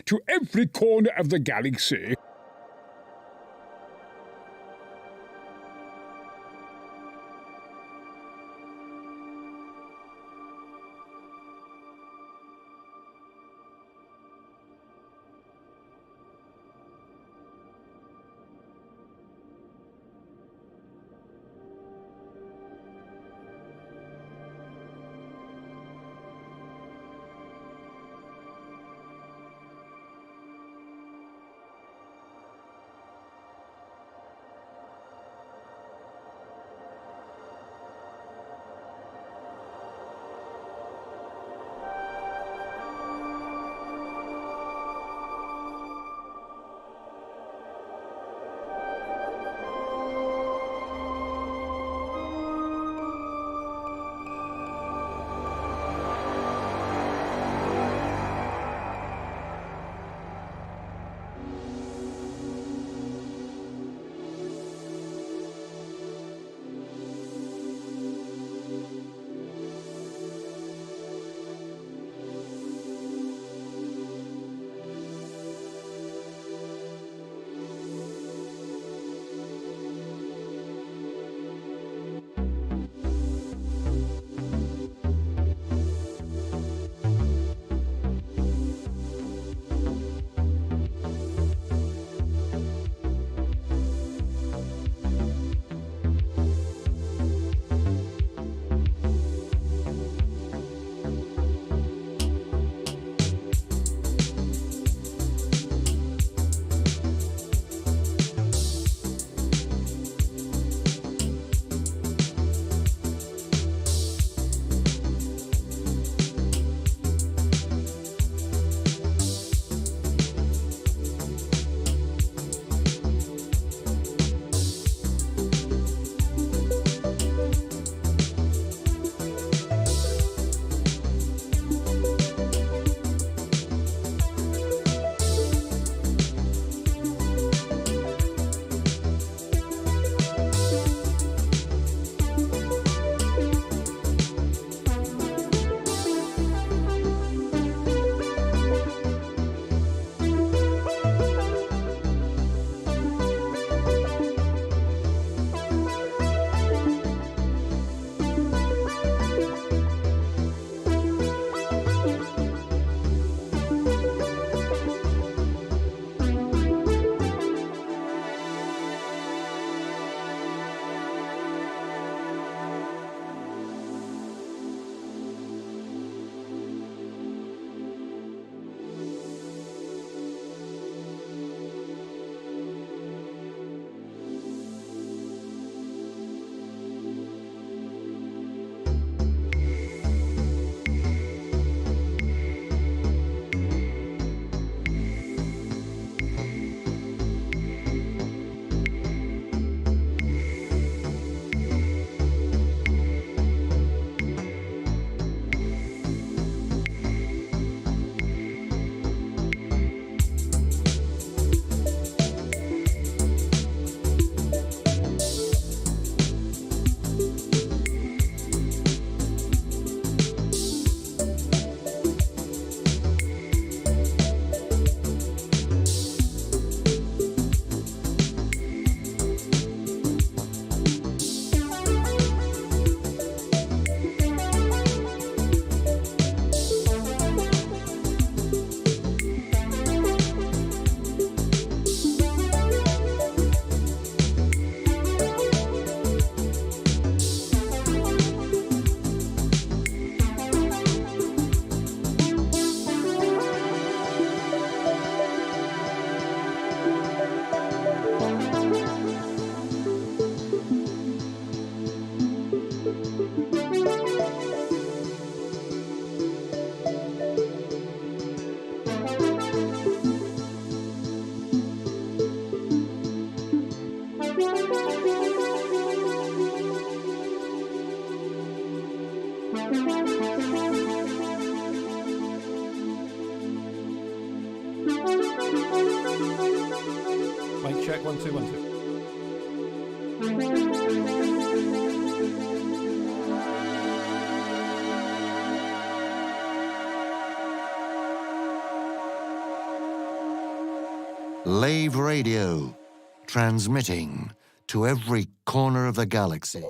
to every corner of the galaxy. Mic check, 1 2 1 2. Lave Radio, transmitting to every corner of the galaxy.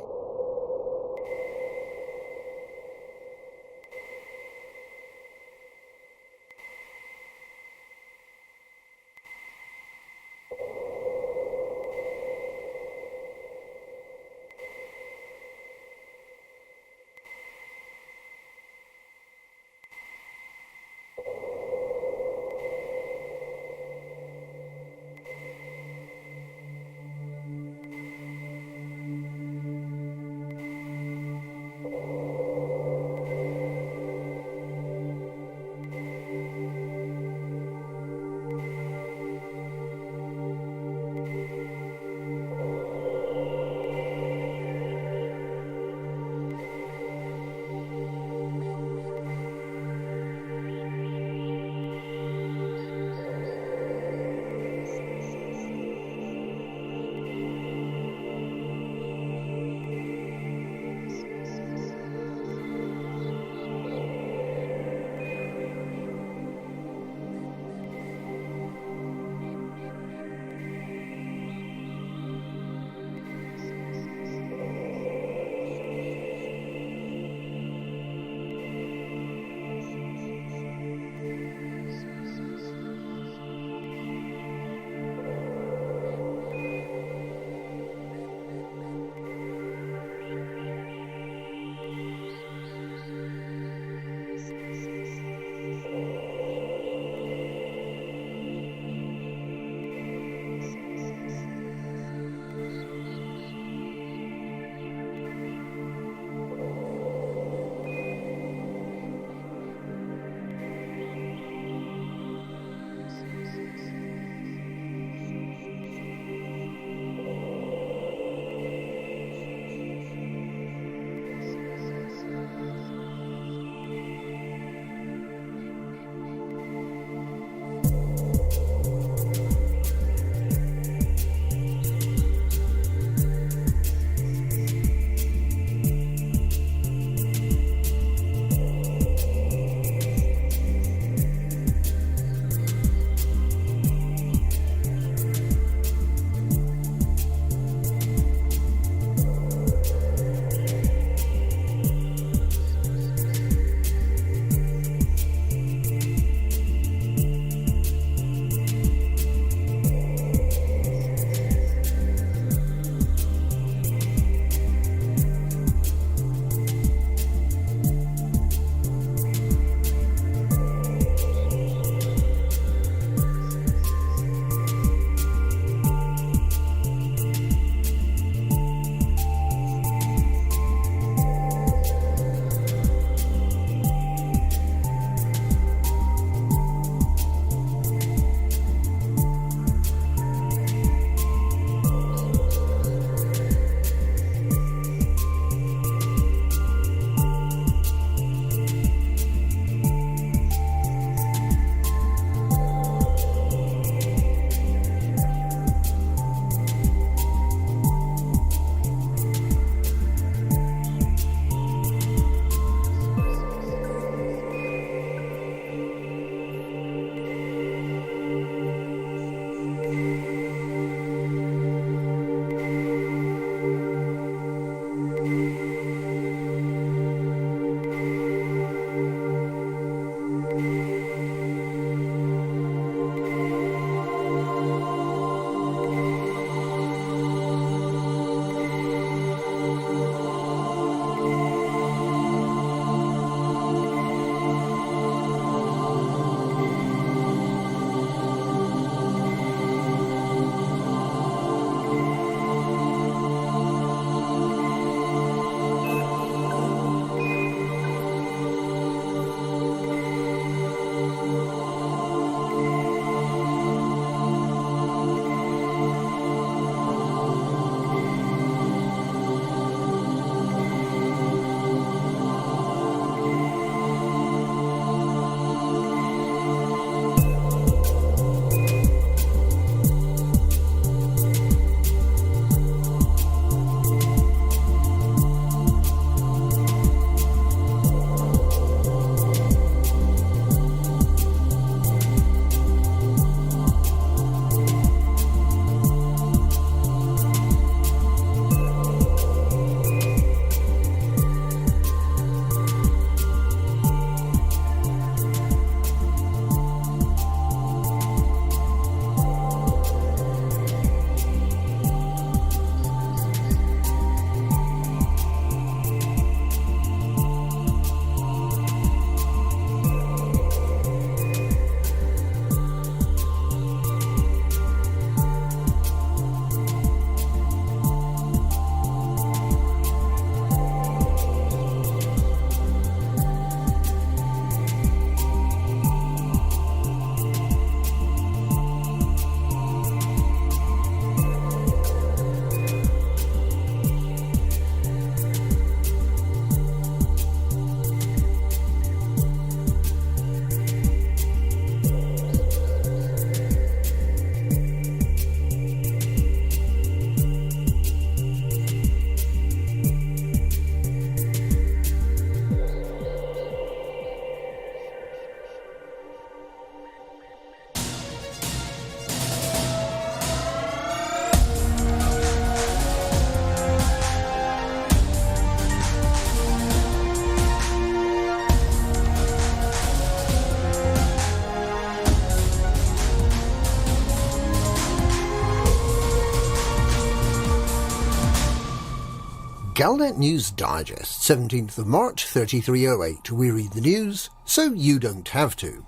Galnet News Digest, 17th of March 3308. We read the news so you don't have to.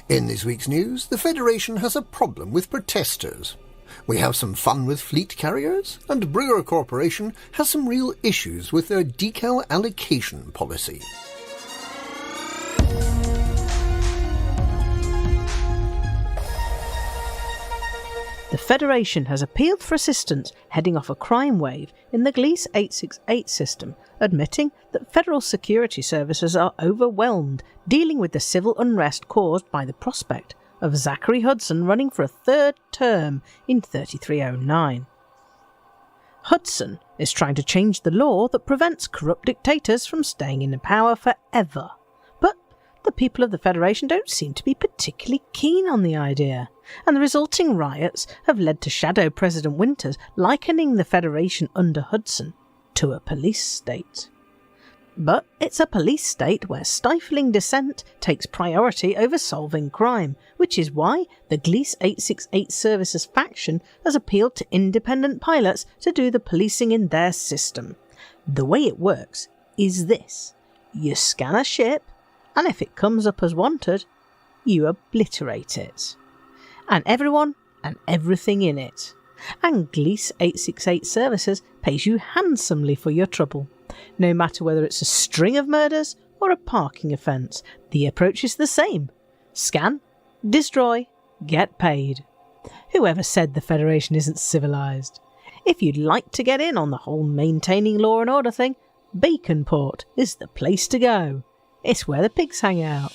In this week's news, the Federation has a problem with protesters. We have some fun with fleet carriers, and Brewer Corporation has some real issues with their decal allocation policy. The Federation has appealed for assistance heading off a crime wave in the Gliese 868 system, admitting that federal security services are overwhelmed dealing with the civil unrest caused by the prospect of Zachary Hudson running for a third term in 3309. Hudson is trying to change the law that prevents corrupt dictators from staying in power forever, but the people of the Federation don't seem to be particularly keen on the idea, and the resulting riots have led to Shadow President Winters likening the Federation under Hudson to a police state. But it's a police state where stifling dissent takes priority over solving crime, which is why the Gliese 868 Services faction has appealed to independent pilots to do the policing in their system. The way it works is this: you scan a ship, and if it comes up as wanted, you obliterate it. And everyone and everything in it. And Gliese 868 Services pays you handsomely for your trouble. No matter whether it's a string of murders or a parking offence, the approach is the same. Scan, destroy, get paid. Whoever said the Federation isn't civilised? If you'd like to get in on the whole maintaining law and order thing, Baconport is the place to go. It's where the pigs hang out.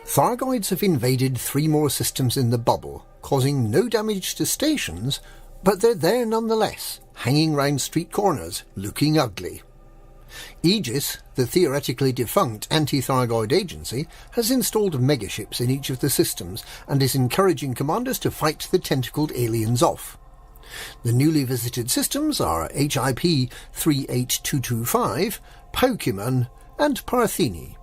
Thargoids have invaded 3 more systems in the bubble, causing no damage to stations, but they're there nonetheless, hanging round street corners, looking ugly. Aegis, the theoretically defunct anti-Thargoid agency, has installed megaships in each of the systems and is encouraging commanders to fight the tentacled aliens off. The newly visited systems are HIP 38225, Pokemon, and Partheni.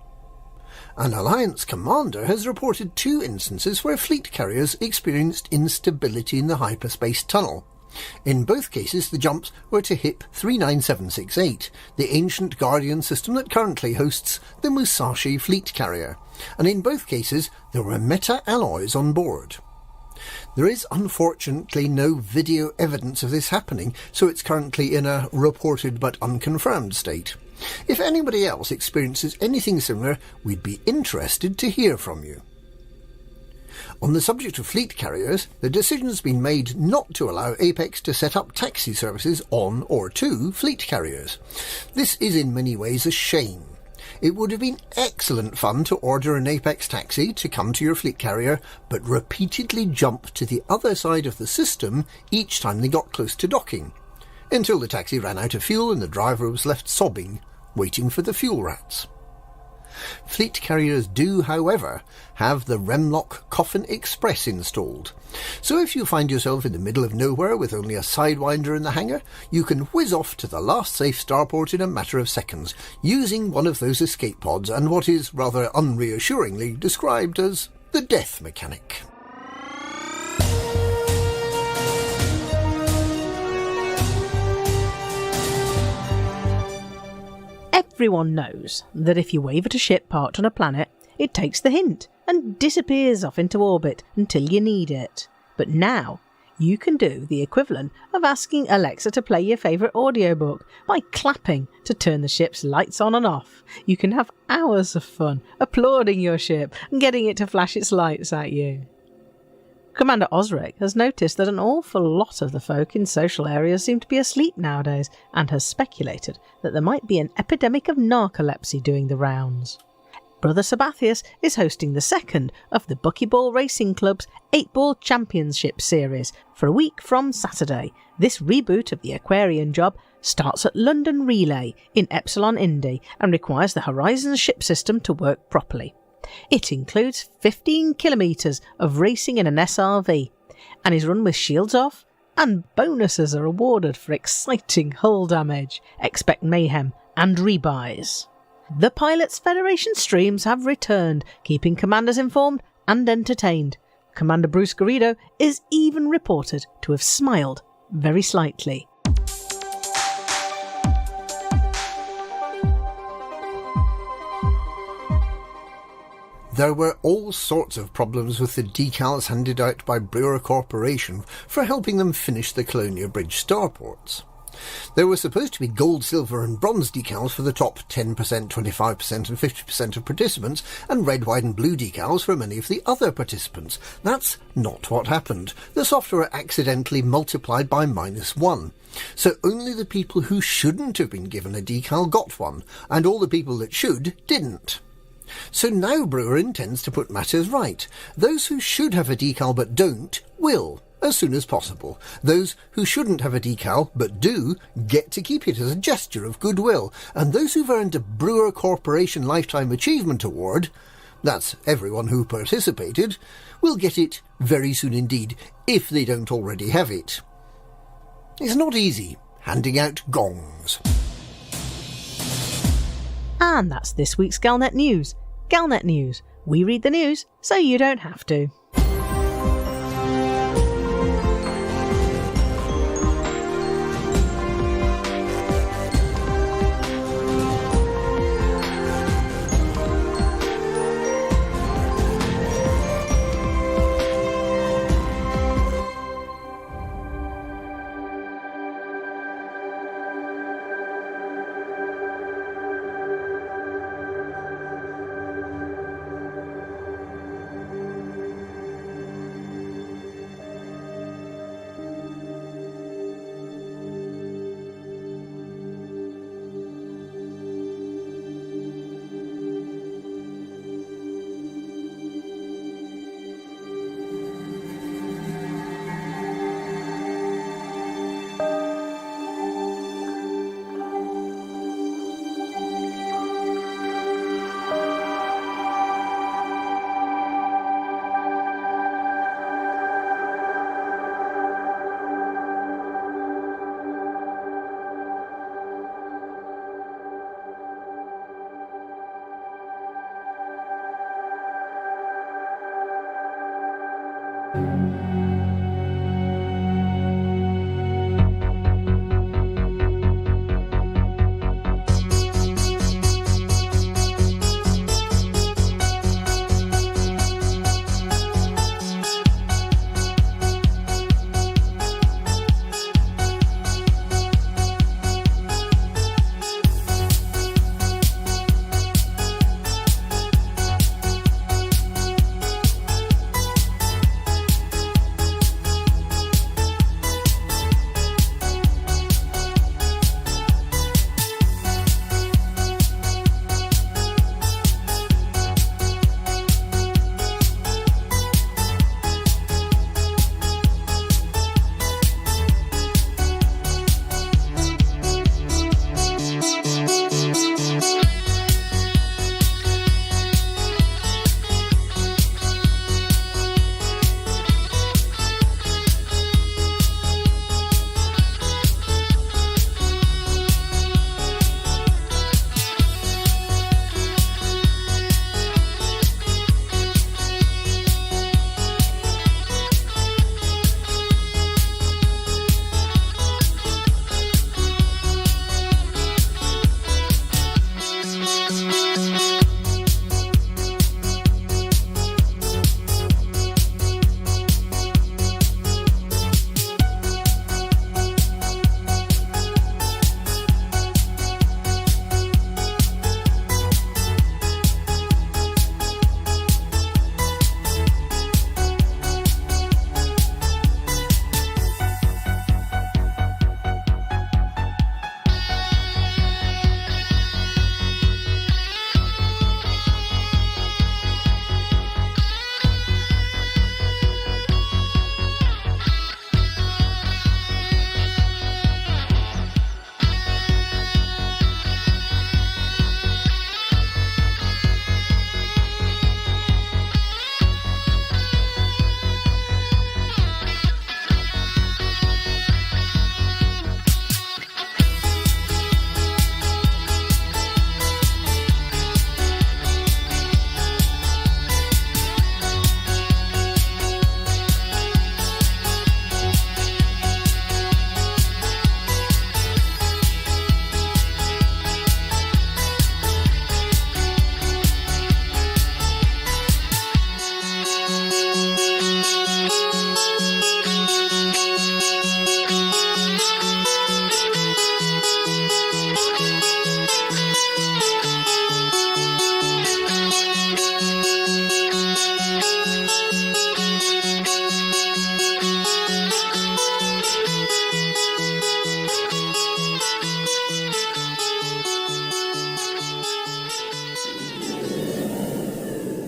An Alliance commander has reported 2 instances where fleet carriers experienced instability in the hyperspace tunnel. In both cases, the jumps were to HIP 39768, the ancient Guardian system that currently hosts the Musashi fleet carrier, and in both cases there were meta-alloys on board. There is unfortunately no video evidence of this happening, so it's currently in a reported but unconfirmed state. If anybody else experiences anything similar, we'd be interested to hear from you. On the subject of fleet carriers, the decision has been made not to allow Apex to set up taxi services on or to fleet carriers. This is in many ways a shame. It would have been excellent fun to order an Apex taxi to come to your fleet carrier, but repeatedly jump to the other side of the system each time they got close to docking, until the taxi ran out of fuel and the driver was left sobbing, waiting for the fuel rats. Fleet carriers do, however, have the Remlock Coffin Express installed, so if you find yourself in the middle of nowhere with only a sidewinder in the hangar, you can whiz off to the last safe starport in a matter of seconds, using one of those escape pods and what is rather unreassuringly described as the death mechanic. Everyone knows that if you wave at a ship parked on a planet, it takes the hint and disappears off into orbit until you need it. But now, you can do the equivalent of asking Alexa to play your favourite audiobook by clapping to turn the ship's lights on and off. You can have hours of fun applauding your ship and getting it to flash its lights at you. Commander Osric has noticed that an awful lot of the folk in social areas seem to be asleep nowadays, and has speculated that there might be an epidemic of narcolepsy doing the rounds. Brother Sabathius is hosting the second of the Buckyball Racing Club's 8-Ball Championship Series for a week from Saturday. This reboot of the Aquarian job starts at London Relay in Epsilon Indy and requires the Horizon ship system to work properly. It includes 15 kilometres of racing in an SRV and is run with shields off, and bonuses are awarded for exciting hull damage. Expect mayhem and rebuys. The Pilots Federation streams have returned, keeping commanders informed and entertained. Commander Bruce Garrido is even reported to have smiled very slightly. There were all sorts of problems with the decals handed out by Brewer Corporation for helping them finish the Colonia Bridge starports. There were supposed to be gold, silver and bronze decals for the top 10%, 25% and 50% of participants, and red, white and blue decals for many of the other participants. That's not what happened. The software accidentally multiplied by -1. So only the people who shouldn't have been given a decal got one, and all the people that should didn't. So now Brewer intends to put matters right. Those who should have a decal but don't will, as soon as possible. Those who shouldn't have a decal but do get to keep it as a gesture of goodwill. And those who've earned a Brewer Corporation Lifetime Achievement Award, that's everyone who participated, will get it very soon indeed, if they don't already have it. It's not easy handing out gongs. And that's this week's Galnet News. Galnet News. We read the news so you don't have to.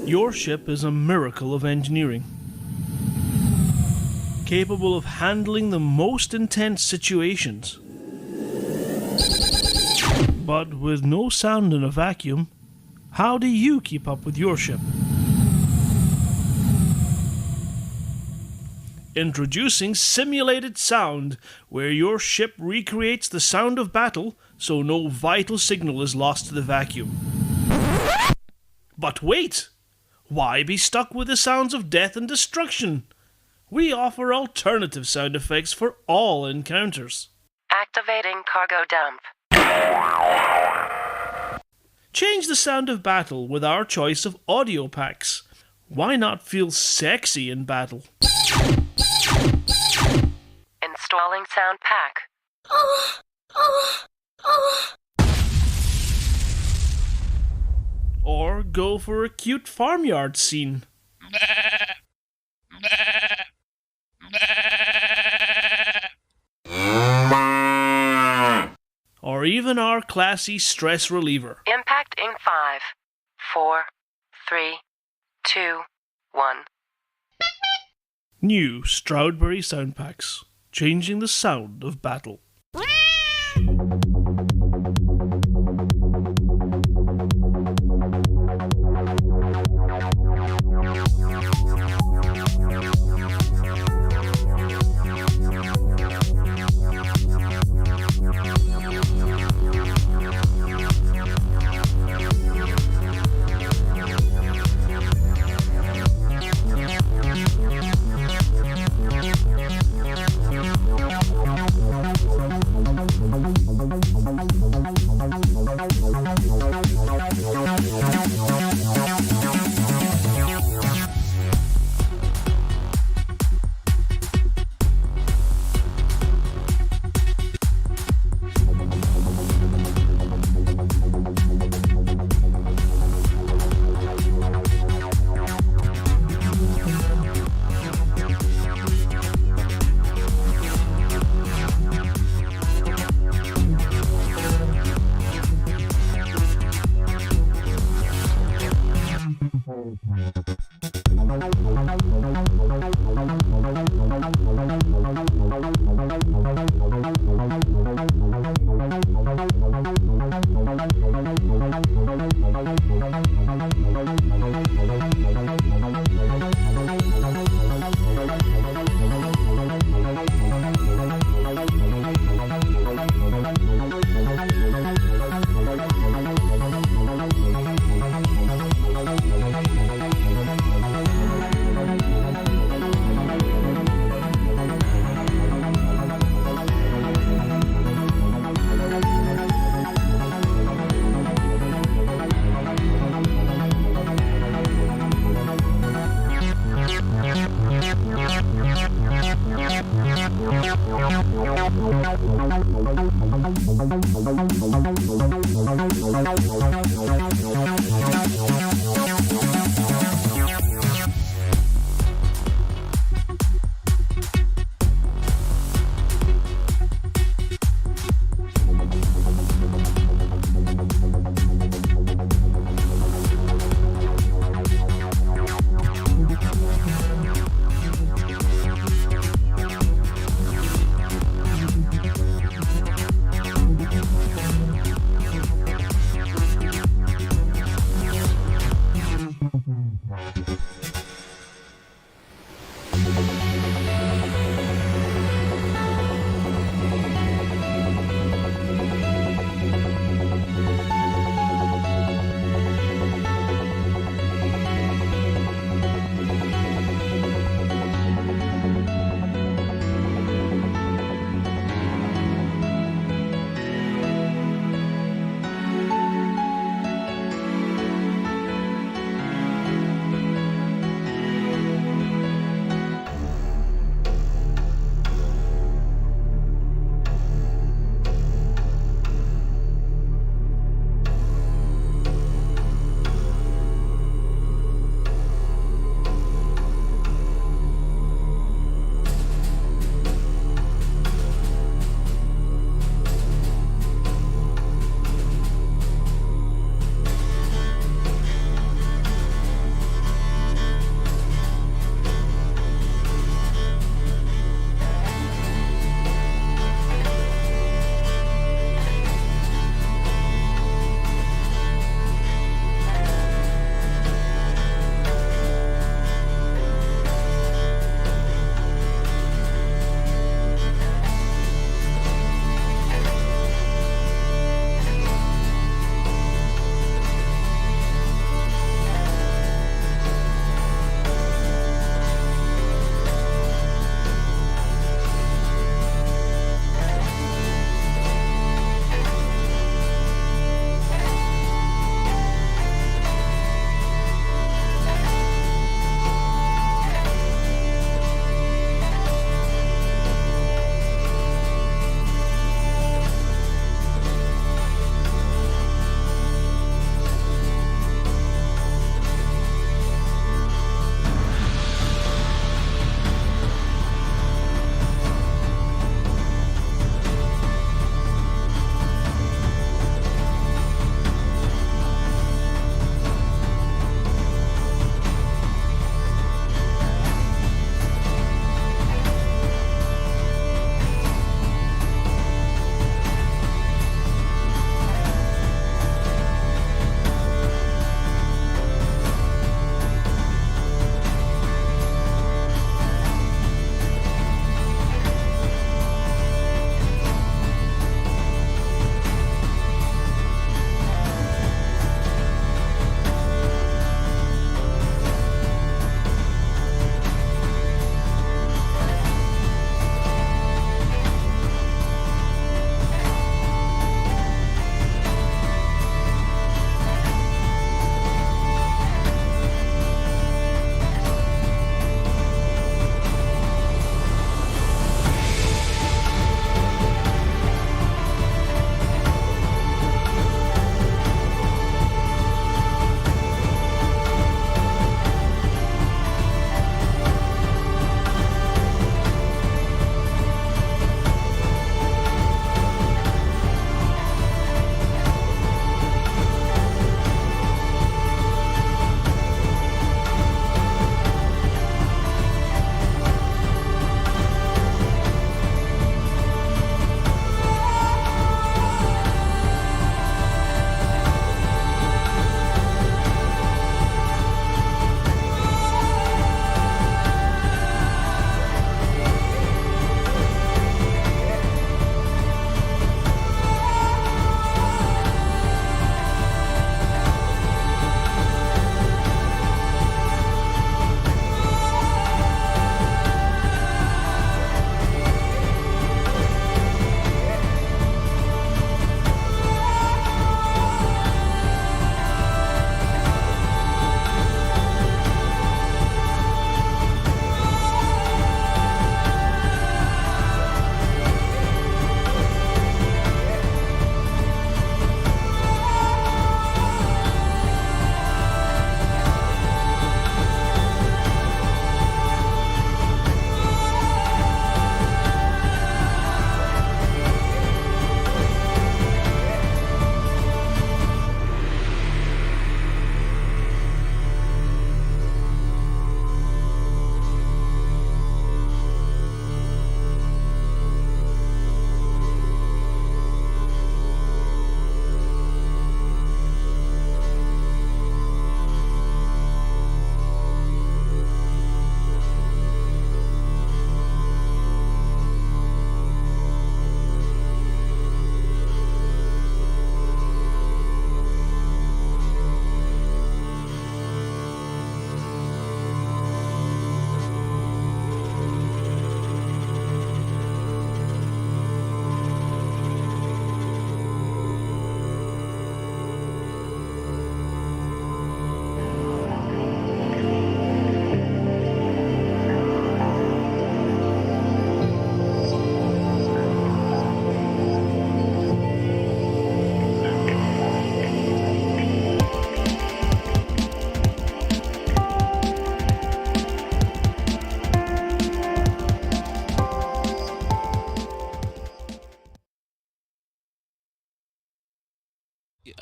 Your ship is a miracle of engineering, capable of handling the most intense situations. But with no sound in a vacuum, how do you keep up with your ship? Introducing simulated sound, where your ship recreates the sound of battle so no vital signal is lost to the vacuum. But wait! Why be stuck with the sounds of death and destruction? We offer alternative sound effects for all encounters. Activating cargo dump. Change the sound of battle with our choice of audio packs. Why not feel sexy in battle? Installing sound pack. Or go for a cute farmyard scene. Or even our classy stress reliever. Impacting 5, 4, 3, 2, 1. New Stroudsbury sound packs, changing the sound of battle.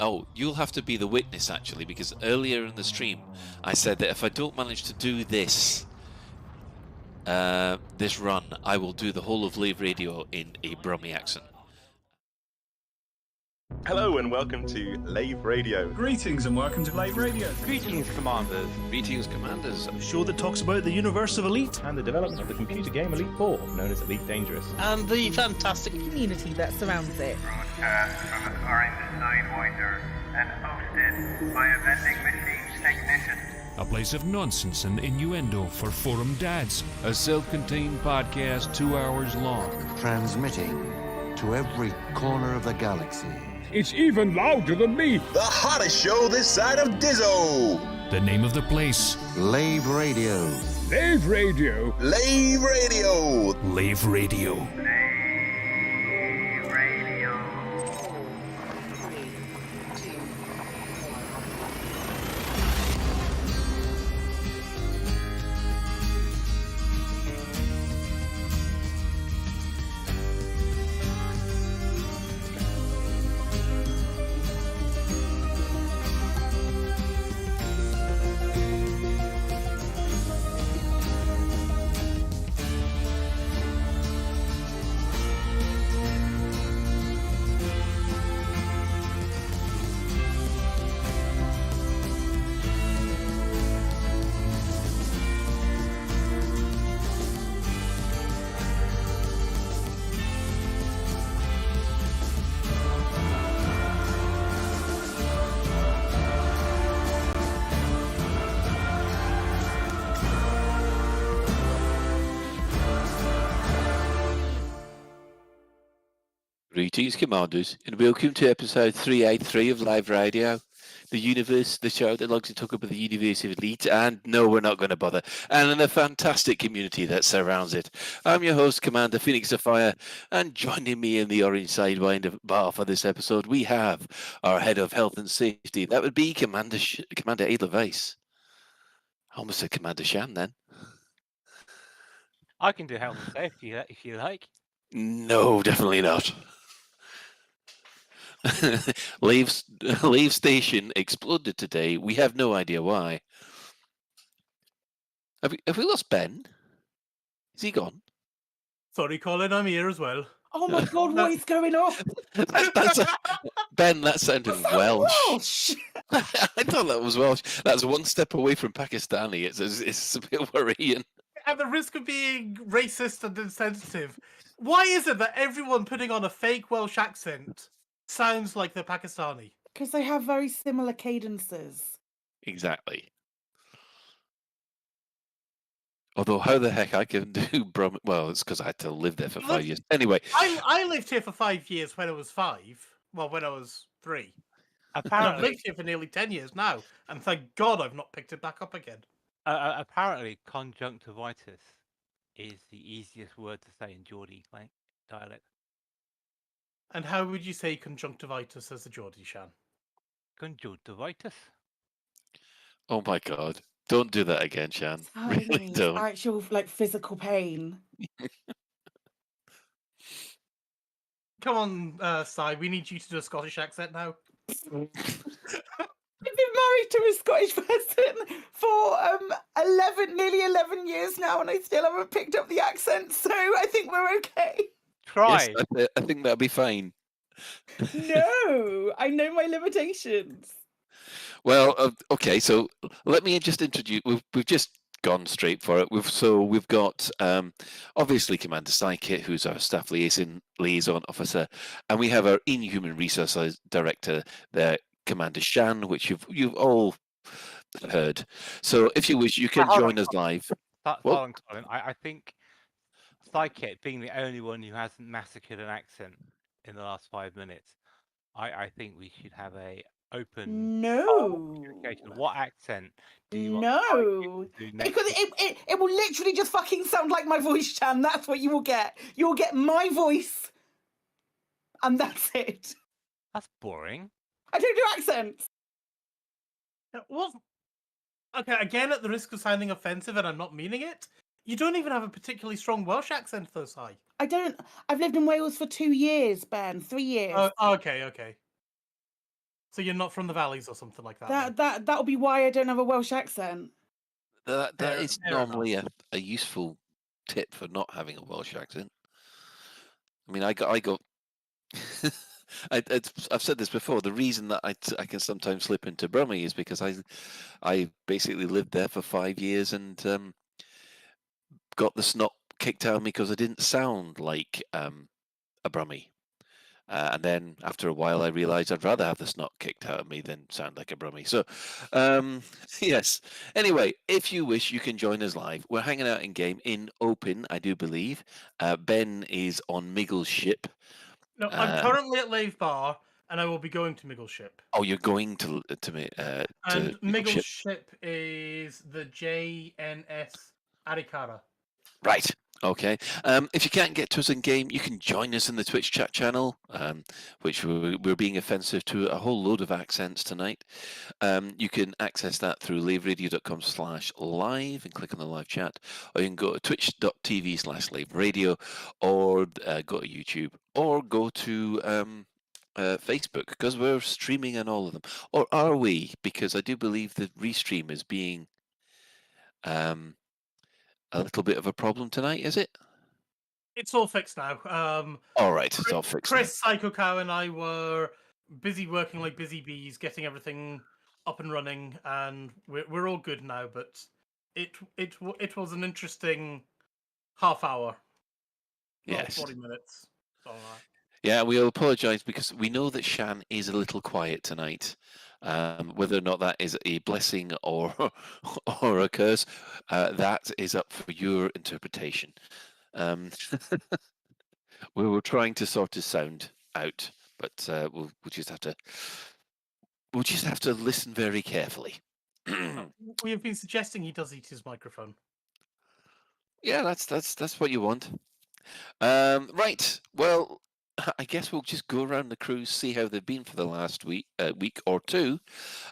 Oh, you'll have to be the witness, actually, because earlier in the stream, I said that if I don't manage to do this run, I will do the whole of Lave Radio in a Brummie accent. Hello and welcome to Lave Radio. Greetings and welcome to Lave Radio. Greetings, Commanders. Greetings, Commanders. A show that talks about the universe of Elite. And the development of the computer game Elite 4, known as Elite Dangerous. And the fantastic community that surrounds it. Broadcast from a current Sidewinder and hosted by a vending machine technician. A place of nonsense and innuendo for forum dads. A self-contained podcast 2 hours long. Transmitting to every corner of the galaxy. It's even louder than me. The hottest show this side of Diso. The name of the place. Lave Radio. Lave Radio. Lave Radio. Lave Radio. Greetings, Commanders, and welcome to episode 383 of Live Radio, the universe, the show that loves to talk about the universe of Elite, and no, we're not going to bother, and in the fantastic community that surrounds it. I'm your host, Commander Phoenix of Fire, and joining me in the orange sidewinder bar for this episode, we have our head of health and safety. That would be Commander Edelweiss. I almost said Commander Shan then. I can do health and safety if you like. No, definitely not. Lave Station exploded today. We have no idea why. Have we lost Ben? Is he gone? Sorry, Colin, I'm here as well. Oh my God, what is going on? Ben, that sounded Welsh. Welsh? I thought that was Welsh. That's one step away from Pakistani. It's a bit worrying. At the risk of being racist and insensitive, why is it that everyone putting on a fake Welsh accent sounds like they're Pakistani? Because they have very similar cadences. Exactly. Although, how the heck I can do well, it's because I had to live there for 5 years. Anyway. I lived here for 5 years when I was 5. Well, when I was 3. Apparently, I've lived here for nearly 10 years now, and thank God I've not picked it back up again. Apparently, conjunctivitis is the easiest word to say in Geordie dialect. And how would you say conjunctivitis as a Geordie, Shan? Conjunctivitis. Oh my God. Don't do that again, Shan. Really don't. Actual, physical pain. Come on, Si, we need you to do a Scottish accent now. I've been married to a Scottish person for nearly 11 years now, and I still haven't picked up the accent, so I think we're okay. Try. Yes, I think that'll be fine. No, I know my limitations. Well, okay, so let me just introduce. We've just gone straight for it. We've got obviously Commander Psykit, who's our staff liaison officer, and we have our Inhuman Resources Director there, Commander Shan, which you've all heard. So if you wish, you can join us live. Colin, I think Psykit, being the only one who hasn't massacred an accent in the last 5 minutes, I think we should have a open communication. What accent do you want to do next? Because it will literally just fucking sound like my voice, Chan. That's what you will get. You will get my voice, and that's it. That's boring. I don't do accents. What? Okay, again, at the risk of sounding offensive, and I'm not meaning it, you don't even have a particularly strong Welsh accent, though, Si. I don't. I've lived in Wales for 2 years, Ben. 3 years. Oh, okay. So you're not from the valleys or something like that? That'll be why I don't have a Welsh accent. That Fair- is fair normally a useful tip for not having a Welsh accent. I mean, I got. I've said this before. The reason that I can sometimes slip into Brummie is because I basically lived there for 5 years and got the snot kicked out of me because I didn't sound like a Brummie. And then after a while, I realised I'd rather have the snot kicked out of me than sound like a Brummie. So, yes. Anyway, if you wish, you can join us live. We're hanging out in game in Open, I do believe. Ben is on Miggle's ship. No, I'm currently at Lave Bar, and I will be going to Miggle's ship. Oh, you're going to And Miggle's ship is the JNS Arikara. Right. Okay. If you can't get to us in game, you can join us in the Twitch chat channel, which we're being offensive to a whole load of accents tonight. You can access that through laveradio.com/live and click on the live chat, or you can go to twitch.tv/laveradio, or go to YouTube, or go to Facebook, because we're streaming on all of them. Or are we? Because I do believe the restream is being a little bit of a problem tonight, is it? It's all fixed now. All right, it's all fixed. Chris, Psycho Cow, and I were busy working like busy bees, getting everything up and running, and we're all good now. But it was an interesting half hour. Yes. 40 minutes. All right. Yeah, we'll apologise because we know that Shan is a little quiet tonight. Whether or not that is a blessing or or a curse, that is up for your interpretation. We were trying to sort his sound out, but we'll just have to listen very carefully. We have been suggesting he does eat his microphone. Yeah, that's what you want. Right. Well, I guess we'll just go around the cruise, see how they've been for the last week or two,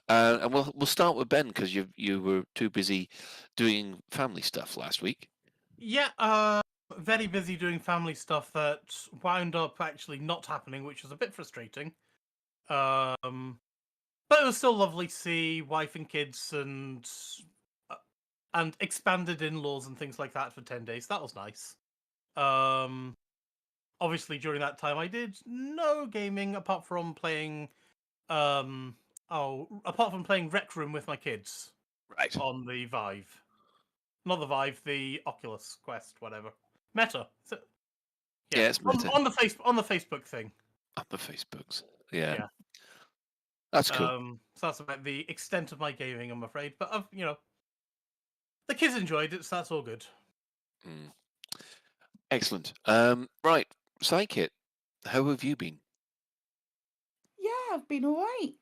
and we'll start with Ben because you were too busy doing family stuff last week. Yeah, very busy doing family stuff that wound up actually not happening, which was a bit frustrating. But it was still lovely to see wife and kids and expanded in-laws and things like that for 10 days. That was nice. Obviously, during that time, I did no gaming apart from playing, Rec Room with my kids. Right. On the Vive, not the Vive, the Oculus Quest, whatever. Meta. Yeah, it's Meta. On the Facebook thing. On the Facebooks. Yeah. Yeah. That's cool. So that's about the extent of my gaming, I'm afraid. But the kids enjoyed it, so that's all good. Excellent. Right, Psykit, how have you been? Yeah, I've been all right.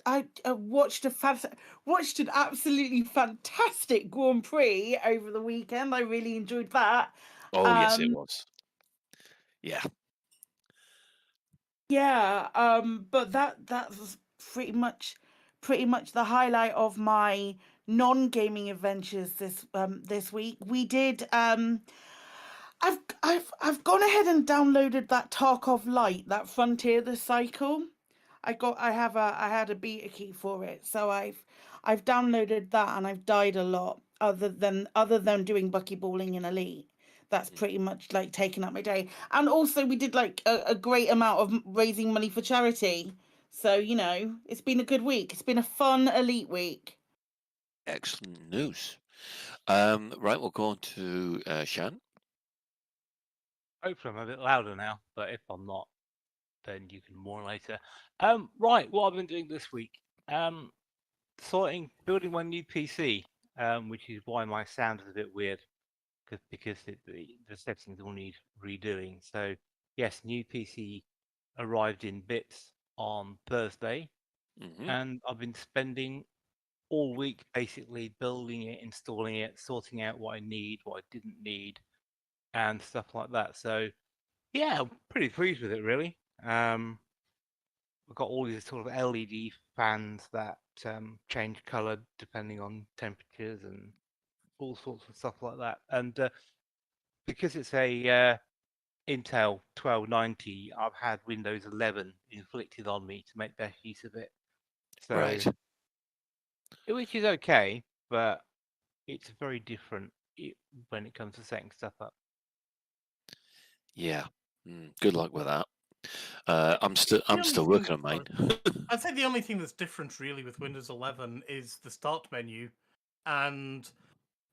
I watched an absolutely fantastic Grand Prix over the weekend. I really enjoyed that. Oh, yes, it was. Yeah. Yeah, but that was pretty much the highlight of my non-gaming adventures this week. We did I've gone ahead and downloaded that Tarkov Lite, that Frontier the Cycle. I had a beta key for it, so I've downloaded that and I've died a lot. Other than doing buckyballing in Elite, that's pretty much like taking up my day. And also we did like a great amount of raising money for charity. So it's been a good week. It's been a fun Elite week. Excellent news. Right, we'll go on to Shan. Hopefully I'm a bit louder now, but if I'm not, then you can warn later. Right, what I've been doing this week, building my new PC, which is why my sound is a bit weird, because the settings all need redoing. So yes, new PC arrived in bits on Thursday, and I've been spending all week basically building it, installing it, sorting out what I need, what I didn't need, and stuff like that. So yeah, I'm pretty pleased with it, really. We've got all these sort of LED fans that change color depending on temperatures and all sorts of stuff like that. And because it's a Intel 1290, I've had Windows 11 inflicted on me to make best use of it. So, Right. which is okay, but it's very different when it comes to setting stuff up. Yeah. Good luck with that. I'm still working on mine. I'd say the only thing that's different really with Windows 11 is the start menu, and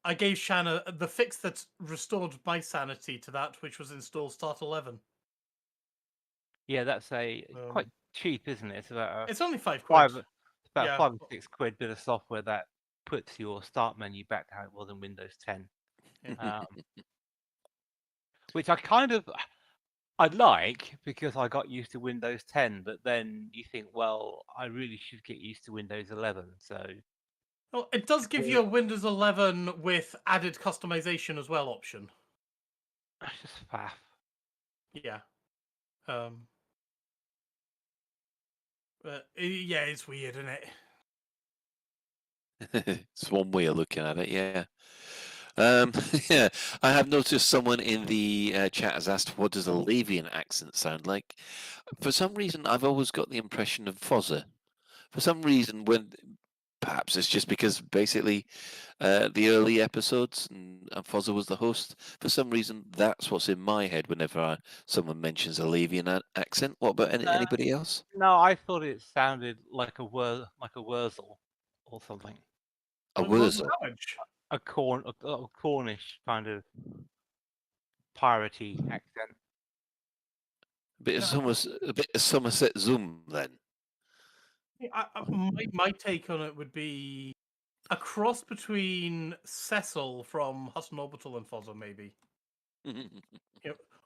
I gave Shanna the fix that restored my sanity to that, which was install Start 11. Yeah, that's quite cheap, isn't it? It's about it's only £5. It's about Yeah. £5 or £6 bit of software that puts your start menu back to how it was in Windows 10. Yeah. Which I'd like, because I got used to Windows 10, but then you think, well, I really should get used to Windows 11. So, well, it does give you a Windows 11 with added customization as well option. That's just faff. Yeah. Yeah, it's weird, isn't it? It's one way of looking at it, yeah. Yeah, I have noticed someone in the chat has asked, what does a Lavian accent sound like? For some reason, I've always got the impression of Fozzer. For some reason, perhaps it's just because basically the early episodes and Fozzer was the host. For some reason, that's what's in my head whenever someone mentions a Lavian accent. What about anybody else? No, I thought it sounded like a Wurzel or something. A Wurzel? A Cornish kind of piratey accent. A bit of Somerset Zoom, then. My take on it would be a cross between Cecil from Hutton Orbital and Fozzer, maybe.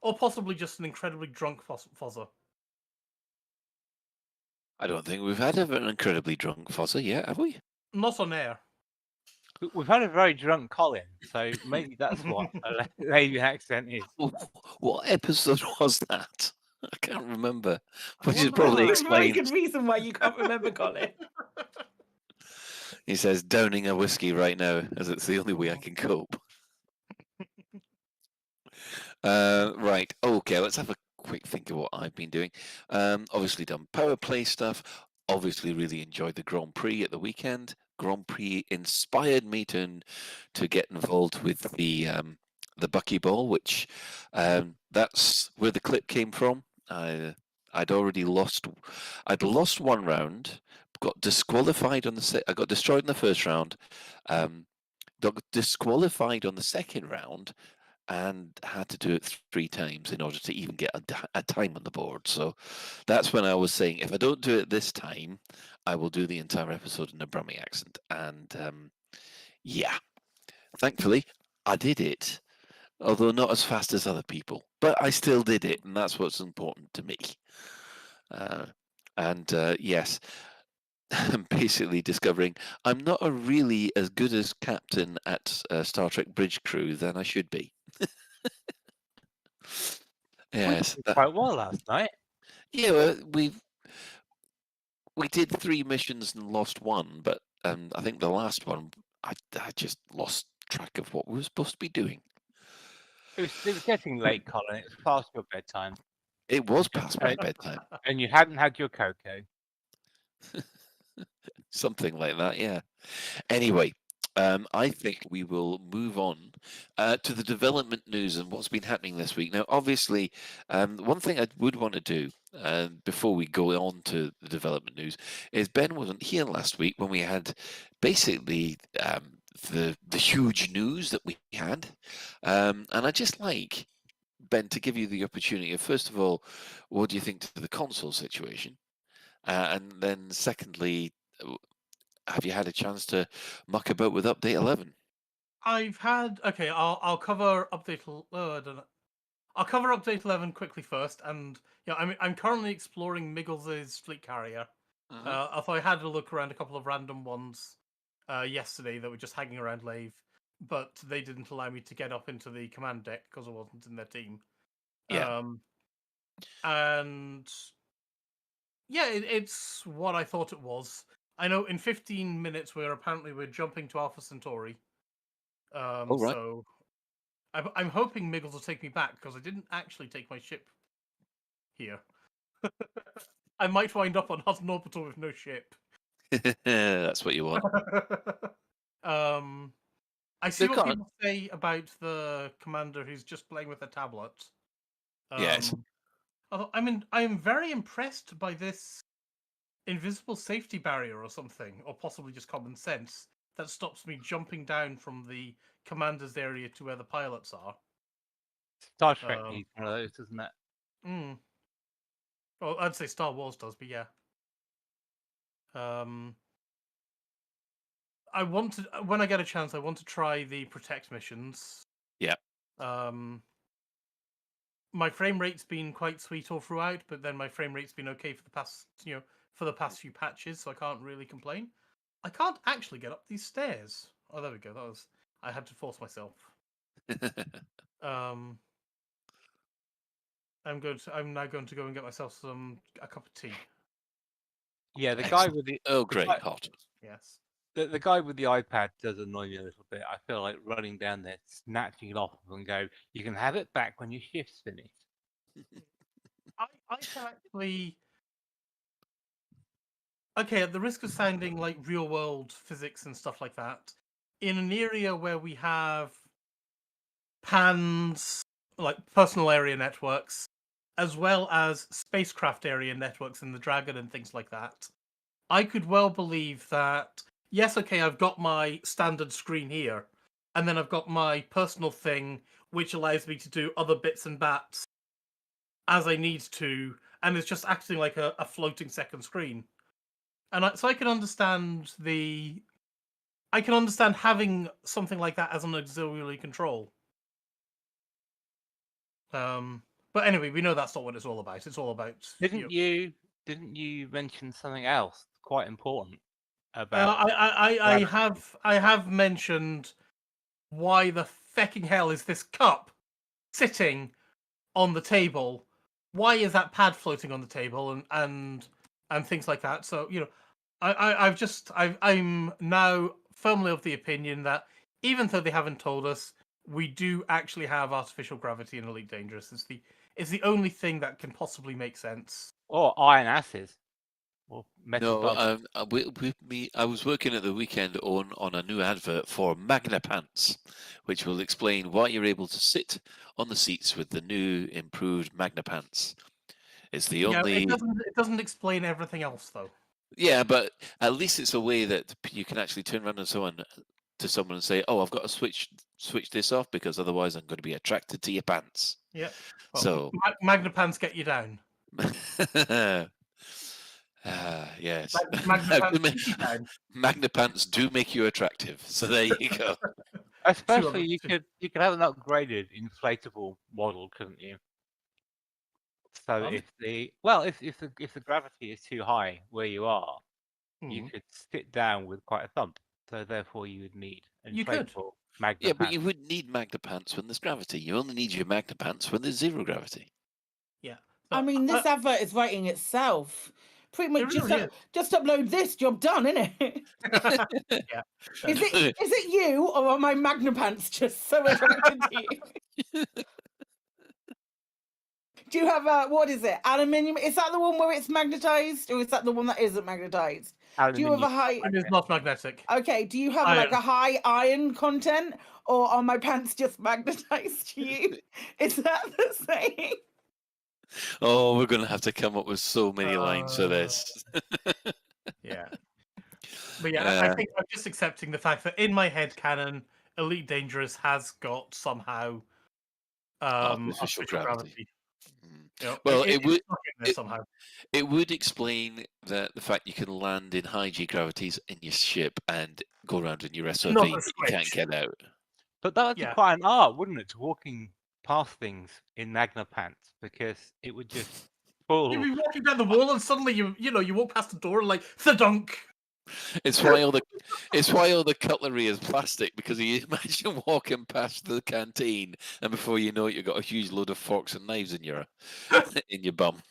Or possibly just an incredibly drunk Fozzer. I don't think we've had an incredibly drunk Fozzer yet, have we? Not on air. We've had a very drunk Colin, so maybe that's what a Lavian accent is. What episode was that? I can't remember. Which is There's probably a very explained. good reason why you can't remember, Colin. He says, downing a whiskey right now, as it's the only way I can cope. Right, okay, let's have a quick think of what I've been doing. Obviously done power play stuff. Obviously really enjoyed the Grand Prix at the weekend. Grand Prix inspired me to get involved with the buckyball, which that's where the clip came from. I'd already lost. I'd lost one round, got disqualified on the. I got destroyed in the first round. Got disqualified on the second round, and had to do it 3 times in order to even get a time on the board. So that's when I was saying, if I don't do it this time, I will do the entire episode in a Brummie accent. And yeah, thankfully, I did it, although not as fast as other people. But I still did it, and that's what's important to me. Yes, I'm basically discovering I'm not really as good as captain at Star Trek Bridge Crew than I should be. Yes, we did quite well last night. Yeah, well, we did 3 missions and lost 1, but I think the last one I just lost track of what we were supposed to be doing. It was getting late, Colin. It was past your bedtime. It was past my bedtime. And you hadn't had your cocoa. Something like that, yeah. Anyway, I think we will move on to the development news and what's been happening this week. Now, obviously, one thing I would want to do before we go on to the development news is Ben wasn't here last week when we had basically the huge news that we had. And I'd just like, Ben, to give you the opportunity of, first of all, what do you think to the console situation? And then secondly, have you had a chance to muck about with Update 11? I've had. Okay, I'll cover Update. I don't know. I'll cover Update 11 quickly first, and I'm currently exploring Miggles's fleet carrier. Although I had a look around a couple of random ones yesterday that were just hanging around Lave, but they didn't allow me to get up into the command deck because I wasn't in their team. Yeah. And yeah, it's what I thought it was. I know in 15 minutes we're jumping to Alpha Centauri. Right. So I'm hoping Miggles will take me back because I didn't actually take my ship here. I might wind up on Hudson Orbital with no ship. That's what you want. I see what people say about the commander who's just playing with a tablet. Yes. Although I am very impressed by this invisible safety barrier or something, or possibly just common sense, that stops me jumping down from the commander's area to where the pilots are. Star Trek needs one of those, doesn't it? Well, I'd say Star Wars does, but yeah. I want to, when I get a chance, I want to try the Protect missions. Yeah. My frame rate's been quite sweet all throughout, but then my frame rate's been okay for the past, few patches, so I can't really complain. I can't actually get up these stairs. Oh, there we go. I had to force myself. I'm now going to go and get myself a cup of tea. Yeah, the guy with the hot. Yes. The guy with the iPad does annoy me a little bit. I feel like running down there, snatching it off and go, "You can have it back when your shift's finished." I can actually. Okay, at the risk of sounding like real world physics and stuff like that, in an area where we have PANs, like personal area networks, as well as spacecraft area networks in the Dragon and things like that, I could well believe that, yes, okay, I've got my standard screen here, and then I've got my personal thing, which allows me to do other bits and bats as I need to, and it's just acting like a floating second screen. And so I can understand having something like that as an auxiliary control. But anyway, we know that's not what it's all about. It's all about. Didn't you mention something else quite important about? I have mentioned why the fecking hell is this cup sitting on the table? Why is that pad floating on the table and things like that? So I'm now firmly of the opinion that even though they haven't told us, we do actually have artificial gravity in Elite Dangerous. It's the only thing that can possibly make sense. Or iron acids. Or metal No, I was working at the weekend on a new advert for Magnapants, which will explain why you're able to sit on the seats with the new improved Magnapants. It's the only. It doesn't explain everything else, though. Yeah, but at least it's a way that you can actually turn around to someone and say, "Oh, I've got to switch this off because otherwise I'm going to be attracted to your pants." Yeah. Well, So Magnapants get you down. Yes. Magnapants do make you attractive. So there you go. Especially you could have an upgraded inflatable model, couldn't you? So if the gravity is too high where you are, you could sit down with quite a thump. So therefore you would need inflatable Magnapants. Yeah, but you wouldn't need Magnapants when there's gravity. You only need your Magnapants when there's zero gravity. Yeah. I mean, this advert is writing itself. Pretty much just upload this, job done, isn't it? Yeah. Is it you or are my Magnapants just so attracted to you? Do you have what is it? Aluminium? Is that the one where it's magnetized, or is that the one that isn't magnetized? Do you have a high? It's not magnetic. Okay. Do you have like a high iron content, or are my pants just magnetized to you? Is that the same? Oh, we're going to have to come up with so many lines for this. Yeah. But yeah, I think I'm just accepting the fact that in my head canon, Elite Dangerous has got somehow artificial gravity. Yep. Well, somehow. It would explain the fact you can land in high G gravities in your ship and go around in your SOV that you can't get out. But that would be quite an art, wouldn't it, walking past things in Magnapants, because it would just fall. You'd be walking down the wall and suddenly you walk past the door and like thudunk. It's why all the cutlery is plastic, because you imagine walking past the canteen and before you know it, you've got a huge load of forks and knives in your bum.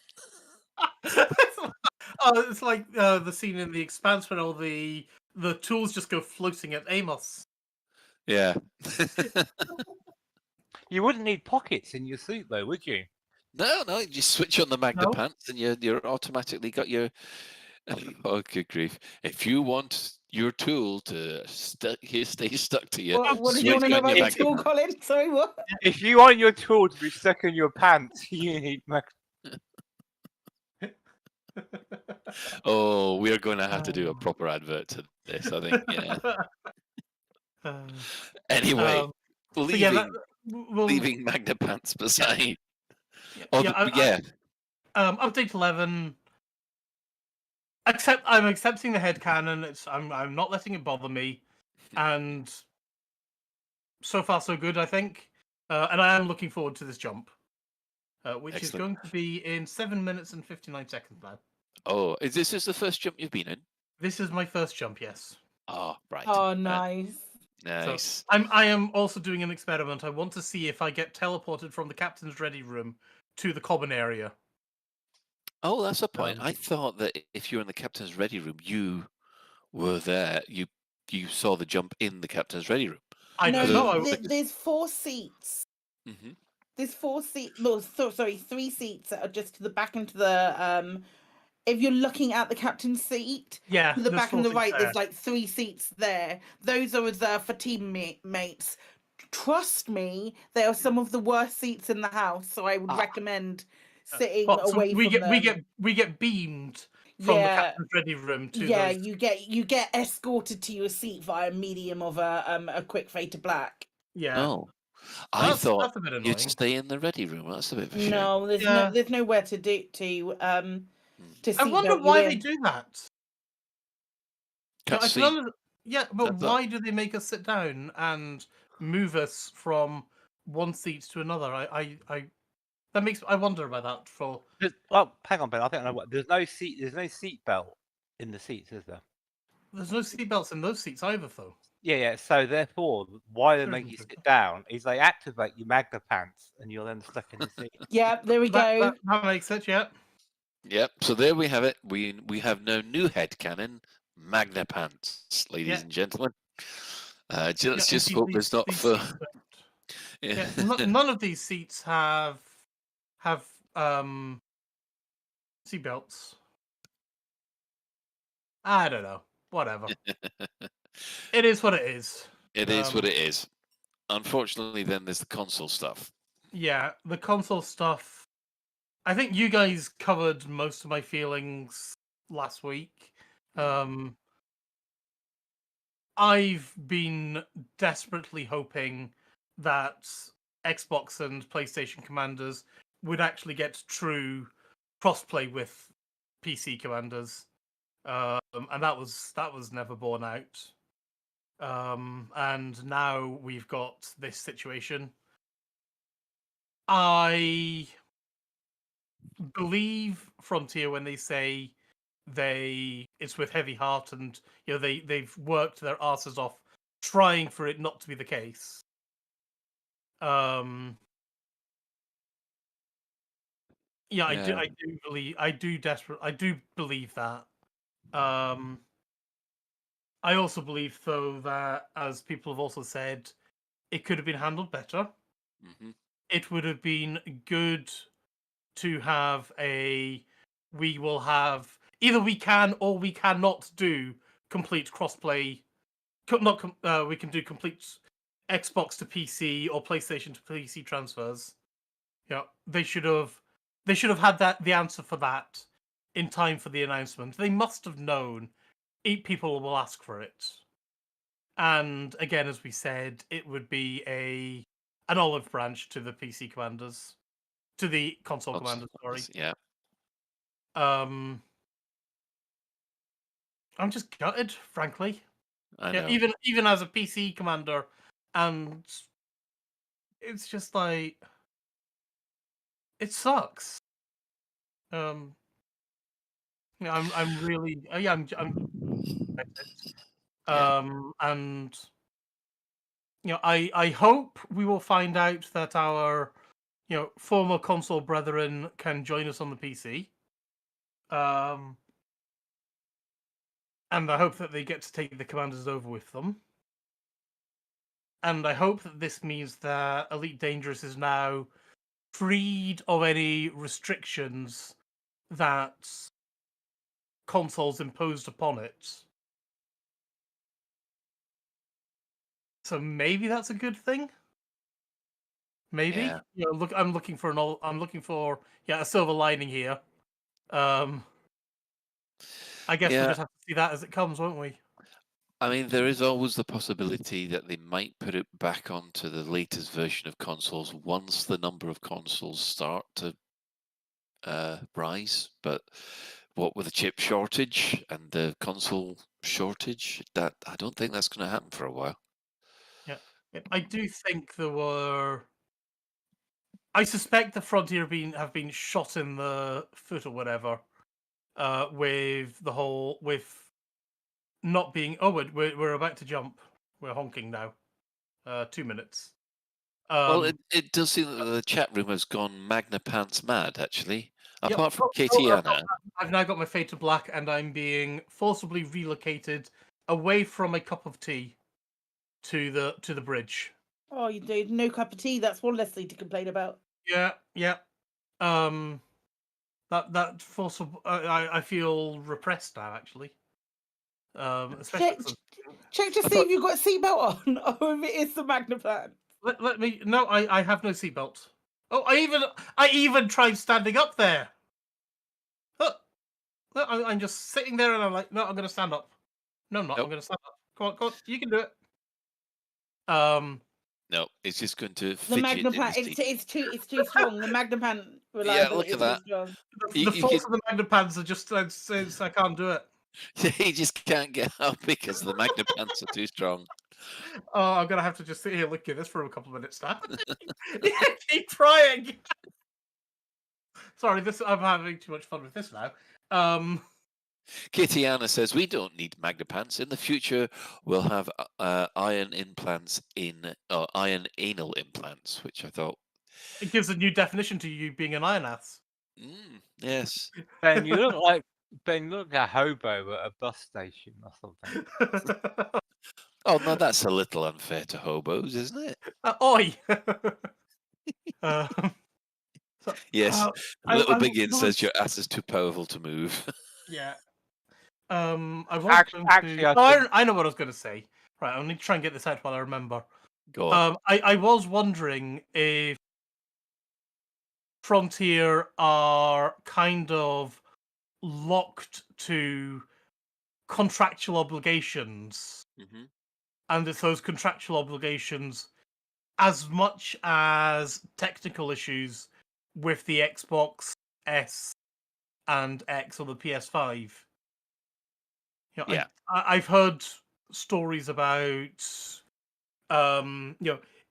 It's like the scene in The Expanse when all the tools just go floating at Amos. Yeah. You wouldn't need pockets in your suit, though, would you? No, you just switch on the Magnapants and you're automatically got your. Oh, good grief! If you want your tool to stay stuck to you, What did you want to know about your tool, Colin? Sorry, what? If you want your tool to be stuck in your pants, you need Oh, we are going to have to do a proper advert to this, I think. Yeah. Anyway, leaving Magnapants beside. Update 11. I'm accepting the headcanon. I'm not letting it bother me, and so far so good, I think. And I am looking forward to this jump, which is going to be in 7 minutes and 59 seconds now. Oh, is this the first jump you've been in? This is my first jump, yes. Oh, right. Oh, nice. Nice. So I am also doing an experiment. I want to see if I get teleported from the captain's ready room to the common area. Oh, that's a point. I thought that if you're in the captain's ready room, you were there. You saw the jump in the captain's ready room. There's 4 seats. Mm-hmm. There's 4 seats. No, sorry, 3 seats that are just to the back and to the. If you're looking at the captain's seat, to the back and the right, there's like 3 seats there. Those are reserved for teammates. Trust me, they are some of the worst seats in the house. So I would recommend sitting away from them. We get beamed from the captain's ready room to those. you get escorted to your seat via medium of a quick fade to black. Yeah. Oh, I thought that's a bit annoying. you'd stay in the ready room. That's a bit of a shame. No, there's nowhere to see. I wonder why they do that. But why do they make us sit down and move us from one seat to another? I wonder about that. Well, hang on, Ben. I think I know what. There's no seat belt in the seats, is there? There's no seat belts in those seats either, though. Yeah. So therefore, why they make you sit down is they activate your Magnapants, and you're then stuck in the seat. Yeah, there we go. That makes it. Yeah. Yep. So there we have it. We have no new headcanon, Magnapants, ladies and gentlemen. Let's just hope there's not for. None of these seats have seat belts. I don't know. Whatever. It is what it is. It is what it is. Unfortunately, then there's the console stuff. Yeah, the console stuff. I think you guys covered most of my feelings last week. I've been desperately hoping that Xbox and PlayStation commanders would actually get true crossplay with PC commanders, and that was never borne out. And now we've got this situation. I believe Frontier when they say it's with heavy heart, and they've worked their asses off trying for it not to be the case. I do believe that. I also believe, though, that, as people have also said, it could have been handled better. Mm-hmm. It would have been good to have we will have either we can or we cannot do complete crossplay. We can do complete Xbox to PC or PlayStation to PC transfers. Yeah, they should have had the answer for that in time for the announcement. They must have known 8 people will ask for it. And again, as we said, it would be an olive branch to the PC commanders, to the console commanders. Sorry. Yeah. I'm just gutted, frankly. I know. Even as a PC commander, and it's just like it sucks. I'm really and I hope we will find out that our former console brethren can join us on the PC. And I hope that they get to take the commanders over with them. and I hope that this means that Elite Dangerous is now freed of any restrictions that consoles imposed upon it. So maybe that's a good thing. Maybe. Yeah. Look, I'm looking for a silver lining here. I guess we'll just have to see that as it comes, won't we? I mean, there is always the possibility that they might put it back onto the latest version of consoles once the number of consoles start to rise. But what with the chip shortage and the console shortage, that I don't think that's going to happen for a while. Yeah, I do think there were. I suspect the Frontier have been shot in the foot or whatever, with not being. Oh, we're about to jump. We're honking now. 2 minutes. Well, it does seem that the chat room has gone Magnapants mad, actually. Yep. Apart from Katiana. I've now got my fade to black, and I'm being forcibly relocated away from a cup of tea to the bridge. Oh, you do no cup of tea. That's one less thing to complain about. Yeah. That forcible. I feel repressed now, actually. Especially check to see if you've got a seatbelt on, or if it is the Magnapant. Let me. No, I have no seatbelt. Oh, I even tried standing up there. Look, I'm just sitting there, and I'm like, no, I'm going to stand up. No, I'm not. Nope. I'm going to stand up. Come on, you can do it. No, it's just going to The fidget. Magnapant, it's too strong. The Magnapant Yeah, look reliability at is that. too strong. The fault of the Magnapants are just says I can't do it. He just can't get up because the Magnapants are too strong. Oh, I'm gonna have to just sit here looking at this for a couple of minutes now. Keep trying. Sorry, I'm having too much fun with this now. Katiana says we don't need Magnapants. In the future, we'll have iron anal implants, which I thought it gives a new definition to you being an iron ass. Yes. Ben, you look like a hobo at a bus station or something. Oh no, that's a little unfair to hobos, isn't it? Oi. Yes. Little Biggins says your ass is too powerful to move. Yeah. I know what I was going to say. Right, I need to try and get this out while I remember. Go on. I was wondering if Frontier are kind of locked to contractual obligations, and it's those contractual obligations as much as technical issues with the Xbox S and X or the PS5. Yeah. I've heard stories about,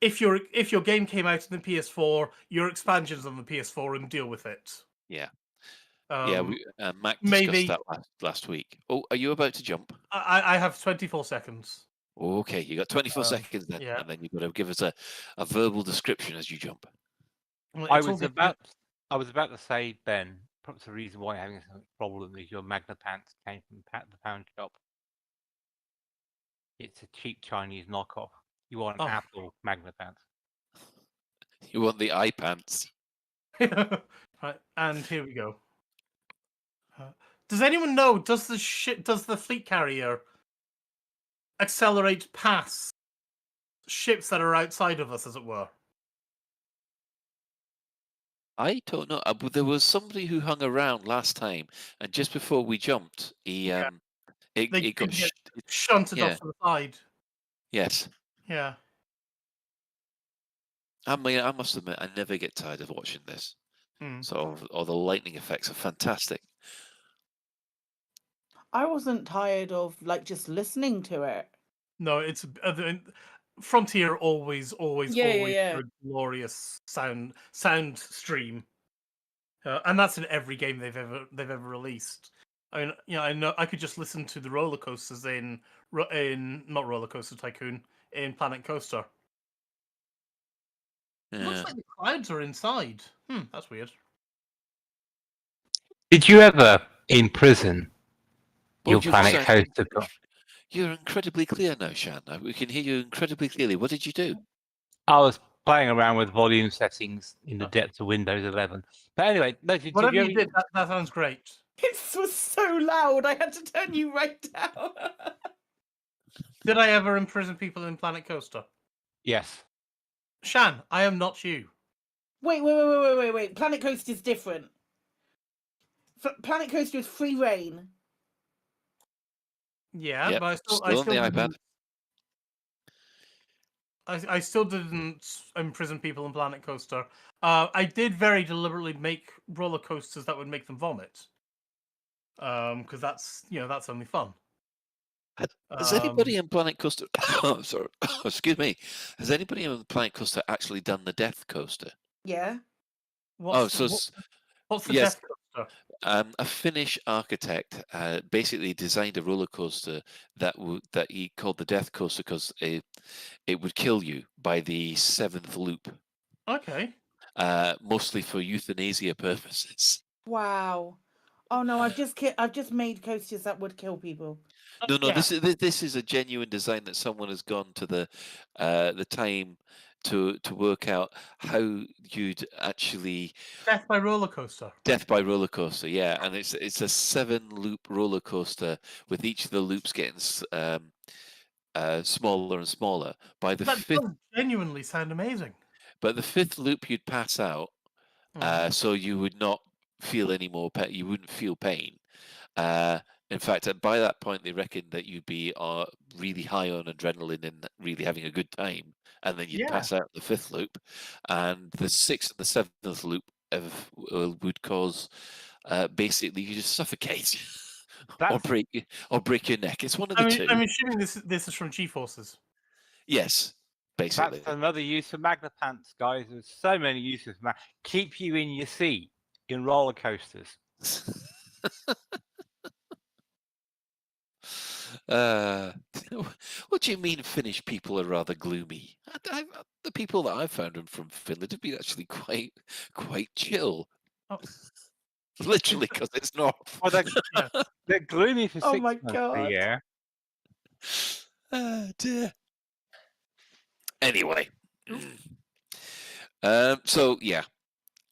if your game came out on the PS4, your expansions on the PS4 and deal with it. Yeah. Yeah, Mac discussed that last week. Oh, are you about to jump? I have 24 seconds. Okay, you got 24 seconds then, and then you've got to give us a verbal description as you jump. I was about to say, Ben, perhaps the reason why you're having a problem is your Magnapants came from the pound shop. It's a cheap Chinese knockoff. You want an Apple Magnapants. You want the eye pants. Right, and here we go. Does anyone know? Does the fleet carrier accelerate past ships that are outside of us, as it were? I don't know. There was somebody who hung around last time, and just before we jumped, it got shunted off to the side. Yes. Yeah. I mean, I must admit, I never get tired of watching this. So, all the lightning effects are fantastic. I wasn't tired of just listening to it. No, it's Frontier always Yeah. a glorious sound stream, and that's in every game they've ever released. I mean, I know I could just listen to the roller coasters in not Roller Coaster Tycoon, in Planet Coaster. Yeah. It looks like the clouds are inside. That's weird. Did you ever, in prison, your Planet Coaster? You're incredibly clear now, Shan. We can hear you incredibly clearly. What did you do? I was playing around with volume settings in the depths of Windows 11. But anyway, Whatever you did, that sounds great. This was so loud, I had to turn you right down. Did I ever imprison people in Planet Coaster? Yes. Shan, I am not you. Wait. Planet Coaster is different. Planet Coaster is free reign. Yeah, Yep, but still I on still the didn't. iPad. I still didn't imprison people in Planet Coaster. I did very deliberately make roller coasters that would make them vomit. Because that's only fun. Has anybody in Planet Coaster? Oh, sorry, excuse me. Has anybody in Planet Coaster actually done the Death Coaster? Yeah. What's the yes, Death Coaster? a Finnish architect basically designed a roller coaster that he called the Death Coaster because it would kill you by the 7th loop. Okay. Mostly for euthanasia purposes. Wow. Oh no, I've just made coasters that would kill people. No, yeah. this is a genuine design that someone has gone to the time to work out how you'd actually Death by roller coaster. Death by roller coaster, yeah, and it's a 7-loop roller coaster with each of the loops getting smaller and smaller. By the That fifth, does genuinely sound amazing. but the 5th loop you'd pass out, so you would not feel any more pain. You wouldn't feel pain. In fact, by that point, they reckoned that you'd be really high on adrenaline and really having a good time, and then you'd pass out the 5th loop, and the 6th and the 7th loop would cause basically you just suffocate or break your neck. It's one of the two. I'm assuming this is from G-Forces. Yes, basically. That's another use of Magnapants, guys. There's so many uses. Keep you in your seat in roller coasters. What do you mean Finnish people are rather gloomy? The people that I've found from Finland have been actually quite chill. Oh. Literally, because it's not. Oh, they're gloomy for 6 Oh my months God. a year. Oh dear. Anyway, so yeah,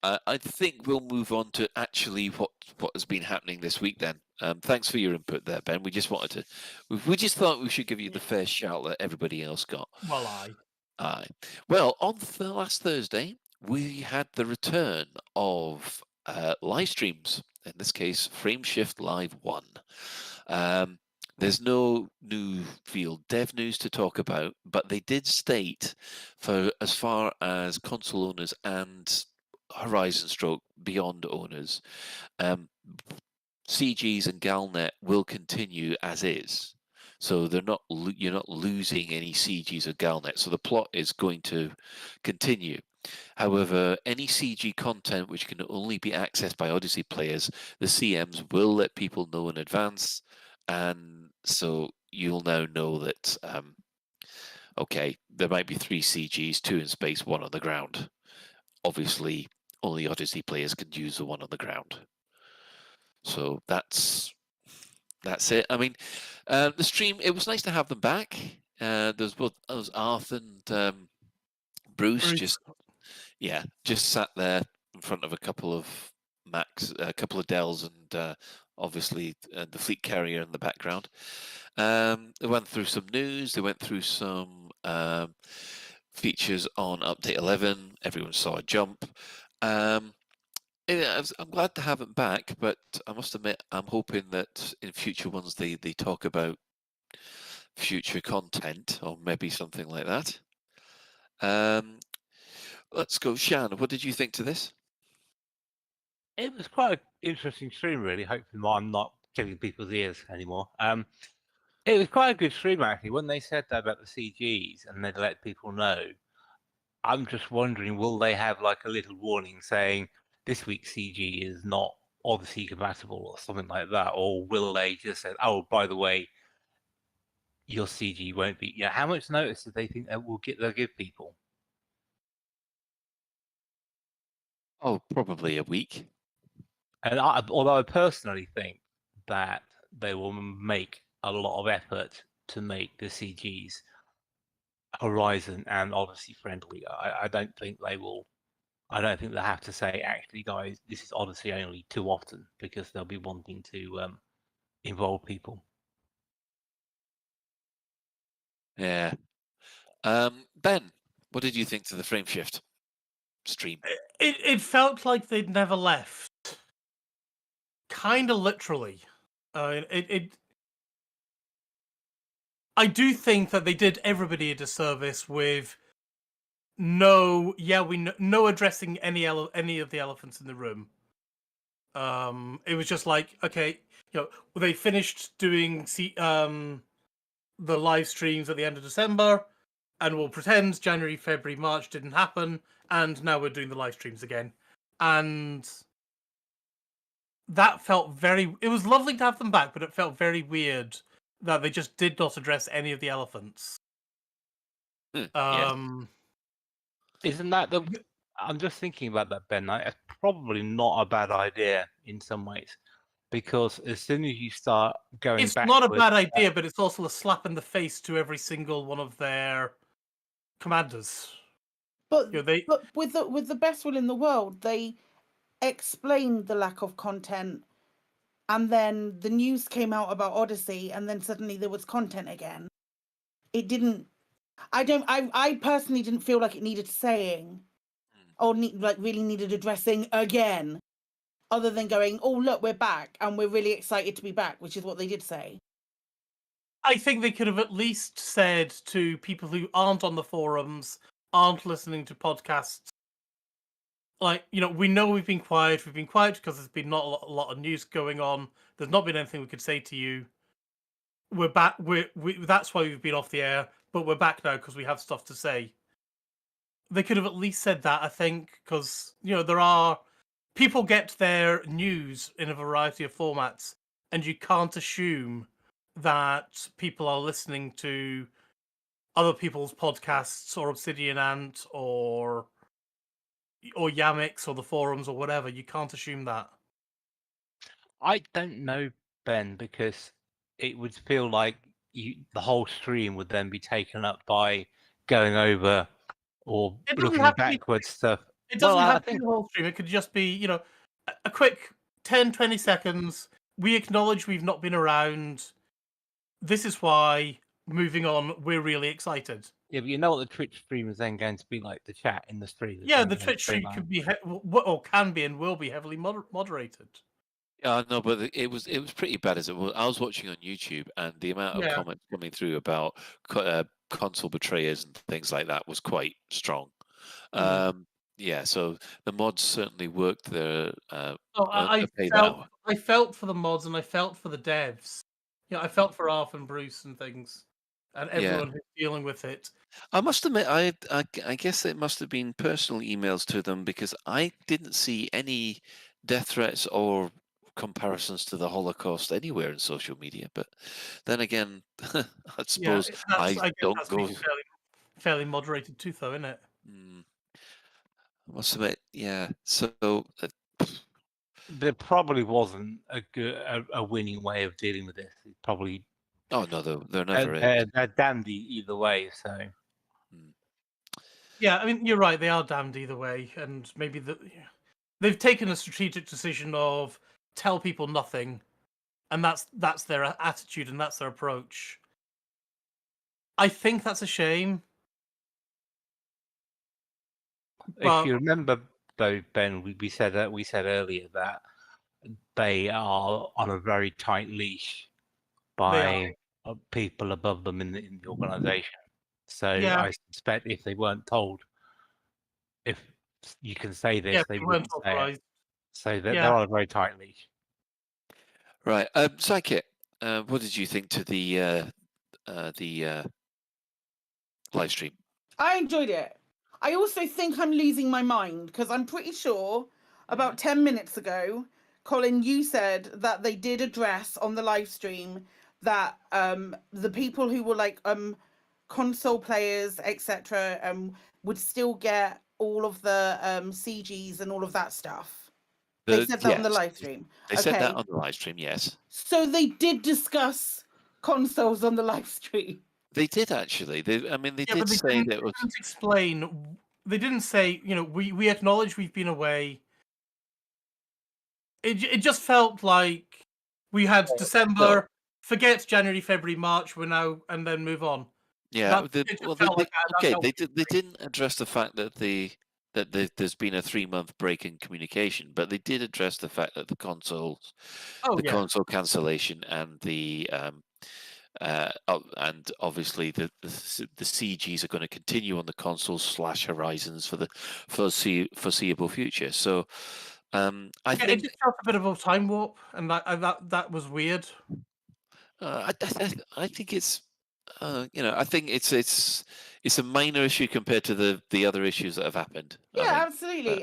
I think we'll move on to actually what has been happening this week. Then, thanks for your input there, Ben. We just thought we should give you the fair shout that everybody else got. Well, aye. Well, on the last Thursday, we had the return of live streams. In this case, Frameshift Live 1. There's no new field dev news to talk about, but they did state, for as far as console owners and Horizon Stroke Beyond owners, CGs and Galnet will continue as is. So you're not losing any CGs or Galnet. So the plot is going to continue. However, any CG content which can only be accessed by Odyssey players, the CMs will let people know in advance. And so you'll now know that, okay, there might be 3 CGs, 2 in space, 1 on the ground. Obviously, only Odyssey players can use the 1 on the ground. So that's it. I mean, the stream, it was nice to have them back. There's Arth and Bruce just sat there in front of a couple of Macs, a couple of Dells, and obviously the fleet carrier in the background. They went through some news. They went through some features on Update 11. Everyone saw a jump. I'm glad to have it back, but I must admit, I'm hoping that in future ones they talk about future content or maybe something like that. Let's go, Shan. What did you think to this? It was quite an interesting stream, really. Hopefully, I'm not killing people's ears anymore. It was quite a good stream, actually. When they said that about the CGs and they let people know, I'm just wondering, will they have like a little warning saying this week's CG is not Odyssey compatible or something like that? Or will they just say, oh, by the way, your CG won't be? Yeah, how much notice do they think they'll give people? Oh, probably a week. And although I personally think that they will make a lot of effort to make the CGs Horizon and Odyssey friendly. I don't think they will. I don't think they have to say, actually, guys, this is Odyssey only too often, because they'll be wanting to involve people. Yeah. Ben, what did you think to the frame shift stream? It felt like they'd never left. Kind of literally. I do think that they did everybody a disservice with no addressing any of the elephants in the room. It was just like, okay, they finished doing the live streams at the end of December, and we'll pretend January, February, March didn't happen, and now we're doing the live streams again. And that felt it was lovely to have them back, but it felt very weird that they just did not address any of the elephants. Isn't that I'm just thinking about that, Ben. It's probably not a bad idea in some ways, because as soon as you start going it's backwards, not a bad idea, but it's also a slap in the face to every single one of their commanders. But with the best will in the world, they explained the lack of content, and then the news came out about Odyssey, and then suddenly there was content again. It didn't. I personally didn't feel like it needed saying, or really needed addressing again, other than going, "Oh look, we're back, and we're really excited to be back," which is what they did say. I think they could have at least said to people who aren't on the forums, aren't listening to podcasts, like, we know we've been quiet because there's been not a lot of news going on. There's not been anything we could say to you. We're back. That's why we've been off the air, but we're back now because we have stuff to say. They could have at least said that, I think, because there are people get their news in a variety of formats, and you can't assume that people are listening to other people's podcasts or Obsidian Ant or Yamix or the forums or whatever. You can't assume that. I don't know, Ben, because it would feel like the whole stream would then be taken up by going over or looking backwards stuff. It doesn't have to be the whole stream. It could just be, a quick 10, 20 seconds. We acknowledge we've not been around. This is why. Moving on, we're really excited. Yeah, but you know what the Twitch stream is then going to be like, the chat in the stream. Yeah, the Twitch stream could be, or can be and will be heavily moderated. Yeah, no, but it was pretty bad as it was. I was watching on YouTube, and the amount of comments coming through about console betrayers and things like that was quite strong. Yeah, so the mods certainly worked their. I felt for the mods, and I felt for the devs. I felt for Arf and Bruce and things, and everyone who's dealing with it. I must admit, I guess it must have been personal emails to them, because I didn't see any death threats or comparisons to the Holocaust anywhere in social media. But then again, I suppose I don't go. Fairly moderated too, though, isn't it? I must admit, yeah. So there probably wasn't a winning way of dealing with this. It probably. Oh no, they're never. They're dandy either way. So. Yeah, I mean, you're right. They are damned either way, and maybe they've taken a strategic decision of tell people nothing, and that's their attitude and that's their approach. I think that's a shame. If you remember, though, Ben, we said earlier that they are on a very tight leash by people above them in the organisation. So I suspect if they weren't told, if you can say this, they wouldn't say it. So they're on a very tight leash. Right, Psychic, what did you think to the live stream? I enjoyed it. I also think I'm losing my mind, because I'm pretty sure about 10 minutes ago, Colin, you said that they did address on the live stream that the people who were like console players, etc., would still get all of the CGs and all of that stuff. They said that on the live stream. They said that on the live stream, yes. So they did discuss consoles on the live stream. They did actually. They but did say that it was. They didn't explain. They didn't say, we acknowledge we've been away. It just felt like we had December, forget January, February, March. We're now, and then move on. Yeah. They didn't address the fact that there's been a 3-month break in communication, but they did address the fact that the consoles, console cancellation, and the and obviously the CGs are going to continue on the consoles / Horizons for the foreseeable future. So I think it just felt a bit of a time warp, and that was weird. I think it's I think it's a minor issue compared to the other issues that have happened. Yeah,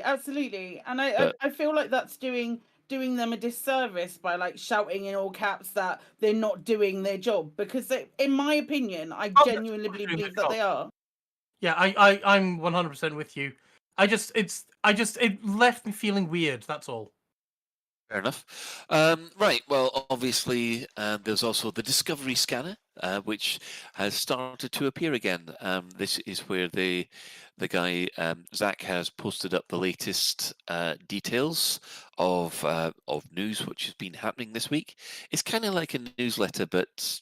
absolutely. And I feel like that's doing them a disservice by like shouting in all caps that they're not doing their job, because in my opinion, I genuinely believe that they are. Yeah, I'm 100% with you. It left me feeling weird. That's all. Fair enough. Right. Well, obviously, there's also the Discovery Scanner, which has started to appear again. This is where the guy Zach has posted up the latest details of news which has been happening this week. It's kind of like a newsletter, but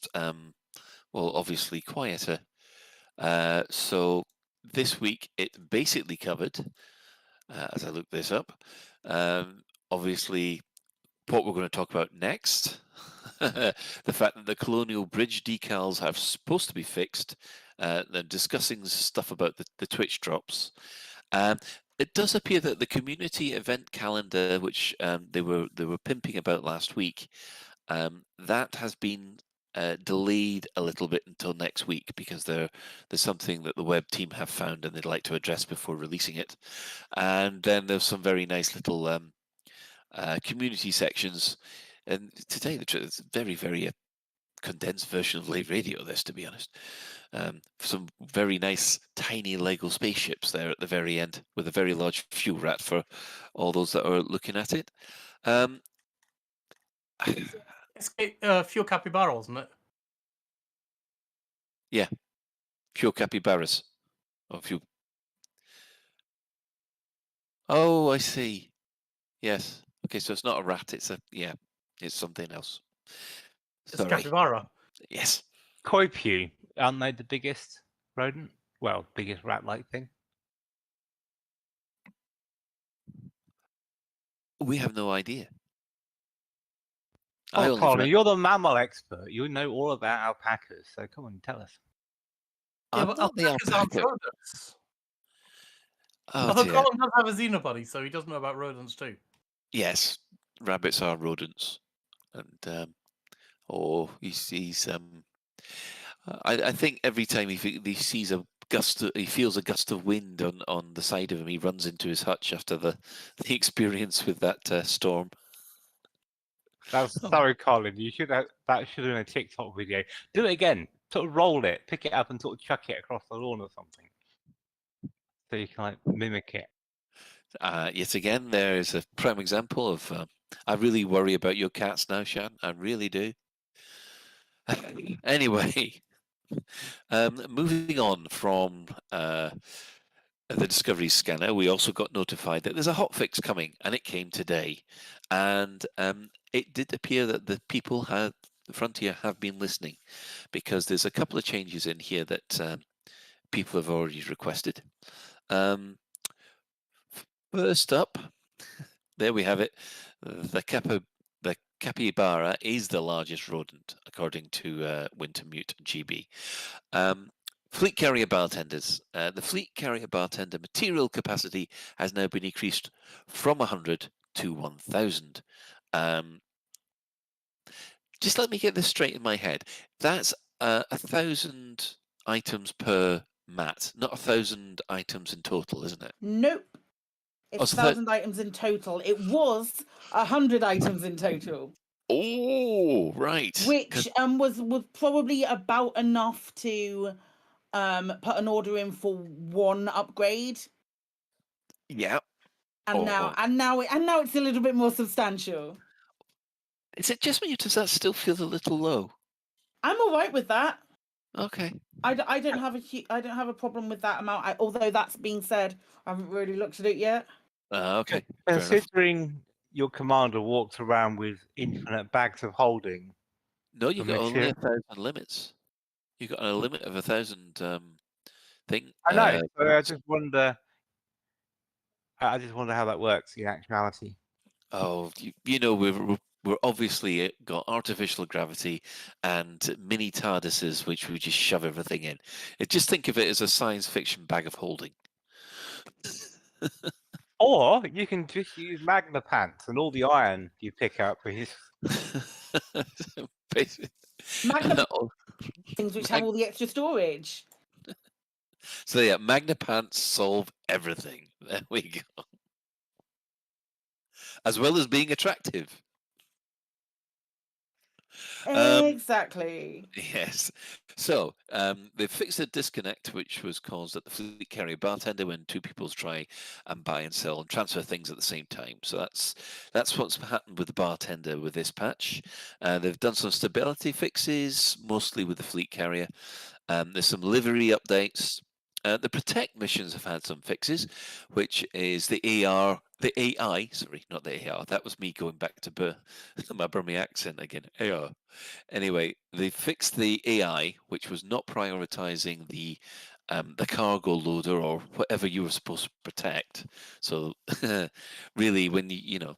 obviously quieter. So this week it basically covered, as I look this up, obviously what we're going to talk about next, the fact that the Colonial Bridge decals are supposed to be fixed, then discussing stuff about the Twitch drops. It does appear that the community event calendar, which they were pimping about last week, that has been delayed a little bit until next week, because there's something that the web team have found and they'd like to address before releasing it. And then there's some very nice little community sections, and to tell you the truth, it's a very, very condensed version of Lave Radio, this, to be honest. Some very nice tiny Lego spaceships there at the very end, with a very large fuel rat for all those that are looking at it. It's fuel capybara, isn't it? Yeah, fuel capybaras. Or fuel. Oh, I see. Yes. Okay, so it's not a rat. It's something else. It's a capybara. Yes. Koi pew, aren't they the biggest rodent? Well, biggest rat-like thing. We have no idea. Oh, Colin, you're the mammal expert. You know all about alpacas, so come on, tell us. Yeah, but alpacas aren't rodents. Oh, Colin does have a xenobody, so he does know about rodents too. Yes, rabbits are rodents, and he's. I think every time he sees he feels a gust of wind on the side of him, he runs into his hutch after the experience with that storm. That's sorry, Colin. That should have been a TikTok video. Do it again. Sort of roll it, pick it up, and sort of chuck it across the lawn or something, so you can mimic it. Yet again, there is a prime example of. I really worry about your cats now, Shan. I really do. Anyway, moving on from the Discovery Scanner, we also got notified that there's a hotfix coming, and it came today. And it did appear that the people the Frontier have been listening, because there's a couple of changes in here that people have already requested. First up, there we have it. The capybara is the largest rodent, according to Wintermute GB. Fleet carrier bartenders. The fleet carrier bartender material capacity has now been increased from 100 to 1,000. Just let me get this straight in my head. That's 1,000 items per mat, not 1,000 items in total, isn't it? Nope. It's 1,000 items in total. It was 100 items in total. Oh, right. Which was probably about enough to put an order in for one upgrade. Yeah. And now it's a little bit more substantial. Is it just me, or does that still feel a little low? I'm all right with that. Okay. I don't have a problem with that amount. Although that's being said, I haven't really looked at it yet. Okay. Fair enough. Considering your commander walks around with infinite bags of holding. No, you for got only mission- 1,000 limits. You got a limit of 1,000 thing. I know. So I just wonder. I just wonder how that works in actuality. Oh, you know, we're obviously got artificial gravity and mini TARDISes, which we just shove everything in. Just think of it as a science fiction bag of holding. Or you can just use Magnapants and all the iron you pick up is Magnapants things which have all the extra storage. So yeah, Magnapants solve everything. There we go. As well as being attractive. Exactly. Yes. So they fixed a disconnect which was caused at the fleet carrier bartender when two people try and buy and sell and transfer things at the same time. So that's what's happened with the bartender with this patch. They've done some stability fixes, mostly with the fleet carrier. There's some livery updates. The Protect missions have had some fixes, which is the AI, sorry, not the AR. That was me going back to my Burmese accent again. AR. Anyway, they fixed the AI, which was not prioritizing the cargo loader or whatever you were supposed to protect. So really, when you know,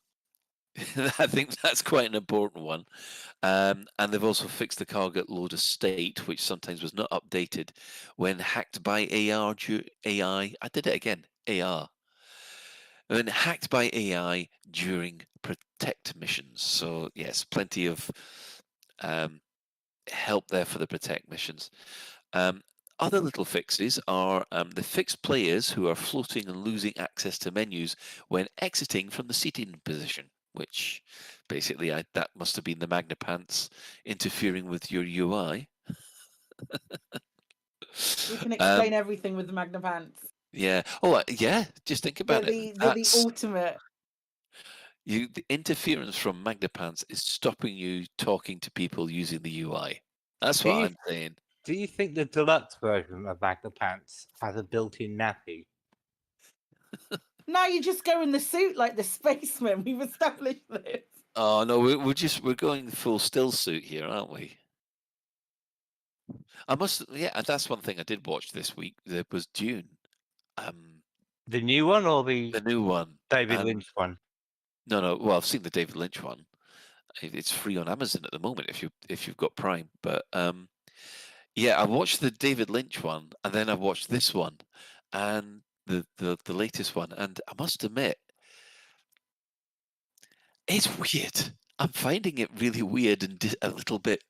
I think that's quite an important one. And they've also fixed the cargo loader state, which sometimes was not updated when hacked by AI. I did it again. AR. When hacked by AI during protect missions. So yes, plenty of help there for the protect missions. Other little fixes are the fixed players who are floating and losing access to menus when exiting from the seating position, which basically that must have been the Magnapants interfering with your UI. You can explain everything with the Magnapants. Yeah. Oh, yeah. Just think about it. They're the ultimate. The interference from Magnapants is stopping you talking to people using the UI. That's what I'm saying. Do you think the deluxe version of Magnapants has a built-in nappy? Now you just go in the suit like the spaceman. We've established this. Oh no, we're going full still suit here, aren't we? Yeah, that's one thing I did watch this week. There was Dune. The new one or the new one? David Lynch one? No. Well, I've seen the David Lynch one. It's free on Amazon at the moment if you've got Prime. But yeah, I watched the David Lynch one, and then I watched this one, and the latest one, and I must admit, it's weird. I'm finding it really weird and a little bit.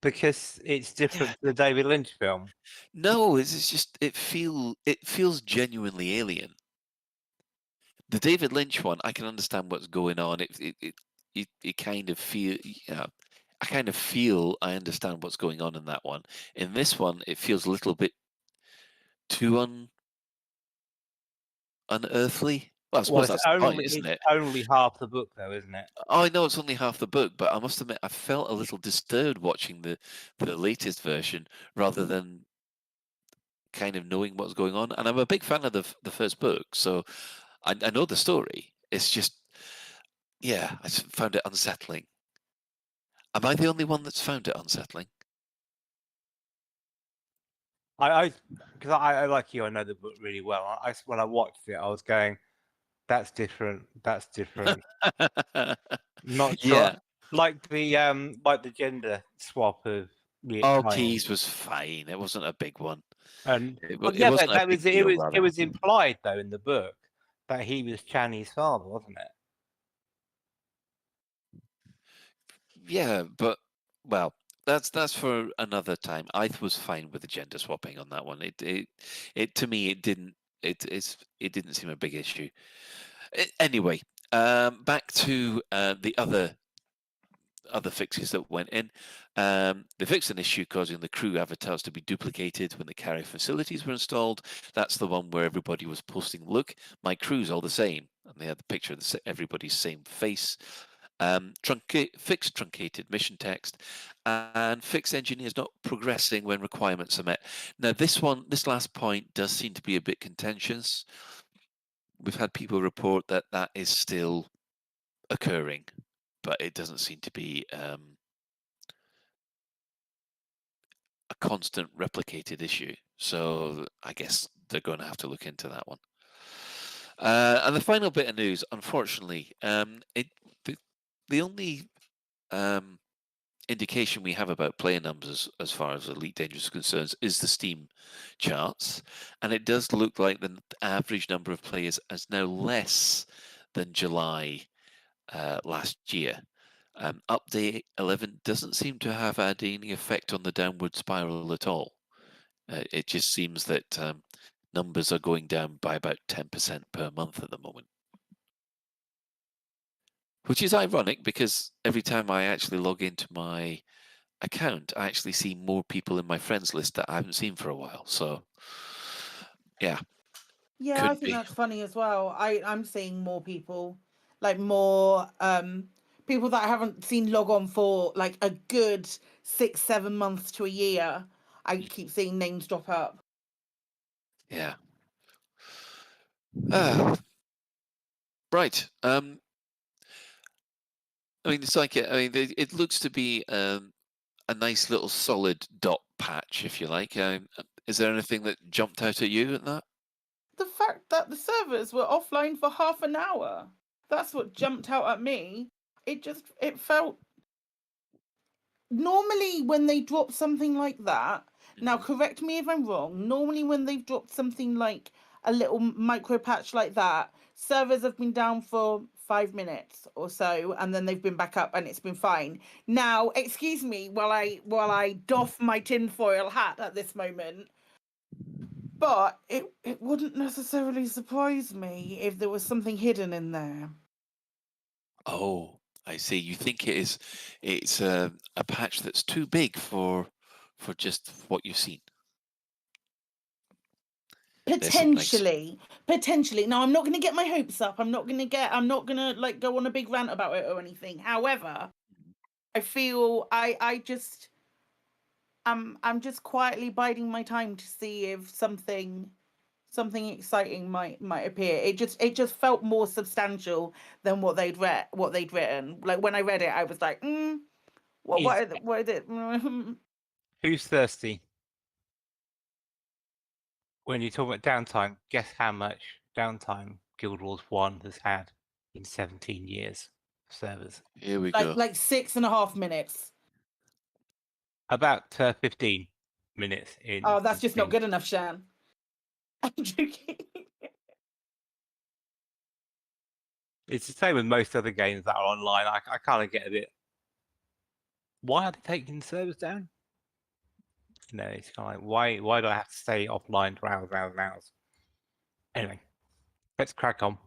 Because it's different to the David Lynch film. No, it's just it feels genuinely alien. The David Lynch one, I can understand what's going on. It kind of feel, yeah. I kind of feel I understand what's going on in that one. In this one, it feels a little bit too unearthly. Well, I suppose that's the point, isn't it? It's only half the book, though, isn't it? Oh, I know it's only half the book, but I must admit I felt a little disturbed watching the latest version rather than kind of knowing what's going on. And I'm a big fan of the first book, so I know the story. It's just, yeah, I just found it unsettling. Am I the only one that's found it unsettling? Because I like you, I know the book really well. When I watched it, I was going, "That's different. That's different." Not sure. Yeah. Like the gender swap of the. Oh, Keys was fine. It wasn't a big one. And it but wasn't a it big was deal, it was rather. it was implied though in the book that he was Channy's father, wasn't it? Yeah, but well, that's for another time. I was fine with the gender swapping on that one. It to me it didn't didn't seem a big issue. Anyway, back to the other fixes that went in. They fixed an issue causing the crew avatars to be duplicated when the carrier facilities were installed. That's the one where everybody was posting, "Look, my crew's all the same," and they had the picture of everybody's same face. fixed truncated mission text, and fixed engineers not progressing when requirements are met. Now, this last point does seem to be a bit contentious. We've had people report that that is still occurring, but it doesn't seem to be a constant replicated issue. So I guess they're going to have to look into that one. And the final bit of news, unfortunately, the only indication we have about player numbers as far as Elite Dangerous is concerned is the Steam charts, and it does look like the average number of players is now less than July last year. Update 11 doesn't seem to have had any effect on the downward spiral at all. It just seems that numbers are going down by about 10% per month at the moment. Which is ironic because every time I actually log into my account, I actually see more people in my friends list that I haven't seen for a while. So, yeah. Yeah, I think that's funny as well. I'm seeing more people, like more people that I haven't seen log on for like a good 6-7 months to a year. I keep seeing names drop up. Yeah. Right. I mean, it's like it looks to be a nice little solid dot patch, if you like. Is there anything that jumped out at you at that? The fact that the servers were offline for half an hour. That's what jumped out at me. It felt... Normally when they drop something like that, now correct me if I'm wrong, normally when they've dropped something like a little micro patch like that, servers have been down for 5 minutes or so, and then they've been back up and it's been fine. Now, excuse me while I doff my tinfoil hat at this moment, but it wouldn't necessarily surprise me if there was something hidden in there. Oh, I see. You think it's a patch that's too big for just what you've seen. Potentially. Now, I'm not going to get my hopes up. I'm not going to like go on a big rant about it or anything. However, I feel I'm just quietly biding my time to see if something exciting might appear. It just felt more substantial than what they'd written. Like when I read it, I was like, what is it? Who's thirsty? When you talk about downtime, guess how much downtime Guild Wars 1 has had in 17 years of servers? Here we go. Like 6.5 minutes. About 15 minutes in. Oh, that's just not good enough, Shan. I'm joking. It's the same with most other games that are online. I kind of get a bit... Why are they taking the servers down? You know, it's kind of like, why do I have to stay offline for hours and hours and hours? Anyway, let's crack on.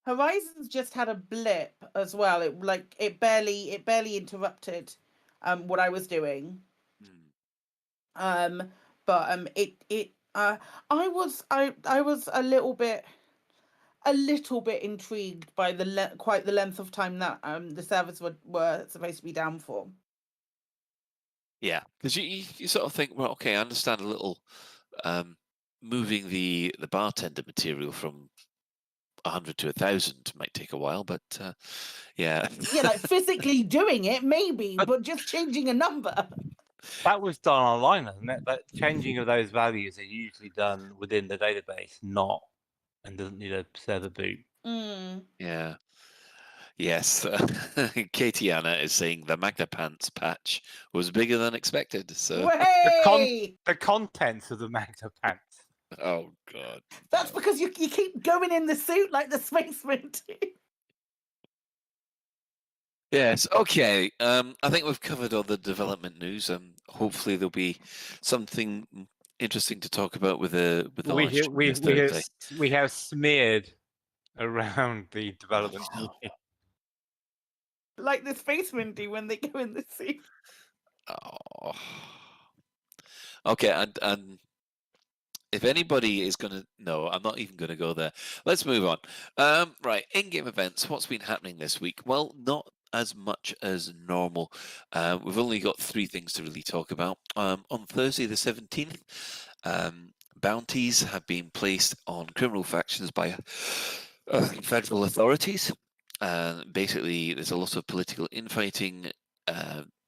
Horizons just had a blip as well. It barely interrupted what I was doing. I was a little bit intrigued by quite the length of time that the servers were supposed to be down for. Yeah, because you sort of think, well, okay, I understand a little moving the bartender material from 100 to 1,000 might take a while, but yeah. Yeah, like physically doing it, maybe, but just changing a number. That was done online, isn't it? But changing of those values are usually done within the database, and doesn't need a server boot. Yeah. Yes, Katie Anna is saying the Magnapants patch was bigger than expected. So the contents of the Magnapants. Oh God! That's because you keep going in the suit like the Spaceman do. Yes. Okay. I think we've covered all the development news. Hopefully there'll be something interesting to talk about with the launch next Thursday. We have smeared around the development. Like the Spacemen do when they go in the suit. Oh. Okay, and if anybody is going to... No, I'm not even going to go there. Let's move on. Right, in-game events, what's been happening this week? Well, not as much as normal. We've only got 3 things to really talk about. On Thursday the 17th, bounties have been placed on criminal factions by federal authorities. Basically, there's a lot of political infighting,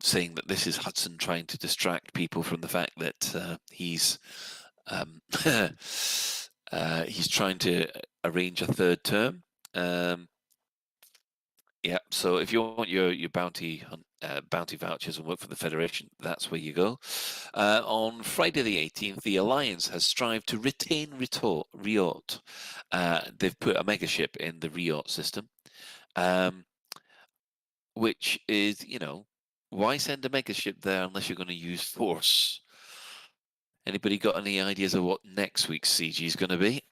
saying that this is Hudson trying to distract people from the fact that he's he's trying to arrange a 3rd term. Yeah, so if you want your bounty vouchers and work for the Federation, that's where you go. On Friday the 18th, the Alliance has strived to retain Riot. They've put a megaship in the Riot system, which is, why send a megaship there unless you're going to use force? Anybody got any ideas of what next week's CG is going to be?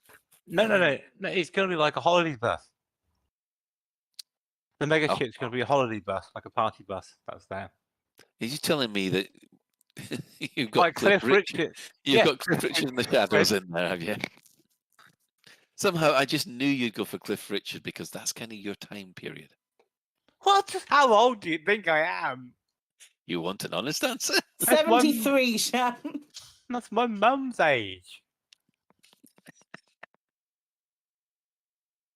No. It's going to be like a holiday bus. The mega ship's going to be a holiday bus, like a party bus. That's there. Are you telling me that you've got Like Cliff Richard? You've got Cliff Richard in the shadows in there, have you? Somehow, I just knew you'd go for Cliff Richard because that's kind of your time period. What? How old do you think I am? You want an honest answer? 73, Shan. That's my mum's age.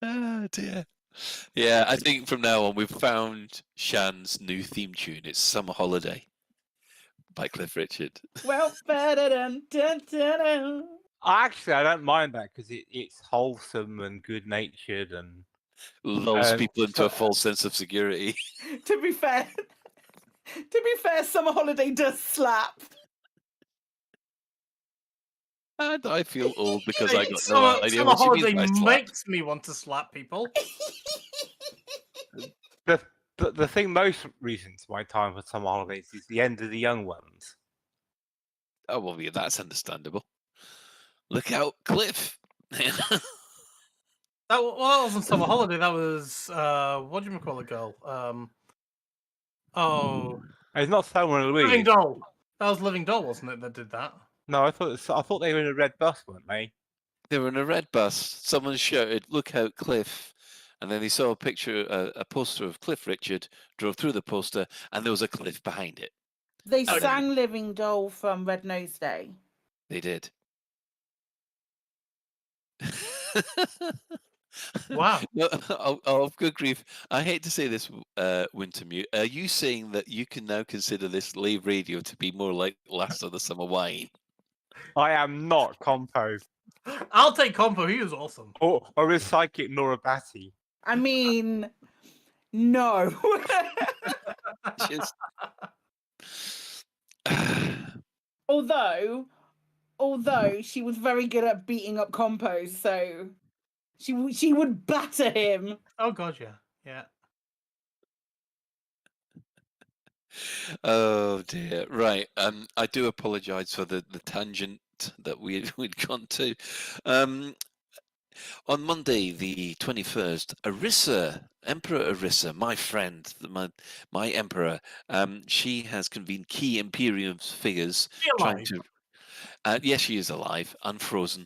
Oh dear. Yeah, I think from now on we've found Shan's new theme tune. It's Summer Holiday by Cliff Richard. Well, Actually, I don't mind that because it's wholesome and good-natured and lulls people into a false sense of security. To be fair, Summer Holiday does slap. And I feel old because I got Summer no idea Summer what she Holiday means by slap. makes me want to slap people. the thing most recent to my time for summer holidays is the end of the young ones. Oh well, yeah, that's understandable. Look out, Cliff! That wasn't Summer Holiday. That was what do you call a girl? It's not Thelma and Louise. Living Doll. That was Living Doll, wasn't it? That did that. No, I thought they were in a red bus, weren't they? They were in a red bus. Someone shouted, "Look out, Cliff!" And then they saw a picture, a poster of Cliff Richard. Drove through the poster, and there was a cliff behind it. They sang Living Doll from Red Nose Day. They did. Wow. No, oh, good grief. I hate to say this, Wintermute. Are you saying that you can now consider this Lave Radio to be more like Last of the Summer Wine? I am not Compo. I'll take Compo. He was awesome. Or is Psychic Nora Batty? I mean, no. Just... although she was very good at beating up Compo, so she would batter him. Oh god, yeah. Oh dear. Right. I do apologise for the tangent that we'd gone to. On Monday, the 21st, Emperor Arissa, my friend, my emperor, she has convened key Imperium figures trying to. Yes, she is alive, unfrozen.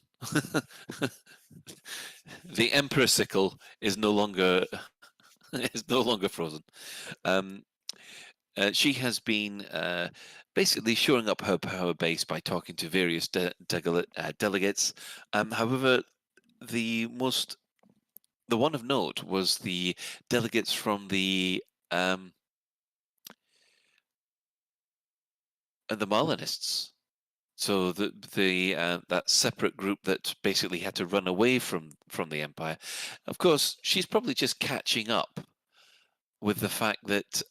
The Emperor sickle is no longer frozen. She has been basically shoring up her power base by talking to various delegates. However, the one of note was the delegates from the Marlinists. So that separate group that basically had to run away from the Empire. Of course, she's probably just catching up with the fact that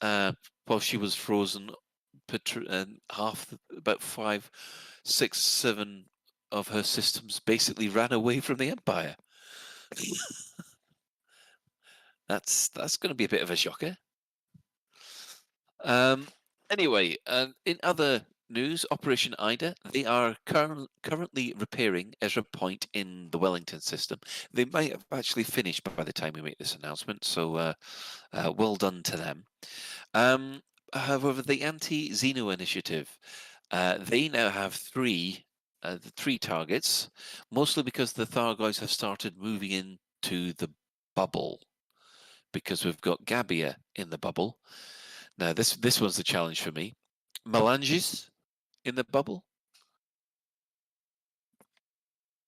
while she was frozen, about 5, 6, 7 of her systems basically ran away from the Empire. That's going to be a bit of a shocker. Anyway, in other news, Operation Ida, they are currently repairing Ezra Point in the Wellington system. They might have actually finished by the time we make this announcement, so well done to them. However, the Anti-Xeno Initiative, they now have three targets, mostly because the Thargoids have started moving into the bubble. because we've got Gabia in the bubble. Now, this one's the challenge for me. Melanges in the bubble.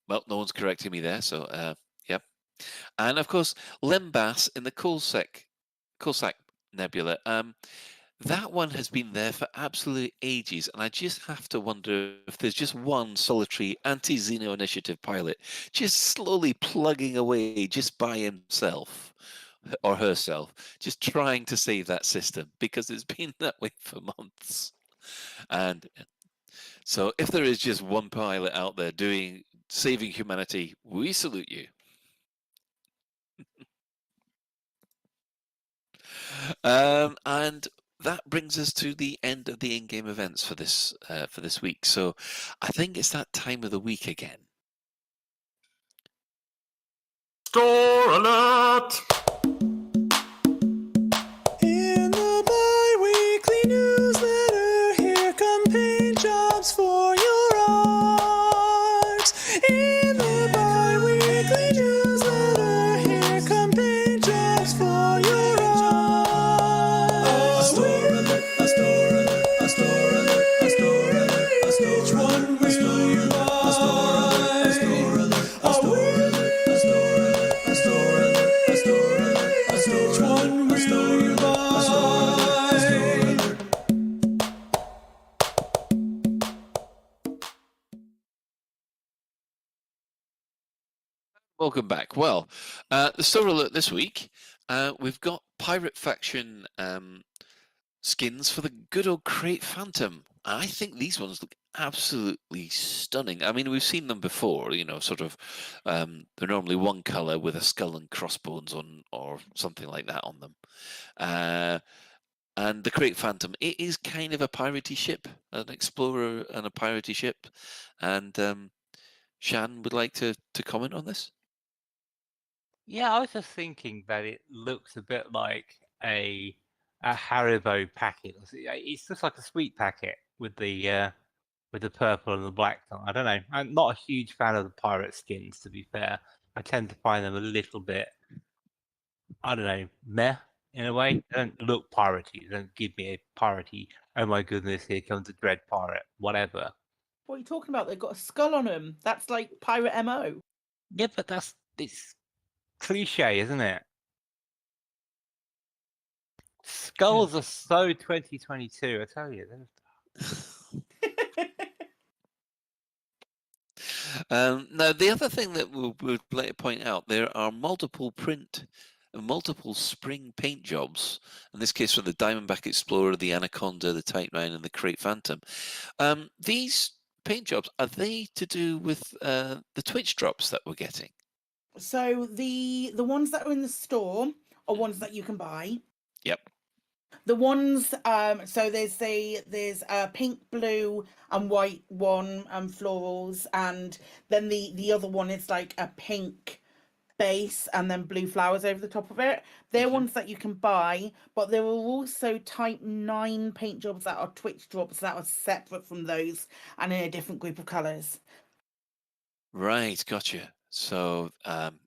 Well, no one's correcting me there, so yep. And of course, Lembas in the Coalsack Nebula. That one has been there for absolute ages, and I just have to wonder if there's just one solitary anti-Xeno Initiative pilot just slowly plugging away just by himself or herself, just trying to save that system, because it's been that way for months. And so if there is just one pilot out there saving humanity, we salute you. And that brings us to the end of the in-game events for this week. So I think it's that time of the week again. Store alert! In the bi-weekly newsletter, here come paint jobs for your art. In the bi-weekly newsletter, here come paint jobs for your art. A store alert, a store alert, a store alert, a store alert, a store alert. Which one will you buy? A store alert, a store alert, a store alert. Welcome back. Well, the store alert this week, we've got Pirate Faction skins for the good old Crate Phantom. I think these ones look absolutely stunning. I mean, we've seen them before, sort of, they're normally one color with a skull and crossbones on, or something like that on them. And the Crate Phantom, it is kind of a piratey ship, an explorer and a piratey ship. And Shan would like to comment on this? Yeah, I was just thinking that it looks a bit like a Haribo packet. It's just like a sweet packet with the purple and the black. I don't know. I'm not a huge fan of the pirate skins, to be fair. I tend to find them a little bit, I don't know, meh in a way. They don't look piratey. They don't give me a piratey, oh my goodness, here comes a dread pirate, whatever. What are you talking about? They've got a skull on them. That's like pirate MO. Yeah, but it's cliche, isn't it? Skulls are so 2022, I tell you. Now, the other thing that we'd like to point out, there are multiple spring paint jobs, in this case for the Diamondback Explorer, the Anaconda, the Tight Round, and the Crate Phantom. These paint jobs, are they to do with the Twitch drops that we're getting? So the ones that are in the store are ones that you can buy. Yep. The ones, so there's a pink, blue, and white one, florals, and then the other one is like a pink base and then blue flowers over the top of it. They're ones that you can buy, but there are also Type 9 paint jobs that are Twitch drops that are separate from those and in a different group of colours. Right, gotcha. So,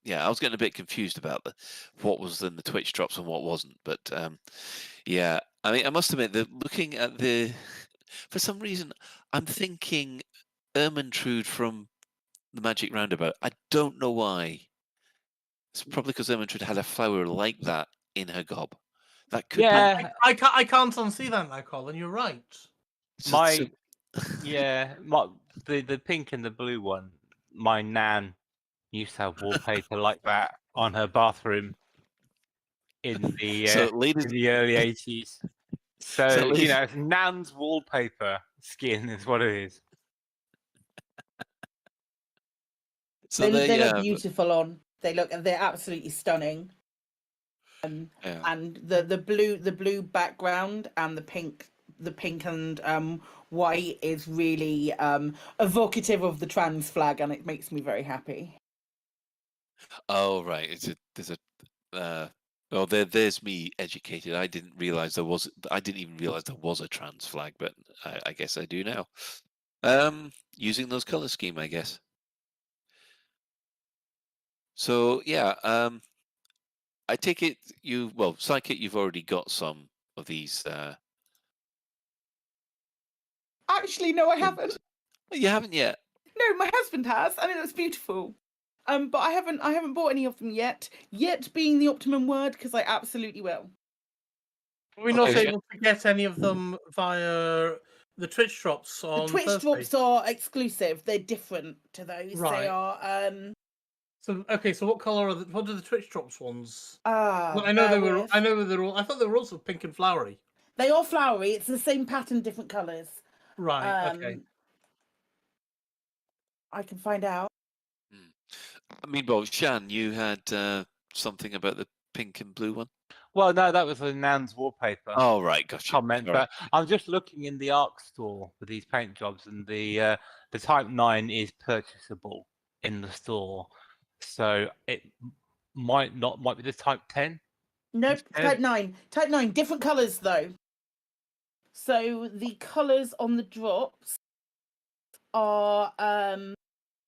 yeah, I was getting a bit confused about what was in the Twitch drops and what wasn't. But, yeah, I mean, I must admit that looking at for some reason, I'm thinking Ermintrude from the Magic Roundabout. I don't know why. It's probably because Ermintrude had a flower like that in her gob. That could be. I can't unsee that now, Colin. You're right. The pink and the blue one, my nan used to have wallpaper like that on her bathroom in the in the early 80s. So nan's wallpaper skin is what it is. So they look beautiful on. They're absolutely stunning. And the blue background and the pink and white is really evocative of the trans flag, and it makes me very happy. Oh right, there's me educated. I didn't realize I didn't even realize there was a trans flag, but I guess I do now. Using those color scheme, I guess. So yeah, I take it Psychic, you've already got some of these. Actually, no, I haven't. You haven't yet. No, my husband has, and it looks beautiful. But I haven't bought any of them yet. Yet being the optimum word, because I absolutely will. We're not able to get any of them via the Twitch drops on The Twitch Thursday. drops are exclusive. They're different to those. Right. They are. So what color are what are the Twitch drops ones? Well, I know they were. I know they're all. I thought they were also pink and flowery. They are flowery. It's the same pattern, different colours. Right. Okay. I can find out. I mean, well, Shan, you had something about the pink and blue one. Well, no, that was a Nan's wallpaper. Oh, right, gotcha. Comment, All but I'm just looking in the ARC store for these paint jobs, and the Type 9 is purchasable in the store, so it might be the Type 10. No, Type 9. Type 9, different colours though. So the colours on the drops are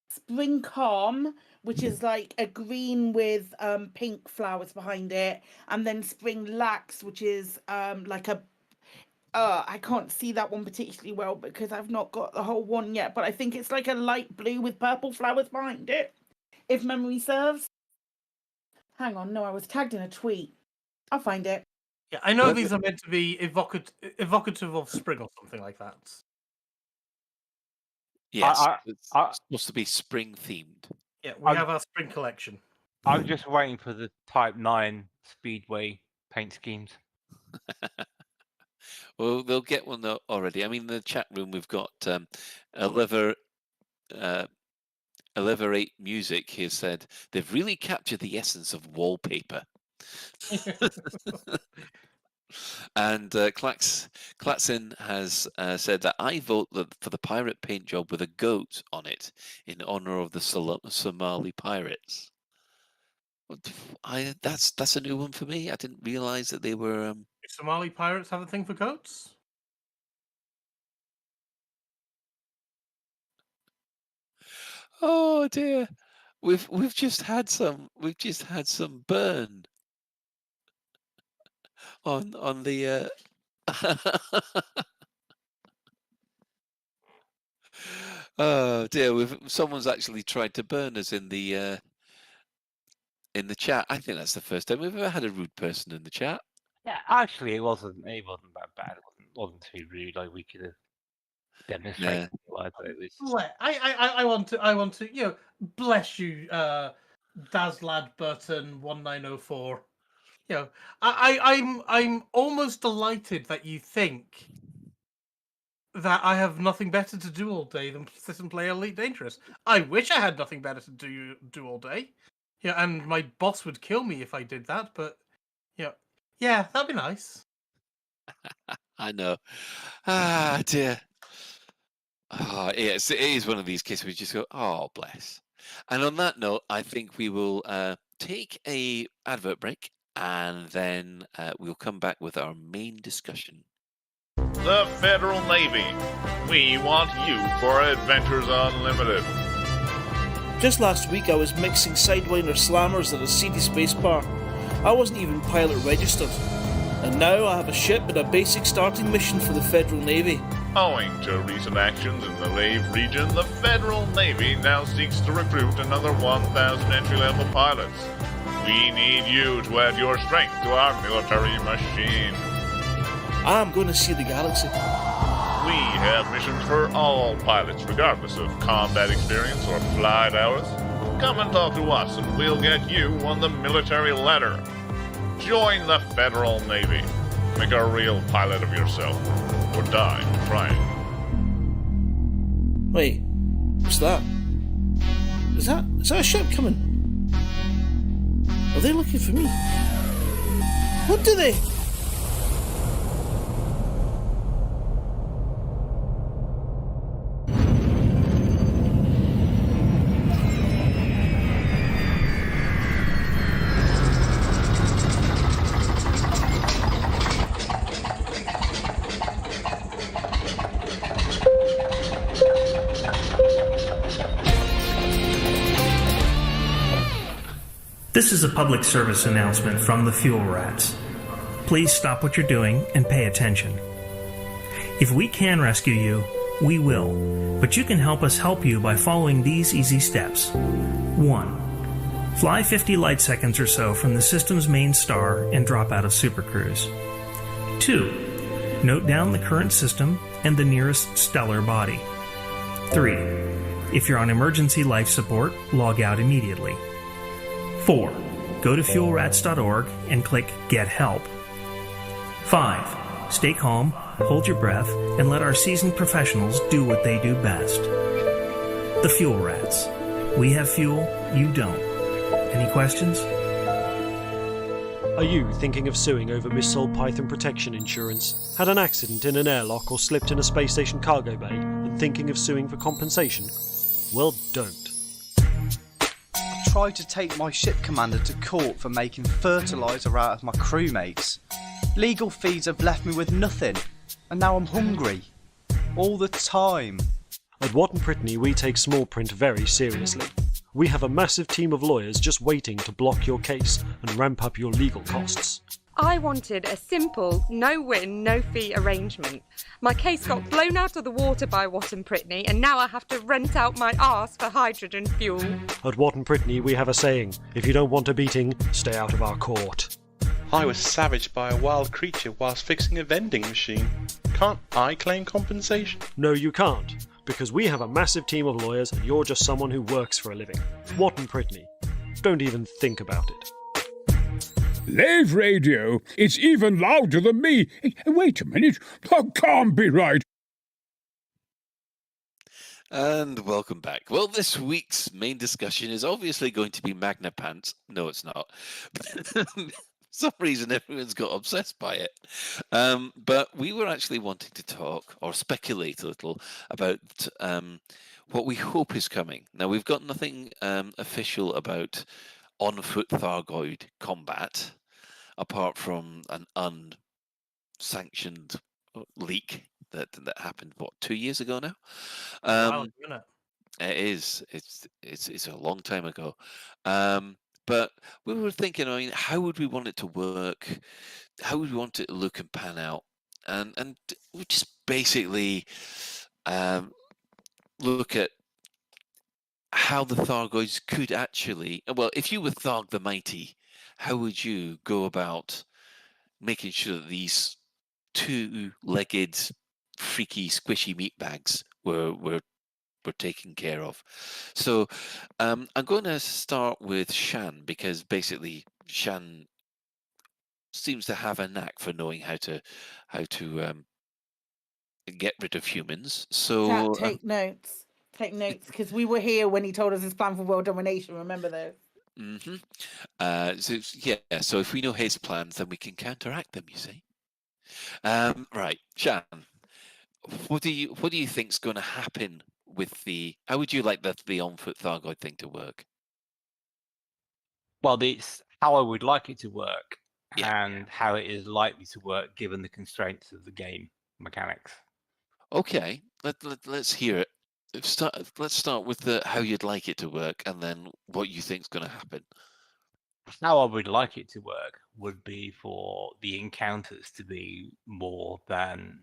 Spring Calm, which is like a green with pink flowers behind it, and then Spring Lax, which is like a I can't see that one particularly well because I've not got the whole one yet, but I think it's like a light blue with purple flowers behind it, if memory serves. Hang on, no, I was tagged in a tweet. I'll find it. Yeah, I know these are meant to be evocative of spring or something like that. Yes, it's supposed to be spring themed. Yeah, we have our spring collection. I'm just waiting for the Type 9 Speedway paint schemes. Well, they'll get one already. I mean, in the chat room we've got Elever 8 Music here said they've really captured the essence of wallpaper. And Klaxin has said that I vote for the pirate paint job with a goat on it in honor of the Somali pirates. That's a new one for me. I didn't realize that they were. Somali pirates have a thing for goats? Oh dear, we've just had some burn on the. Oh dear, someone's actually tried to burn us in the chat. I think that's the first time we've ever had a rude person in the chat. Yeah, actually, it wasn't that bad. It wasn't too rude. Like we could have demonstrated. But it was... I want to, bless you, Daslad Burton 1904. I'm almost delighted that you think that I have nothing better to do all day than sit and play Elite Dangerous. I wish I had nothing better to do all day. Yeah, and my boss would kill me if I did that, but yeah, that'd be nice. I know. Ah, dear. Oh, yes, it is one of these cases where you just go, oh, bless. And on that note, I think we will take a advert break, and then we'll come back with our main discussion. The Federal Navy. We want you for Adventures Unlimited. Just last week I was mixing Sidewinder slammers at a seedy space bar. I wasn't even pilot registered. And now I have a ship and a basic starting mission for the Federal Navy. Owing to recent actions in the Lave region, the Federal Navy now seeks to recruit another 1,000 entry-level pilots. We need you to add your strength to our military machine. I'm going to see the galaxy. We have missions for all pilots, regardless of combat experience or flight hours. Come and talk to us, and we'll get you on the military ladder. Join the Federal Navy. Make a real pilot of yourself, or die trying. Wait, what's that? Is that a ship coming? Are they looking for me? What do they? This is a public service announcement from the Fuel Rats. Please stop what you're doing and pay attention. If we can rescue you, we will, but you can help us help you by following these easy steps. 1. Fly 50 light seconds or so from the system's main star and drop out of Supercruise. 2. Note down the current system and the nearest stellar body. 3. If you're on emergency life support, log out immediately. 4. Go to fuelrats.org and click Get Help. 5. Stay calm, hold your breath, and let our seasoned professionals do what they do best. The Fuel Rats. We have fuel, you don't. Any questions? Are you thinking of suing over missold Python protection insurance? Had an accident in an airlock or slipped in a space station cargo bay and thinking of suing for compensation? Well, don't. I tried to take my ship commander to court for making fertiliser out of my crewmates. Legal fees have left me with nothing, and now I'm hungry. All the time. At Watt & Brittany, we take small print very seriously. We have a massive team of lawyers just waiting to block your case and ramp up your legal costs. I wanted a simple, no-win, no-fee arrangement. My case got blown out of the water by Watt & Brittany, and now I have to rent out my arse for hydrogen fuel. At Watt & Brittany, we have a saying, if you don't want a beating, stay out of our court. I was savaged by a wild creature whilst fixing a vending machine. Can't I claim compensation? No, you can't, because we have a massive team of lawyers and you're just someone who works for a living. Watt & Brittany. Don't even think about it. Lave Radio. It's even louder than me. Hey, wait a minute. That can't be right. And welcome back. Well, this week's main discussion is obviously going to be Magnapants. No, it's not. For some reason, everyone's got obsessed by it. But we were actually wanting to talk or speculate a little about what we hope is coming. Now, we've got nothing official about on-foot Thargoid Combat, apart from an unsanctioned leak that happened, 2 years ago now? Wow, isn't it? It is. It's a long time ago. But we were thinking, I mean, how would we want it to work? How would we want it to look and pan out? And we just basically look at how the Thargoids could actually, well, if you were Tharg the Mighty, how would you go about making sure that these two-legged, freaky, squishy meat bags were taken care of? So I'm going to start with Shan, because basically Shan seems to have a knack for knowing how to get rid of humans. So Take notes. Take notes, because we were here when he told us his plan for world domination. Remember those? So if we know his plans, then we can counteract them, you see. Right, Shan, what do you think's going to happen with how would you like the on-foot Thargoid thing to work? Well, it's how I would like it to work, and how it is likely to work given the constraints of the game mechanics. Okay, let's hear it. Let's start with how you'd like it to work, and then what you think's going to happen. How I would like it to work would be for the encounters to be more than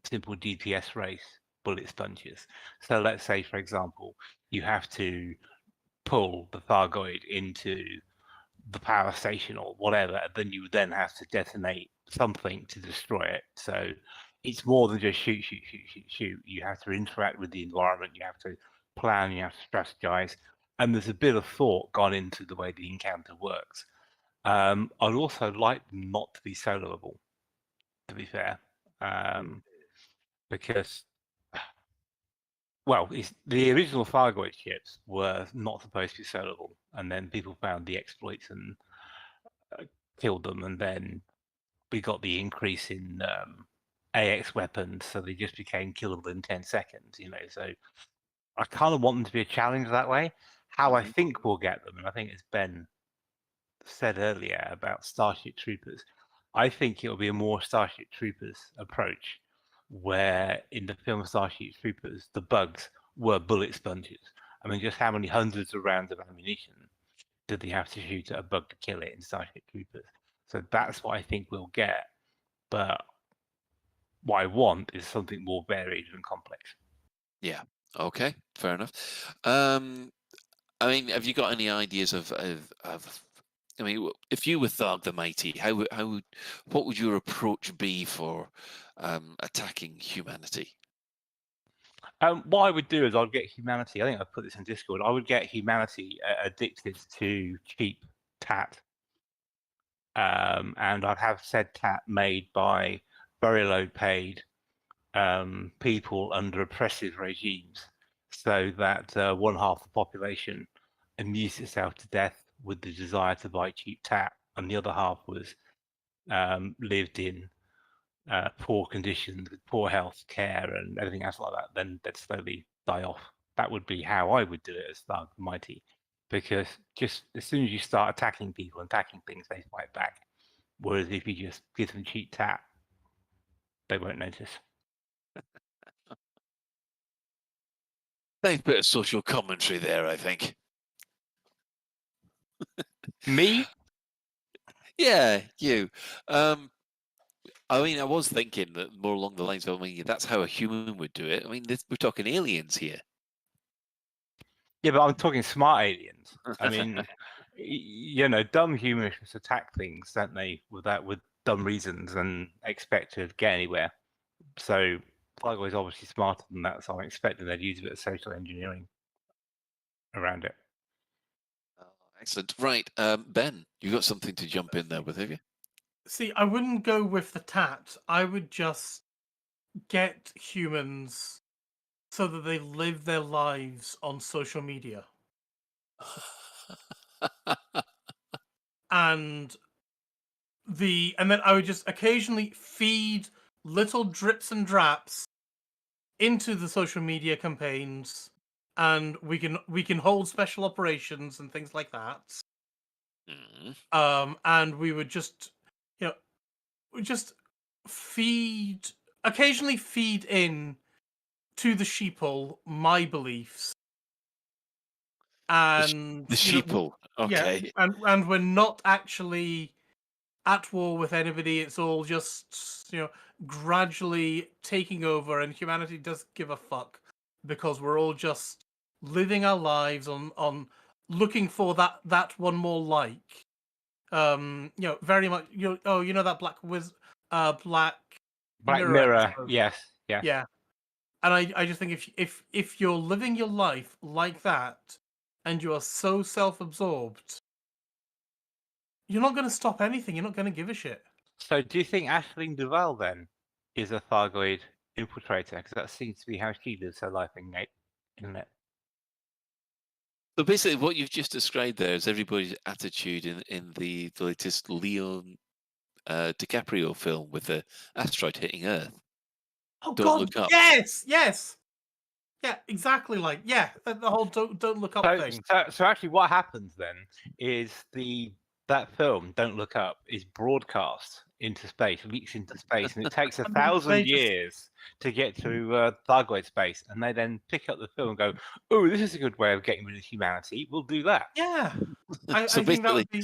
simple DPS race bullet sponges. So let's say, for example, you have to pull the Thargoid into the power station or whatever, and then you then have to detonate something to destroy it. So it's more than just shoot. You have to interact with the environment, you have to plan, you have to strategize, and there's a bit of thought gone into the way the encounter works. I'd also like them not to be soloable, to be fair, because, well, the original Thargoid ships were not supposed to be soloable, and then people found the exploits and killed them, and then we got the increase in AX weapons, so they just became killable in 10 seconds, so I kind of want them to be a challenge that way. How I think we'll get them, and I think as Ben said earlier about Starship Troopers, I think it'll be a more Starship Troopers approach, where in the film Starship Troopers, the bugs were bullet sponges. I mean, just how many hundreds of rounds of ammunition did they have to shoot at a bug to kill it in Starship Troopers? So that's what I think we'll get. But what I want is something more varied and complex. Yeah. Okay. Fair enough. I mean, have you got any ideas of I mean, if you were Tharg the Mighty, what would your approach be for attacking humanity? What I would do is I'd get humanity. I think I put this in Discord. I would get humanity addicted to cheap tat, and I'd have said tat made by very low paid people under oppressive regimes, so that one half the population amused itself to death with the desire to buy cheap tat, and the other half was lived in poor conditions, with poor health care and everything else like that. Then they'd slowly die off. That would be how I would do it as Tharg the Mighty, because just as soon as you start attacking people and attacking things, they fight back. Whereas if you just give them cheap tat, they won't notice. Nice bit of social commentary there, I think. Me? Yeah, you. I mean, I was thinking that more along the lines of, I mean, that's how a human would do it. I mean, we're talking aliens here. Yeah, but I'm talking smart aliens. I mean, you know, dumb humans just attack things, don't they, with dumb reasons and expect to get anywhere. So Thargoid is obviously smarter than that, so I'm expecting they'd use a bit of social engineering around it. Excellent. Right, Ben, you got something to jump in there with, have you? See, I wouldn't go with the tat. I would just get humans so that they live their lives on social media. and then I would just occasionally feed little drips and draps into the social media campaigns, and we can hold special operations and things like that. And we would just, you know, just occasionally feed in to the sheeple my beliefs. And the sheeple, okay. Yeah, and we're not actually at war with anybody. It's all just, you know, gradually taking over, and humanity doesn't give a fuck because we're all just living our lives on looking for that one more like. You know, very much. You know that Black Mirror. episode? Yes. Yeah. And I just think if you're living your life like that, and you are so self-absorbed, you're not going to stop anything. You're not going to give a shit. So do you think Aisling Duval then is a Thargoid infiltrator? Because that seems to be how she lives her life in it. So basically, what you've just described there is everybody's attitude in the latest Leon DiCaprio film with the asteroid hitting Earth. Oh Don't God! look up. Yes. Yeah, exactly. Like, yeah, the whole don't look up thing. So actually, what happens then is that film, Don't Look Up, is broadcast into space, leaks into space, and it takes 1,000 years to get to Thargoid space, and they then pick up the film and go, "Oh, this is a good way of getting rid of humanity. We'll do that." Yeah. I So think that basically, would be...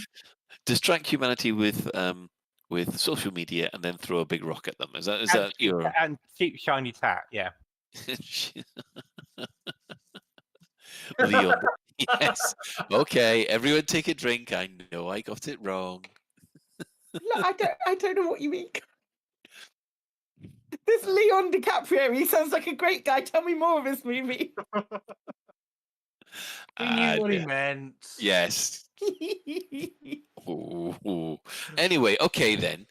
distract humanity with social media and then throw a big rock at them. Is that your and cheap shiny tat? Yeah. Leon? Yes. Okay, everyone take a drink. I know I got it wrong. Look, I don't know what you mean. This Leon DiCaprio, he sounds like a great guy. Tell me more of his movie. He knew what he meant. Yes. Ooh. Anyway, okay then,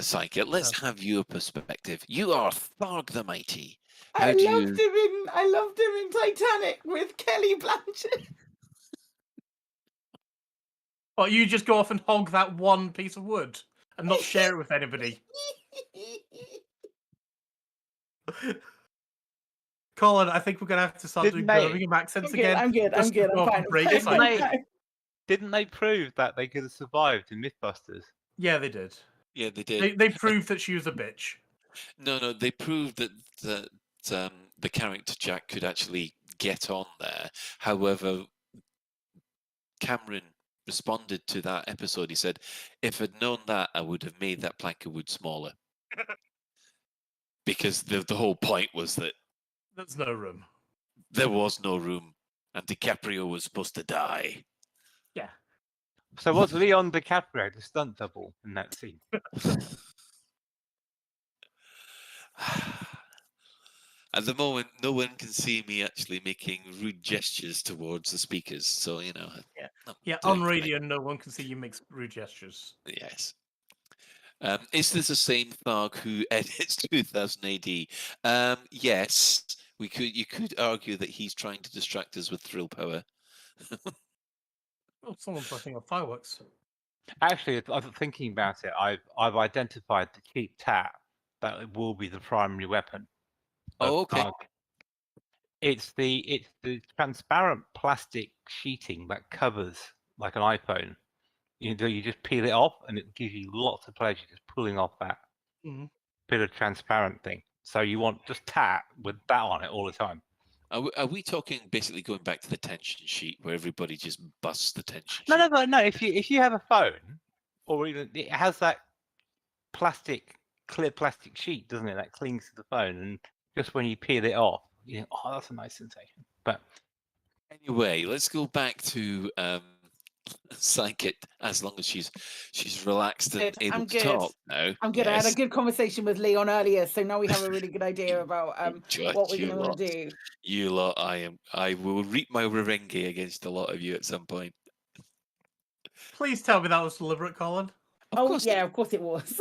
Psyche, let's have your perspective. You are Tharg the Mighty. I loved him in Titanic with Kelly Blanchett. But you just go off and hog that one piece of wood and not share it with anybody. Colin, I think we're gonna have to start doing Birmingham accents again. I'm good. I'm fine. Didn't they prove that they could have survived in MythBusters? Yeah, they did. Yeah, they did. They proved that she was a bitch. No, they proved that the character Jack could actually get on there. However, Cameron responded to that episode. He said, "If I'd known that, I would have made that plank of wood smaller." Because the whole point was that There's no room. there was no room, and DiCaprio was supposed to die. Yeah. So was Leon DiCaprio the stunt double in that scene? At the moment, no one can see me actually making rude gestures towards the speakers. So, you know. Yeah, on radio, no one can see you make rude gestures. Yes. Is this the same Tharg who edits 2000 AD? Yes. You could argue that he's trying to distract us with thrill power. Oh, someone's lighting up fireworks. Actually, I was thinking about it. I've identified the cheap tap that will be the primary weapon. Oh, okay. It's the transparent plastic sheeting that covers like an iPhone. You just peel it off, and it gives you lots of pleasure just pulling off that bit of transparent thing. So you want just tap with that on it all the time. Are we talking basically going back to the tension sheet where everybody just busts the tension sheet? No. If you have a phone, or even it has that clear plastic sheet, doesn't it? That clings to the phone, and just when you peel it off, you think, oh, that's a nice sensation. But anyway, let's go back to Psychic. As long as she's relaxed and able to talk now. I'm good. Yes. I had a good conversation with Leon earlier, so now we have a really good idea about what we're going to want to do. You lot, I will reap my revenge against a lot of you at some point. Please tell me that was deliberate, Colin. Of course it was.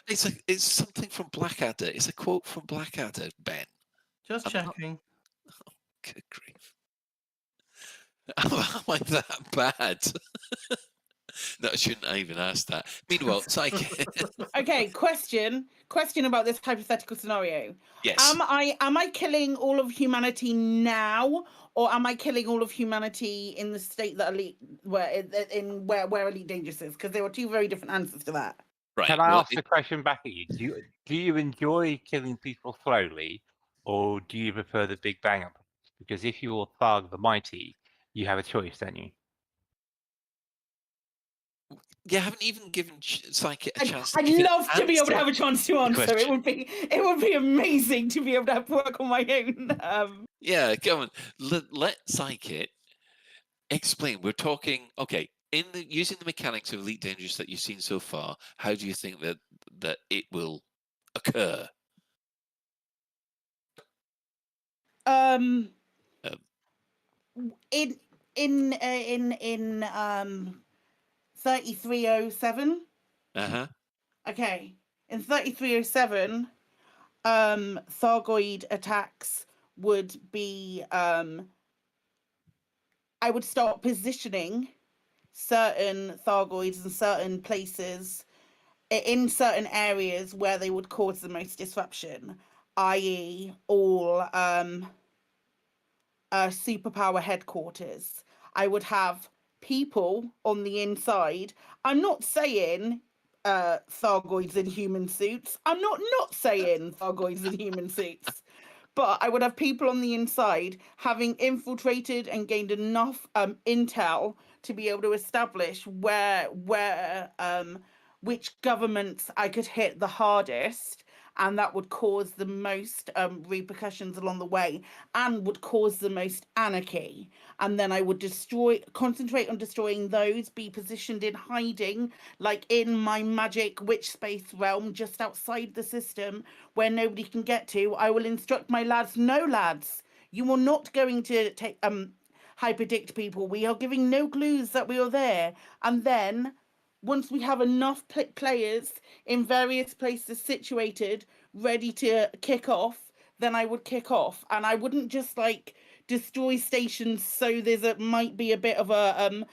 It's something from Blackadder. It's a quote from Blackadder, Ben. Just checking. Good grief. Am I that bad? No, I shouldn't have even asked that. Meanwhile, Psychic. Okay, question about this hypothetical scenario. Yes. Am I killing all of humanity now, or am I killing all of humanity in the state that where Elite Dangerous is? Because there were two very different answers to that. Right. Can I ask the question back at you? Do you enjoy killing people slowly, or do you prefer the Big Bang approach? Because if you're Tharg the Mighty, you have a choice, don't you? You haven't even given Psychic a chance. I'd love to be able to have a chance to answer. It would be amazing to be able to have work on my own. Yeah, come on. Let Psychic explain. We're talking. Okay, using the mechanics of Elite Dangerous that you've seen so far, how do you think that it will occur? In 3307. Okay, in 3307, Thargoid attacks would be. I would start positioning certain Thargoids in certain places, in certain areas where they would cause the most disruption, i.e., all superpower headquarters. I would have people on the inside. I'm not saying Thargoids in human suits. I'm not saying Thargoids in human suits. But I would have people on the inside having infiltrated and gained enough intel to be able to establish which governments I could hit the hardest, and that would cause the most repercussions along the way and would cause the most anarchy. And then I would concentrate on destroying those, be positioned in hiding, like in my magic witch space realm just outside the system where nobody can get to. I will instruct my lads, no lads, you are not going to take hyperdict people. We are giving no clues that we are there. And then once we have enough players in various places situated, ready to kick off, then I would kick off. And I wouldn't just destroy stations so might be a bit of a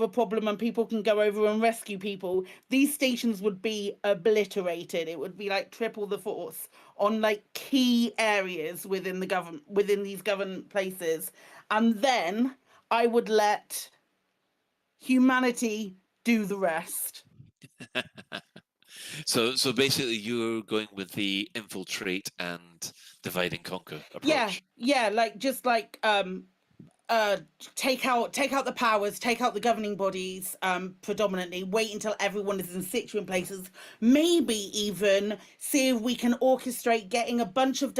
problem and people can go over and rescue people. These stations would be obliterated. It would be triple the force on key areas within these government places. And then I would let humanity do the rest. So basically you're going with the infiltrate and divide and conquer approach. Yeah, take out the powers, take out the governing bodies, predominantly, wait until everyone is in situ in places, maybe even see if we can orchestrate getting a bunch of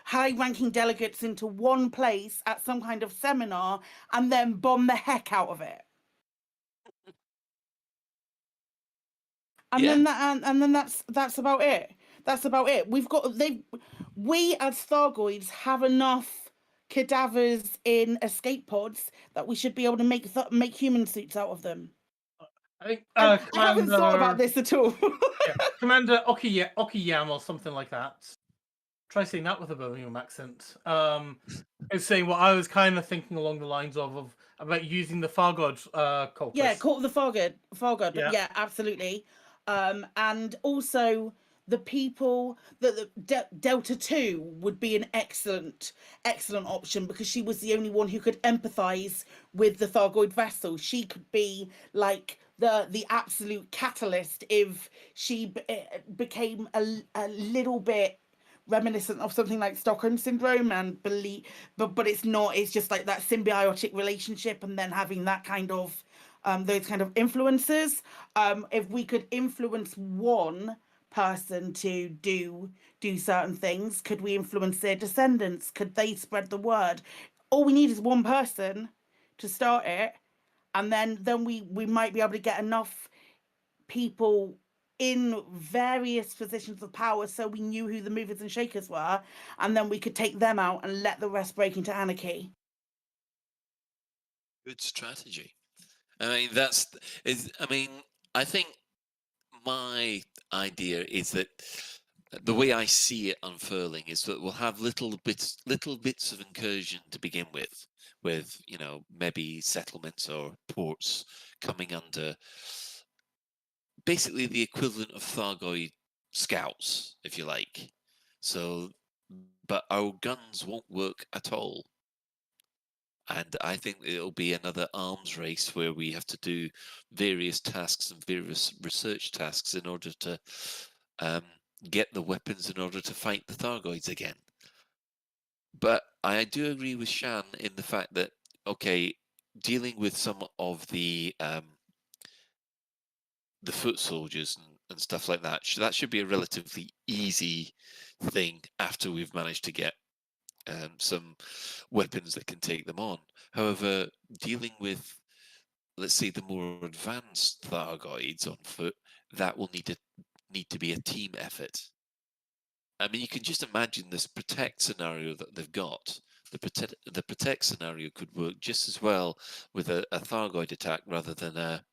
high-ranking delegates into one place at some kind of seminar and then bomb the heck out of it. And then that's about it. That's about it. We as Thargoids have enough cadavers in escape pods that we should be able to make human suits out of them. I think I haven't thought about this at all. Commander Okiyam or something like that. Try saying that with a Birmingham accent. Is saying what I was kind of thinking along the lines of about using the Thargoid cultists. Yeah, Cult of the Thargoid. Yeah, absolutely. And also the people that Delta 2 would be an excellent option, because she was the only one who could empathize with the Thargoid vessel. She could be like the absolute catalyst if she became a little bit reminiscent of something like Stockholm syndrome, and but it's not. It's just like that symbiotic relationship, and then having that kind of those kind of influences. If we could influence one person to do certain things, could we influence their descendants? Could they spread the word? All we need is one person to start it, and then we might be able to get enough people in various positions of power so we knew who the movers and shakers were, and then we could take them out and let the rest break into anarchy. Good strategy. I mean, I think my idea is that the way I see it unfurling is that we'll have little bits of incursion to begin with maybe settlements or ports coming under basically the equivalent of Thargoid scouts, if you like. So, but our guns won't work at all. And I think it'll be another arms race where we have to do various tasks and various research tasks in order to get the weapons in order to fight the Thargoids again. But I do agree with Shan in the fact that, okay, dealing with some of the foot soldiers and stuff like that, that should be a relatively easy thing after we've managed to get some weapons that can take them on. However, dealing with, let's say, the more advanced Thargoids on foot, that will need to be a team effort. I mean, you can just imagine this protect scenario that they've got. The protect scenario could work just as well with a Thargoid attack rather than a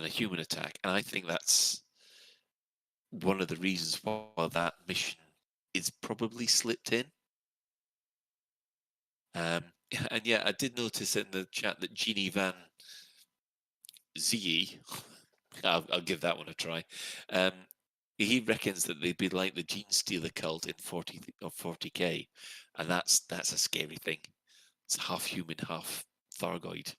human attack, and I think that's one of the reasons why that mission is probably slipped in. And yeah, I did notice in the chat that Jeannie Van Zee, I'll give that one a try. He reckons that they'd be like the Gene Stealer cult in 40k, and that's a scary thing. It's half human, half Thargoid.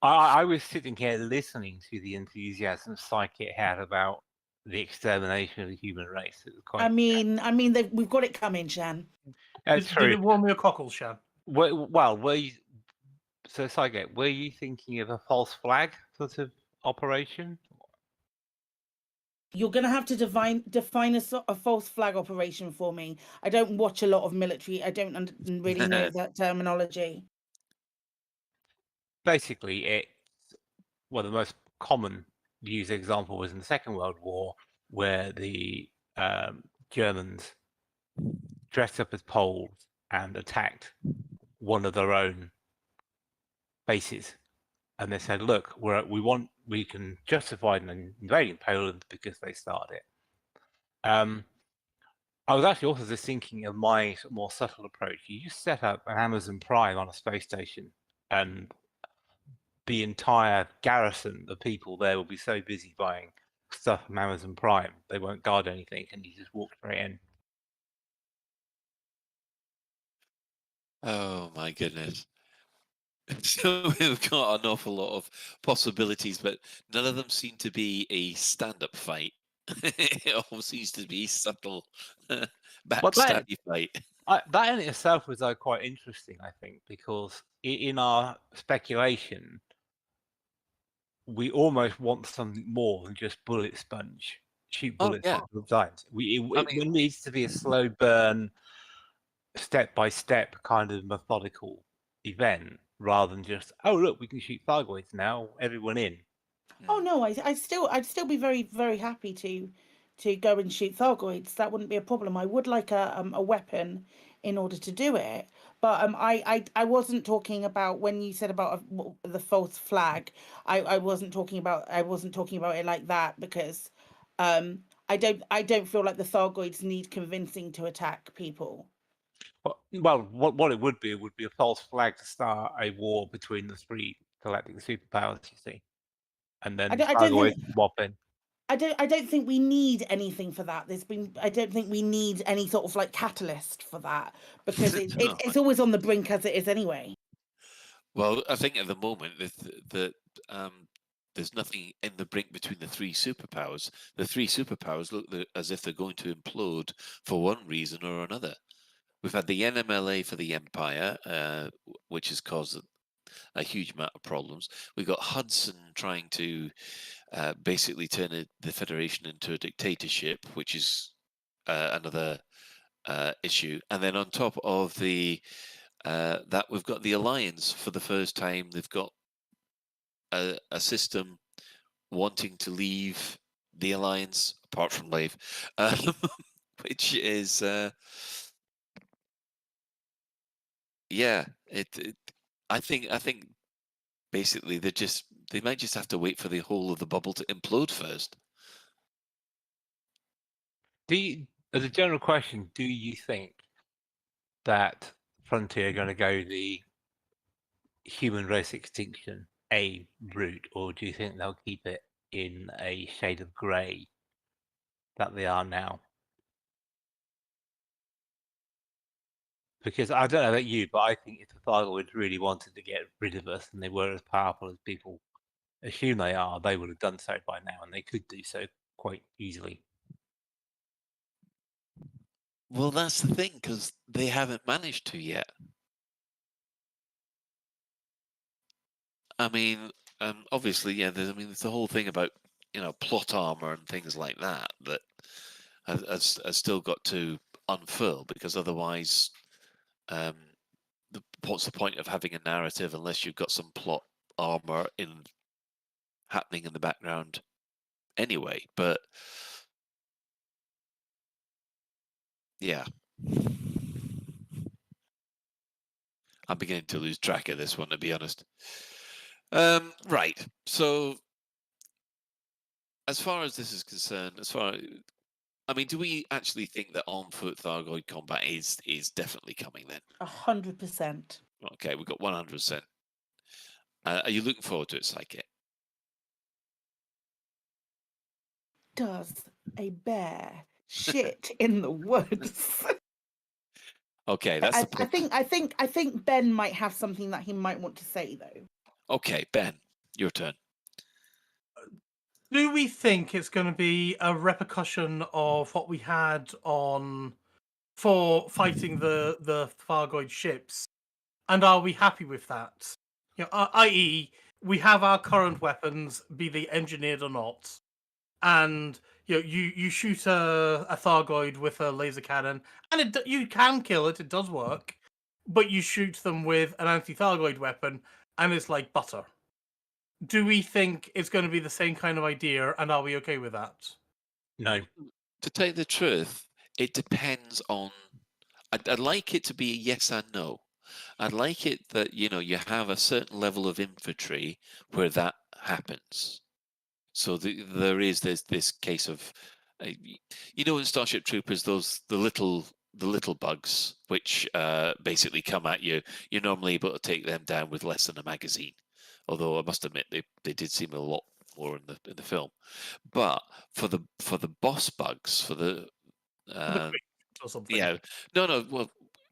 I was sitting here listening to the enthusiasm Psychic had about the extermination of the human race. It was quite. I mean, we've got it coming, Shan. That's true. Did it warm your cockles, Shan? Well, were you? So, Psychic, were you thinking of a false flag sort of operation? You're going to have to define a false flag operation for me. I don't watch a lot of military. I don't really know that terminology. Basically, it's the most common used example was in the Second World War, where the Germans dressed up as Poles and attacked one of their own bases, and they said, "Look, we can justify invading Poland because they started it." I was actually also just thinking of my more subtle approach. You just set up an Amazon Prime on a space station, and the entire garrison of people there will be so busy buying stuff from Amazon Prime, they won't guard anything, and you just walk straight in. Oh my goodness. So we've got an awful lot of possibilities, but none of them seem to be a stand-up fight. It all seems to be subtle Well, backstabby fight. that in itself was quite interesting, I think, because in our speculation, we almost want something more than just bullet sponge, shoot bullets yeah. multiple times. It needs to be a slow burn, step by step kind of methodical event, rather than just, oh look, we can shoot Thargoids now, everyone in. Oh no, I'd still be very, very happy to go and shoot Thargoids. That wouldn't be a problem. I would like a weapon in order to do it. But I wasn't talking about when you said about the false flag. I wasn't talking about it like that, because I don't feel like the Thargoids need convincing to attack people. Well, what it would be a false flag to start a war between the three galactic superpowers, you see, and then Thargoids swap in. I don't think we need anything for that. I don't think we need any sort of like catalyst for that, because it's always on the brink as it is anyway. Well, I think at the moment that there's nothing in the brink between the three superpowers. The three superpowers look as if they're going to implode for one reason or another. We've had the NMLA for the Empire, which has caused a huge amount of problems. We've got Hudson trying to basically turn the Federation into a dictatorship, which is another issue. And then on top of that, we've got the Alliance. For the first time, they've got a system wanting to leave the Alliance, apart from Lave, which is I think basically they might just have to wait for the whole of the bubble to implode first. As a general question, do you think that Frontier are going to go the human race extinction route, or do you think they'll keep it in a shade of grey that they are now? Because I don't know about you, but I think if the Thargoids really wanted to get rid of us and they were as powerful as people assume they are, they would have done so by now, and they could do so quite easily. Well, that's the thing, because they haven't managed to yet. I mean, obviously, yeah. There's the whole thing about plot armor and things like that has still got to unfurl, because otherwise, what's the point of having a narrative unless you've got some plot armor happening in the background anyway? But yeah, I'm beginning to lose track of this one, to be honest. Right. So, as far as this is concerned, do we actually think that on-foot Thargoid combat is definitely coming then? 100%. Okay, we've got 100%. Are you looking forward to it, Psychic? Does a bear shit in the woods? Okay, that's I think Ben might have something that he might want to say though. Okay, Ben, your turn. Do we think it's going to be a repercussion of what we had for fighting the Thargoid ships, and are we happy with that? I.e., we have our current weapons, be they engineered or not, and you shoot a Thargoid with a laser cannon, and you can kill it. It does work, but you shoot them with an anti-Thargoid weapon, and it's like butter. Do we think it's going to be the same kind of idea, and are we okay with that? No. To tell you the truth, it depends on. I'd like it to be a yes and no. I'd like it that you have a certain level of infantry where that happens. So there's this case of, in Starship Troopers, the little bugs which basically come at you. You're normally able to take them down with less than a magazine. Although I must admit they did seem a lot more in the film. But for the boss bugs, for the or something. yeah, no, well,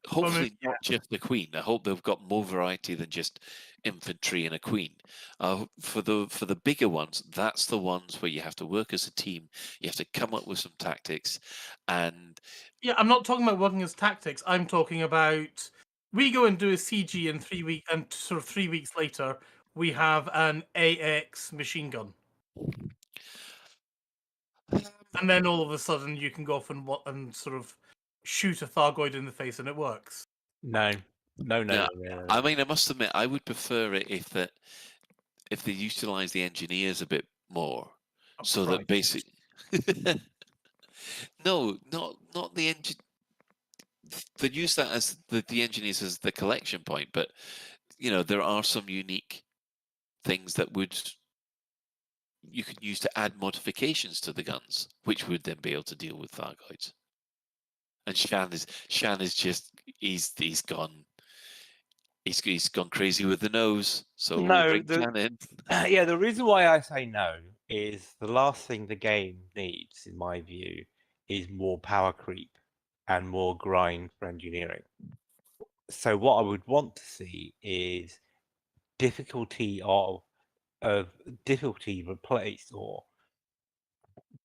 Hopefully not just the queen. I hope they've got more variety than just infantry and a queen. For the bigger ones, that's the ones where you have to work as a team. You have to come up with some tactics, and Yeah, I'm not talking about working as tactics. I'm talking about we go and do a CG in 3 weeks, and sort of 3 weeks later, we have an AX machine gun. And then all of a sudden, you can go off and sort of shoot a Thargoid in the face, and it works. No. I mean, I must admit, I would prefer it if they utilize the engineers a bit more, so that basically, no, not the engine. They use that as the engineers as the collection point, but there are some unique things that you could use to add modifications to the guns, which would then be able to deal with Thargoids. And Shan is just he's gone crazy with the nose. So we'll bring Shan in. Yeah, the reason why I say no is the last thing the game needs, in my view, is more power creep and more grind for engineering. So what I would want to see is difficulty replaced or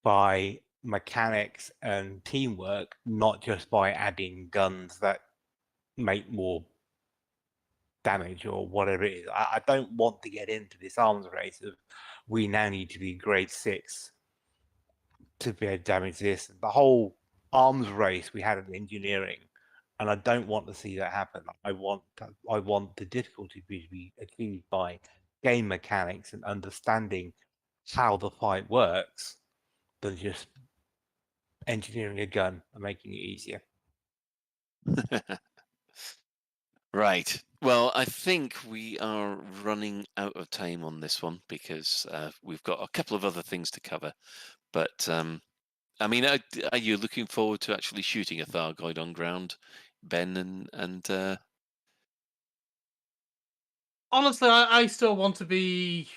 by mechanics and teamwork, not just by adding guns that make more damage or whatever it is. I don't want to get into this arms race of we now need to be grade 6 to be able to damage this. The whole arms race we had in engineering, and I don't want to see that happen. I want the difficulty to be achieved by game mechanics and understanding how the fight works than just engineering a gun and making it easier. Right. Well, I think we are running out of time on this one because we've got a couple of other things to cover. But I mean, are you looking forward to actually shooting a Thargoid on ground, Ben? And honestly, I still want to be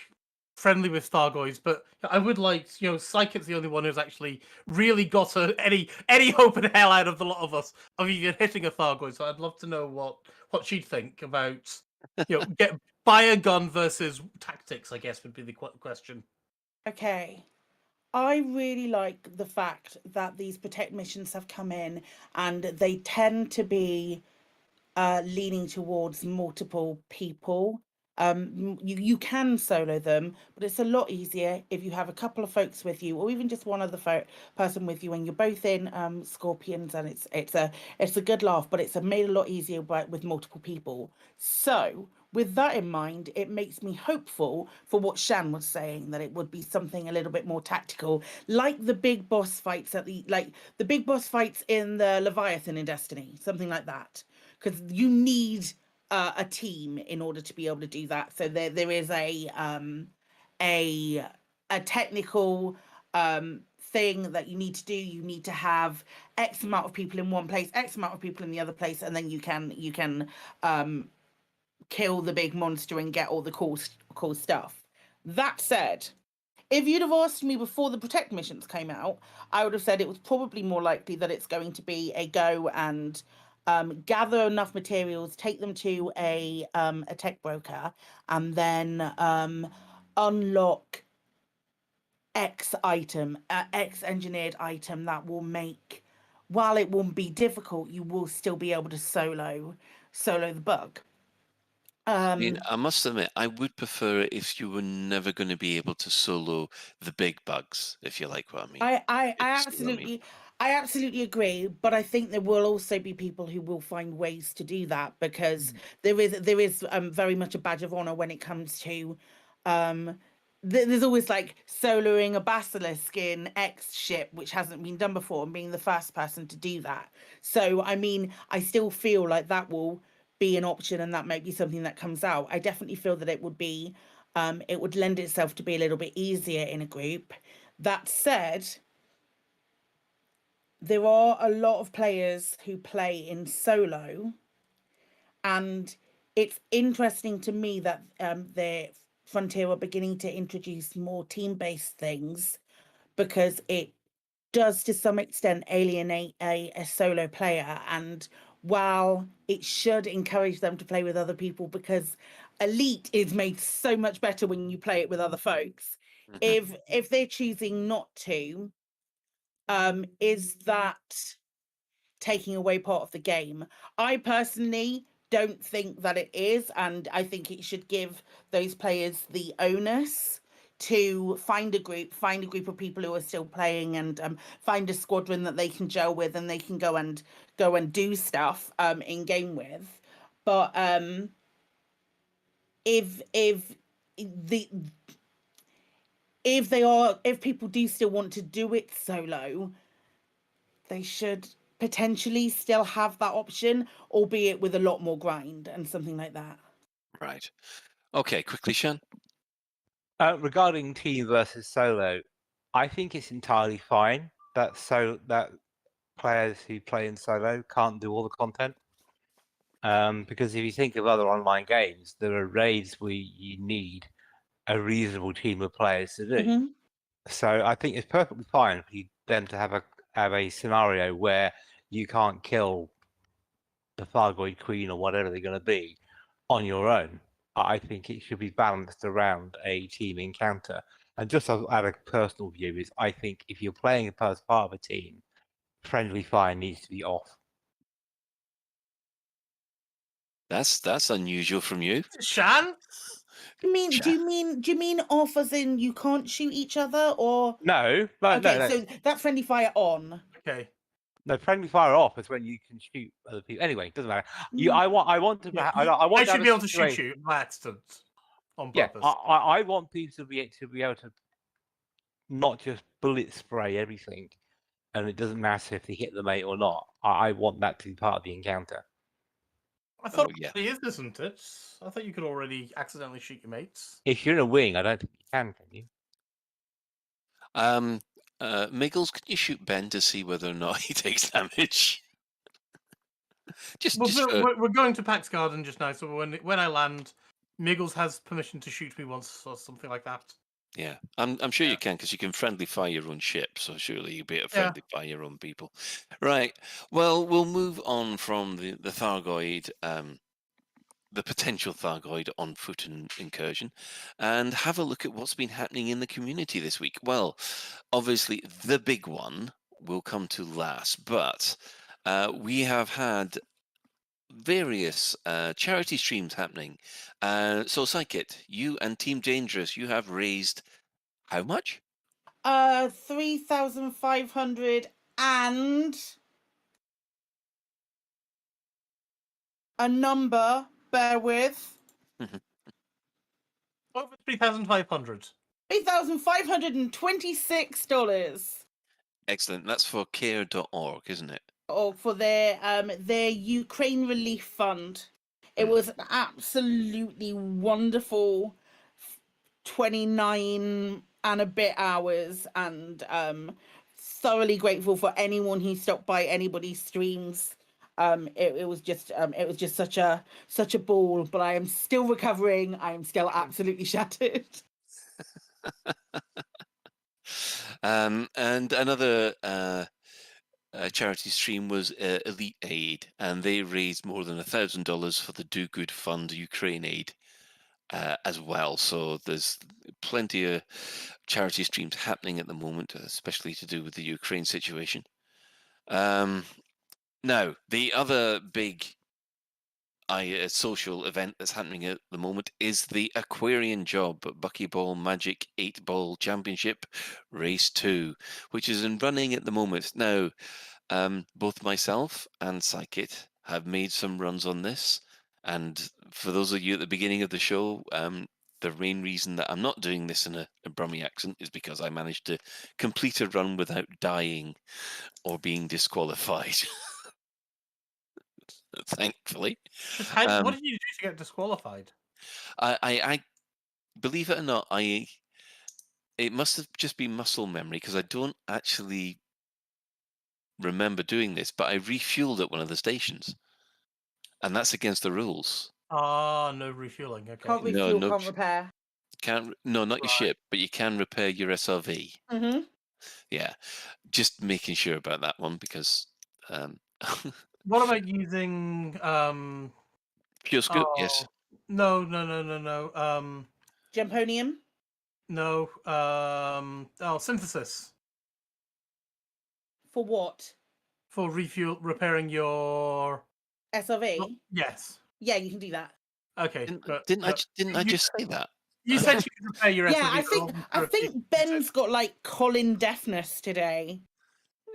friendly with Thargoids, but I would like, Psychic's the only one who's actually really got any hope in hell out of the lot of us of even hitting a Thargoid. So I'd love to know what she'd think about, buy a gun versus tactics, I guess would be the question. Okay. I really like the fact that these protect missions have come in and they tend to be leaning towards multiple people. You can solo them, but it's a lot easier if you have a couple of folks with you, or even just one other person with you, and you're both in Scorpions, and it's a good laugh. But it's made a lot easier with multiple people. So with that in mind, it makes me hopeful for what Shan was saying, that it would be something a little bit more tactical, like the big boss fights the big boss fights in the Leviathan in Destiny, something like that. Because you need a team in order to be able to do that. So there is a technical thing that you need to do. You need to have X amount of people in one place, X amount of people in the other place, and then you can kill the big monster and get all the cool stuff. That said, if you'd have asked me before the Protect missions came out, I would have said it was probably more likely that it's going to be a go and gather enough materials, take them to a tech broker, and then unlock X item, X engineered item that will make, while it won't be difficult, you will still be able to solo the bug. I mean, I must admit, I would prefer it if you were never going to be able to solo the big bugs, if you like what I mean. I absolutely agree, but I think there will also be people who will find ways to do that, because there is very much a badge of honor when it comes to there's always like soloing a basilisk in X ship, which hasn't been done before, and being the first person to do that. So I mean, I still feel like that will be an option, and that might be something that comes out. I definitely feel that it would lend itself to be a little bit easier in a group. That said, there are a lot of players who play in solo, and it's interesting to me that the Frontier are beginning to introduce more team-based things, because it does to some extent alienate a solo player. And while it should encourage them to play with other people, because Elite is made so much better when you play it with other folks. If they're choosing not to, is that taking away part of the game? I personally don't think that it is, and I think it should give those players the onus to find a group of people who are still playing, and find a squadron that they can gel with, and they can go and do stuff in game with. But if people do still want to do it solo, they should potentially still have that option, albeit with a lot more grind and something like that. Right. Okay, quickly, Sean. Regarding team versus solo, I think it's entirely fine that that players who play in solo can't do all the content. Because if you think of other online games, there are raids where you need a reasonable team of players to do. So I think it's perfectly fine for them to have a scenario where you can't kill the Thargoid Queen or whatever they're going to be on your own. I think it should be balanced around a team encounter. And just as a personal view is, I think if you're playing as part of a team, friendly fire needs to be off. That's unusual from you, Shan. Do you mean off as in you can't shoot each other, or no? Okay, so that's friendly fire on. Okay. No, friendly fire off is when you can shoot other people. Anyway, it doesn't matter. I want to. Yeah, I should be able to shoot you by accident on purpose. Yeah, I want people to be able to not just bullet spray everything, and it doesn't matter if they hit the mate or not. I want that to be part of the encounter. I thought it is, isn't it? I thought you could already accidentally shoot your mates. If you're in a wing, I don't think you can you? Miggles, can you shoot Ben to see whether or not he takes damage? We're going to Pax Garden just now, so when I land, Miggles has permission to shoot me once or something like that. Yeah, I'm sure you can, because you can friendly fire your own ship, so surely you'll be able to friendly fire your own people. Right, well, we'll move on from the Thargoid, the potential Thargoid on-foot incursion, and have a look at what's been happening in the community this week. Well, obviously, the big one will come to last, but we have had various charity streams happening. So, Psychit, you and Team Dangerous, you have raised how much? 3,500 and a number. Bear with. Over 3,500. $3,526. Excellent. That's for care.org, isn't it? Or for their Ukraine Relief Fund. It was an absolutely wonderful 29 and a bit hours, and thoroughly grateful for anyone who stopped by anybody's streams. It was just such a ball, but I am still recovering. I am still absolutely shattered. And another charity stream was Elite Aid, and they raised more than $1,000 for the Do Good Fund Ukraine Aid as well. So there's plenty of charity streams happening at the moment, especially to do with the Ukraine situation. Now, the other big social event that's happening at the moment is the Aquarian Job Buckyball Magic 8-Ball Championship Race 2, which is in running at the moment. Now, both myself and Psychit have made some runs on this, and for those of you at the beginning of the show, the main reason that I'm not doing this in a Brummie accent is because I managed to complete a run without dying or being disqualified. Thankfully. What did you do to get disqualified? I believe it or not, it must have just been muscle memory, because I don't actually remember doing this, but I refueled at one of the stations, and that's against the rules. No refueling. Okay. Can't refuel, can't repair. Not your ship, but you can repair your SRV. Mm-hmm. Yeah, just making sure about that one, because What about using Pure scoop, yes. No. Gemponium? No. Synthesis. For what? For repairing your SRV? Yes. Yeah, you can do that. Okay. Didn't I just say that? You said you could repair your Yeah, SRV. I think Ben's got like Colin deafness today.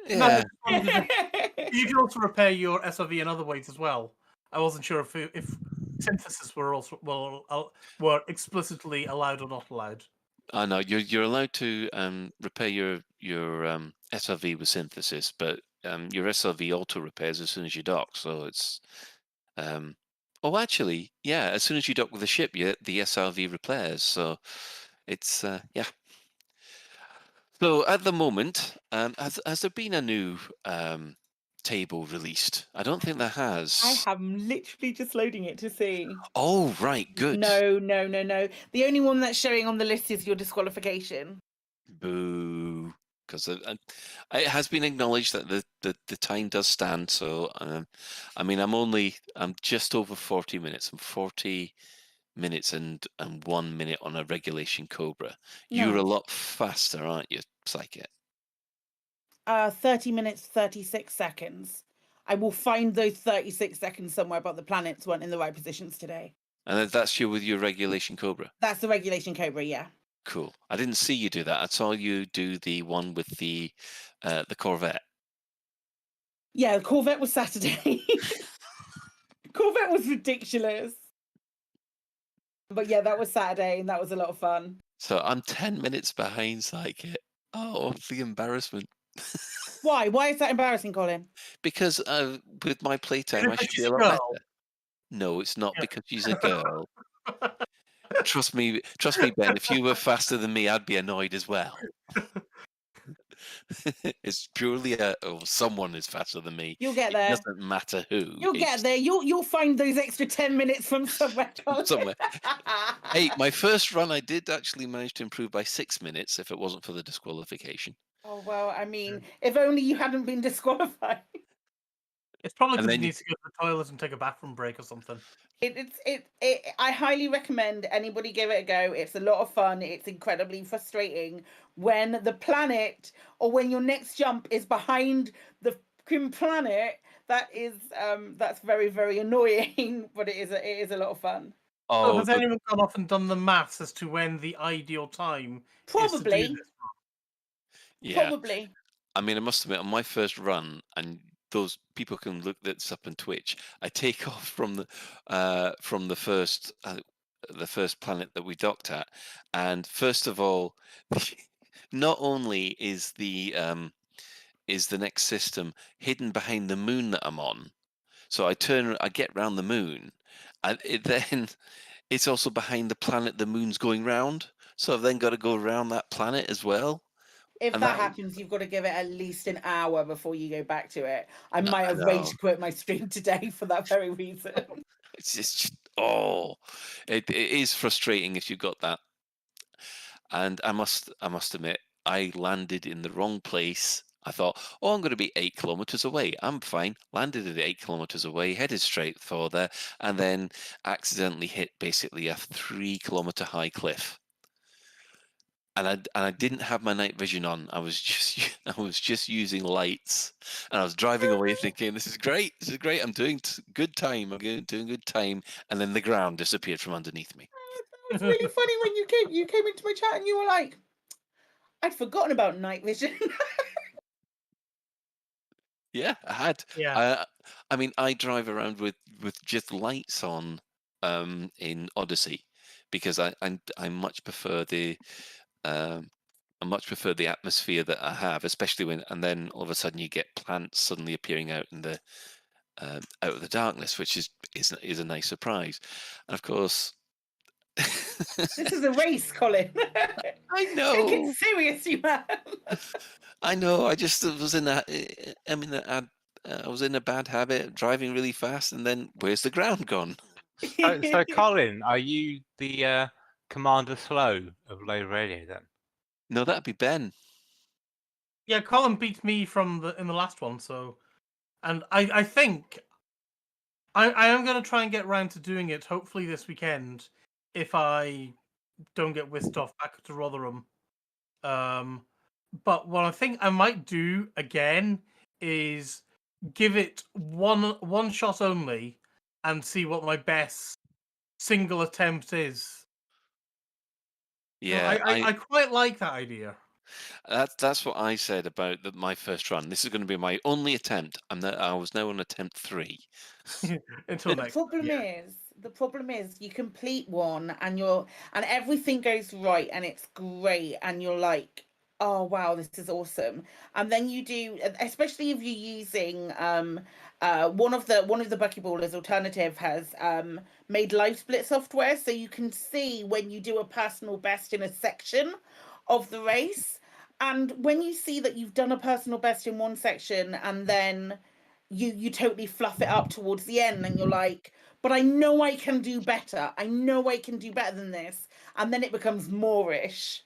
Yeah. You can also repair your SRV in other ways as well. I wasn't sure if synthesis were also were explicitly allowed or not allowed. I know you're allowed to repair your SRV with synthesis, but your SRV auto repairs as soon as you dock. So it's actually, yeah, as soon as you dock with the ship, the SRV repairs. So it's yeah. So at the moment, has there been a new table released? I don't think there has. I'm literally just loading it to see. Oh, right, good. No. The only one that's showing on the list is your disqualification. Boo. Because it has been acknowledged that the time does stand. So, I mean, I'm just over 40 minutes. I'm 40 minutes and 1 minute on a regulation Cobra. You're a Nice. lot faster, aren't you, Psychic? 30 minutes, 36 seconds. I will find those 36 seconds somewhere, but the planets weren't in the right positions today. And that's you with your regulation Cobra? That's the regulation Cobra, yeah. Cool. I didn't see you do that. I saw you do the one with the Corvette. Yeah, the Corvette was Saturday. Corvette was ridiculous. But yeah, that was Saturday, and that was a lot of fun. So I'm 10 minutes behind Psychic. Oh, the embarrassment. Why? Why is that embarrassing, Colin? Because with my playtime, I should be a lot better. No, it's not because she's a girl. Trust me, Ben. If you were faster than me, I'd be annoyed as well. It's purely someone is faster than me. You'll get there. It doesn't matter who. You'll get there. You'll find those extra 10 minutes from somewhere. Somewhere. Hey, my first run, I did actually manage to improve by 6 minutes. If it wasn't for the disqualification. Oh well, I mean, if only you hadn't been disqualified. It's probably And because then he needs to go to the toilet and take a bathroom break or something. I highly recommend anybody give it a go. It's a lot of fun. It's incredibly frustrating when the planet or when your next jump is behind the planet. That's very, very annoying, but it is a lot of fun. Oh, has anyone gone off and done the maths as to when the ideal time is to do Probably. this? Yeah. Probably. I mean, I must admit, on my first run, and those people can look this up on Twitch. I take off from the first planet that we docked at, and first of all, not only is the next system hidden behind the moon that I'm on, so I get round the moon, and then it's also behind the planet the moon's going round. So I've then got to go around that planet as well. If that happens, you've got to give it at least an hour before you go back to it. I might have rage quit my stream today for that very reason. It's just it is frustrating if you got that. And I must admit, I landed in the wrong place. I thought, I'm going to be 8 kilometers away. I'm fine. Landed at 8 kilometers away, headed straight for there, and then accidentally hit basically a 3-kilometer high cliff. And I didn't have my night vision on. I was just using lights, and I was driving away thinking, "This is great. This is great. I'm doing good time. I'm doing good time." And then the ground disappeared from underneath me. It's really funny when you came into my chat and you were like, "I'd forgotten about night vision." Yeah, I had. Yeah. I mean, I drive around with just lights on in Odyssey because I much prefer the atmosphere that I have, especially and then all of a sudden you get plants suddenly appearing out in the out of the darkness, which is a nice surprise. And of course, this is a race, Colin. I know. Take it serious, you man. I know. I just was in that. I was in a bad habit, driving really fast, and then where's the ground gone? So Colin, are you the Commander Slow of Lave Radio then? No, that'd be Ben. Yeah, Colin beat me in the last one, so And I think I am going to try and get around to doing it, hopefully this weekend, if I don't get whisked off back to Rotherham. But what I think I might do again is give it one shot only and see what my best single attempt is. So Yeah, I quite like that idea. That's what I said about my first run. This is going to be my only attempt. I was now on attempt 3. Until The next. problem is you complete one and everything goes right and it's great and you're like, oh wow, this is awesome. And then you do, especially if you're using one of the buckyballers alternative has made live split software, so you can see when you do a personal best in a section of the race. And when you see that you've done a personal best in one section and then you totally fluff it up towards the end and you're like, but I know I can do better. I know I can do better than this. And then it becomes moreish.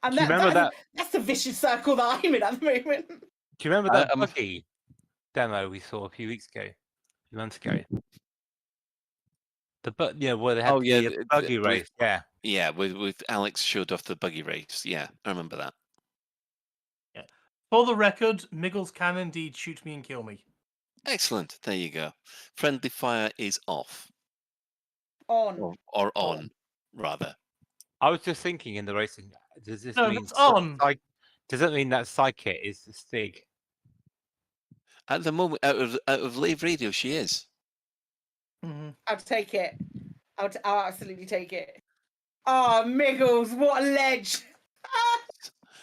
And Do you remember that? That's the vicious circle that I'm in at the moment. Do you remember that buggy demo we saw a few weeks ago, a few months ago? Where they had the buggy race. Yeah, with Alex showed off the buggy race. Yeah, I remember that. Yeah. For the record, Miggles can indeed shoot me and kill me. Excellent. There you go. Friendly fire is off. On. Or on, rather. I was just thinking in the racing, does this No, mean it's on. Does that mean that Psykit is the Stig? At the moment, out of Lave Radio, she is. I'll take it. I'll absolutely take it. Oh, Miggles, what a ledge!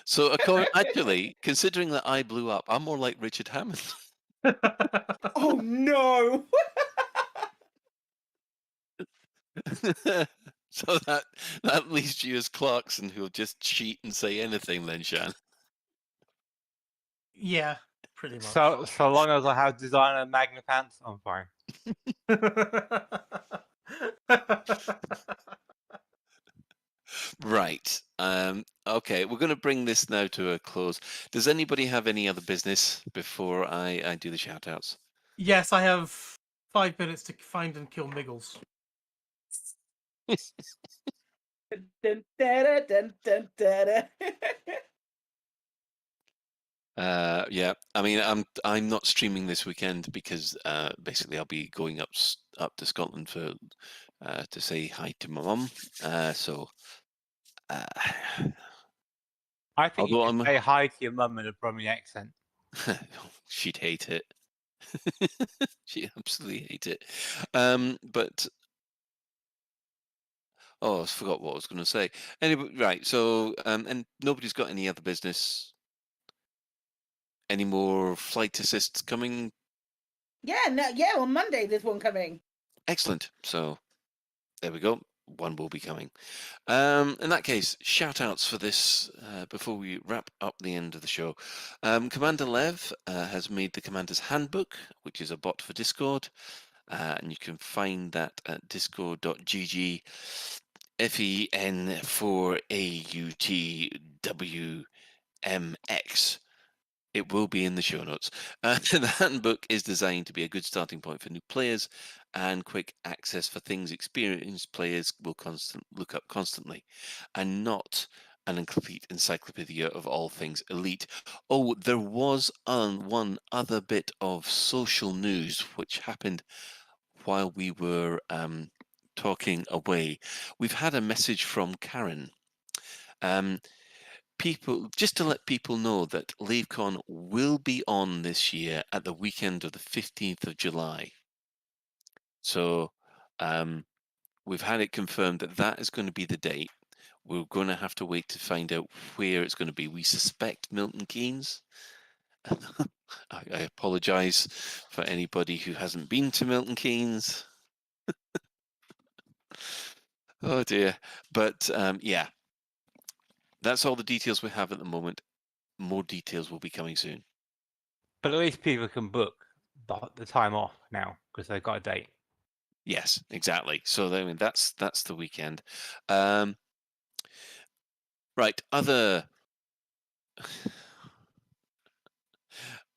So, actually, considering that I blew up, I'm more like Richard Hammond. Oh no! So that leaves you as Clarkson, who'll just cheat and say anything, then, Shan. Yeah, pretty much. So long as I have designer Magnapants, I'm fine. Right. Okay, we're going to bring this now to a close. Does anybody have any other business before I do the shout-outs? Yes, I have 5 minutes to find and kill Miggles. Dun, da, dun, dun, da. Yeah, I mean, I'm not streaming this weekend because basically I'll be going up to Scotland for to say hi to my mum. I think you can say hi to your mum in a Brummy accent. She'd hate it. She'd absolutely hate it. But I forgot what I was going to say. Anyway, right. So, and nobody's got any other business. Any more flight assists coming? Yeah, on Monday there's one coming. Excellent. So, there we go. One will be coming. In that case, shout outs for this before we wrap up the end of the show. Commander Lev has made the Commander's Handbook, which is a bot for Discord. And you can find that at discord.gg FEN4AUTWMX. It will be in the show notes. The handbook is designed to be a good starting point for new players and quick access for things experienced players will look up constantly, and not an incomplete encyclopedia of all things elite. Oh, there was one other bit of social news which happened while we were talking away. We've had a message from Karen. Just to let people know that LaveCon will be on this year at the weekend of the 15th of July. So we've had it confirmed that is going to be the date. We're going to have to wait to find out where it's going to be. We suspect Milton Keynes. I apologise for anybody who hasn't been to Milton Keynes. Oh dear. But yeah. That's all the details we have at the moment. More details will be coming soon. But at least people can book the time off now because they've got a date. Yes, exactly. So I mean, that's the weekend. Right. Other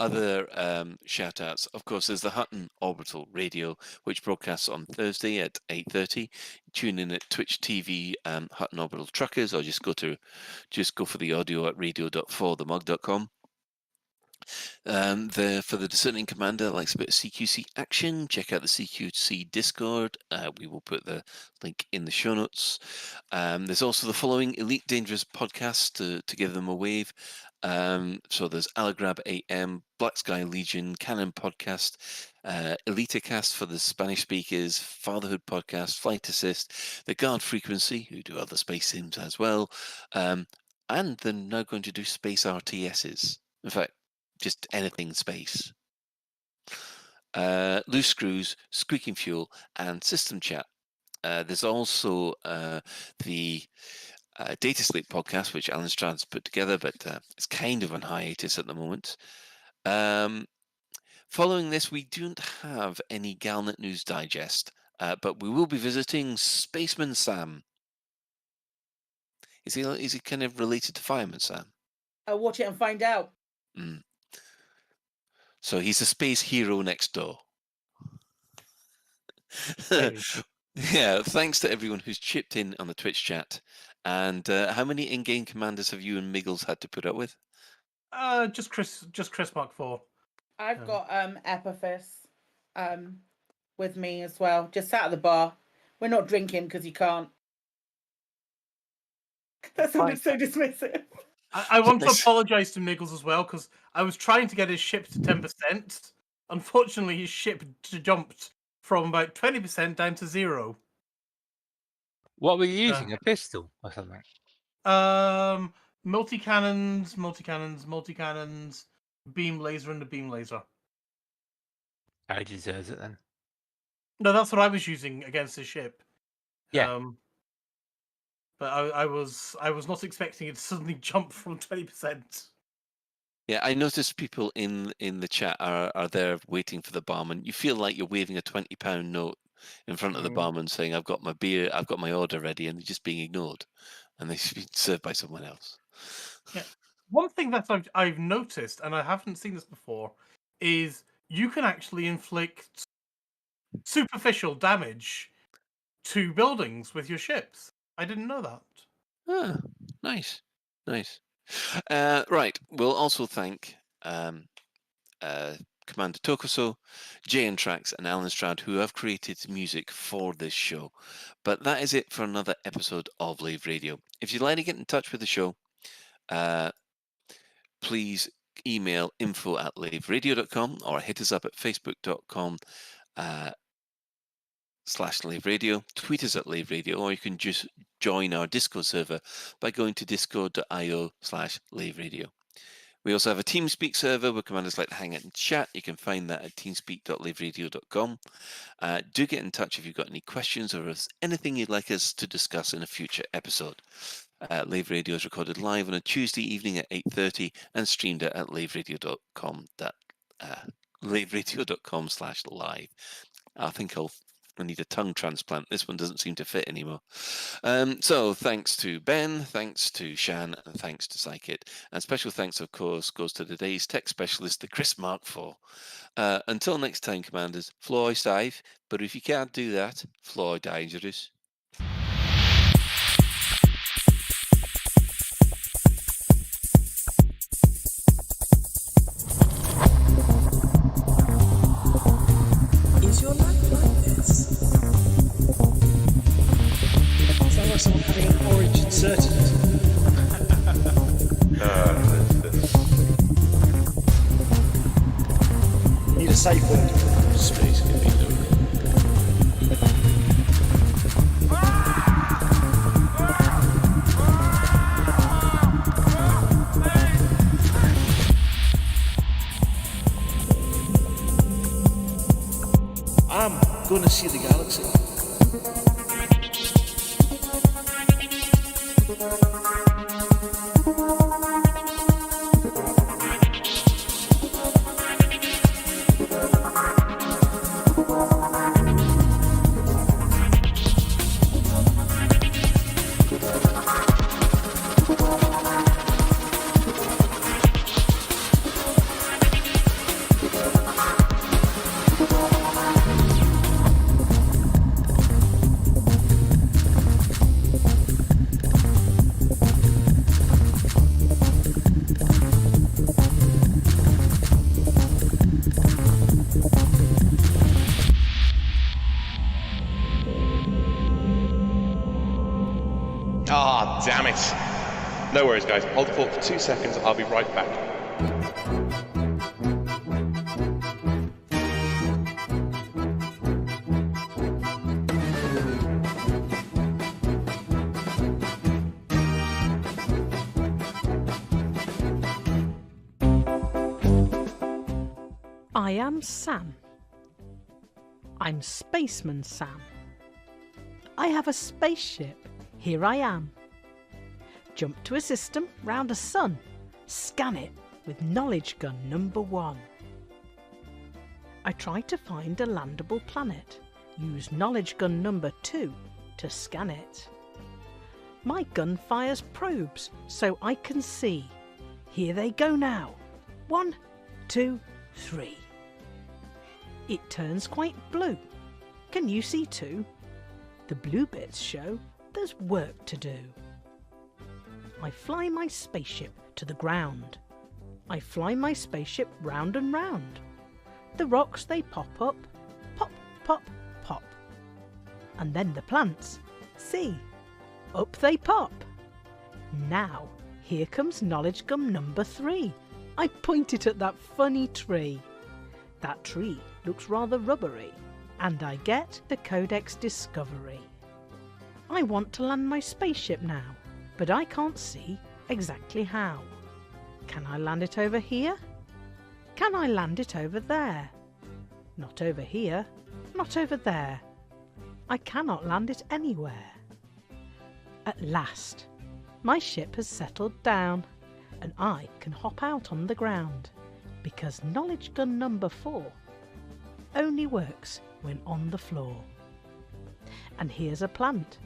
other shout-outs, of course, there's the Hutton Orbital Radio, which broadcasts on Thursday at 8:30. Tune in at Twitch TV Hutton Orbital Truckers, or just go for the audio at radio.forthemug.com. For the discerning commander that likes a bit of CQC action, check out the CQC Discord. We will put the link in the show notes. There's also the following Elite Dangerous podcasts to give them a wave. So there's Alagrab AM, Black Sky Legion, Canon Podcast, Elitacast for the Spanish speakers, Fatherhood Podcast, Flight Assist, the Guard Frequency, who do other space sims as well, and they're now going to do space RTSs. In fact, just anything space. Loose Screws, Squeaking Fuel, and System Chat. There's also the Data Sleep podcast, which Alan Strand's put together, but it's kind of on hiatus at the moment. Following this, we don't have any Galnet News Digest, but we will be visiting Spaceman Sam. Is he kind of related to Fireman Sam? I'll watch it and find out. Mm. So he's a space hero next door. Yeah, thanks to everyone who's chipped in on the Twitch chat. And how many in-game commanders have you and Miggles had to put up with? Just Chris Mark IV. I've got Epiphys with me as well. Just sat at the bar. We're not drinking because you can't. That sounded so dismissive. I want to apologise to Miggles as well, because I was trying to get his ship to 10%. Unfortunately, his ship jumped from about 20% down to 0. What were you using? A pistol or something? Multi-cannons, beam laser, and a beam laser. He deserves it then. No, that's what I was using against his ship. Yeah. But I was not expecting it to suddenly jump from 20%. Yeah, I noticed people in the chat are there waiting for the barman. You feel like you're waving a £20 note in front of the barman saying, "I've got my beer, I've got my order ready," and they're just being ignored, and they should be served by someone else. Yeah. One thing that I've noticed, and I haven't seen this before, is you can actually inflict superficial damage to buildings with your ships. I didn't know that. Ah, nice. Right, we'll also thank Commander Tokuso, JN Trax, and Alan Stroud, who have created music for this show. But that is it for another episode of Lave Radio. If you'd like to get in touch with the show, please email info@laveradio.com or hit us up at facebook.com /Lave Radio, tweet us at Lave Radio, or you can just join our Discord server by going to discord.io/Lave Radio. We also have a TeamSpeak server where commanders like to hang out and chat. You can find that at teamspeak.laveradio.com. Do get in touch if you've got any questions or if anything you'd like us to discuss in a future episode. Lave Radio is recorded live on a Tuesday evening at 8:30 and streamed at laveradio.com. laveradio.com/live. I think I need a tongue transplant. This one doesn't seem to fit anymore. So thanks to Ben, thanks to Shan, and thanks to Psychit. And special thanks, of course, goes to today's tech specialist, the Chris Mark IV. Until next time, commanders, fly safe, but if you can't do that, fly dangerous. Is your life like this? Sounds like someone having an orange inserted. Need a safe word. Space can be lonely. I'm gonna see the galaxy. damn it. No worries, guys. Hold the fort for 2 seconds. I'll be right back. I am Sam. I'm Spaceman Sam. I have a spaceship. Here I am. Jump to a system round a sun. Scan it with knowledge gun number 1. I try to find a landable planet. Use knowledge gun number 2 to scan it. My gun fires probes so I can see. Here they go now. 1, 2, 3. It turns quite blue. Can you see too? The blue bits show there's work to do. I fly my spaceship to the ground. I fly my spaceship round and round. The rocks they pop up, pop, pop, pop. And then the plants, see, up they pop. Now, here comes knowledge gun number 3. I point it at that funny tree. That tree looks rather rubbery, and I get the Codex Discovery. I want to land my spaceship now, but I can't see exactly how. Can I land it over here? Can I land it over there? Not over here, not over there. I cannot land it anywhere. At last, my ship has settled down, and I can hop out on the ground, because knowledge gun number 4 only works when on the floor. And here's a plant,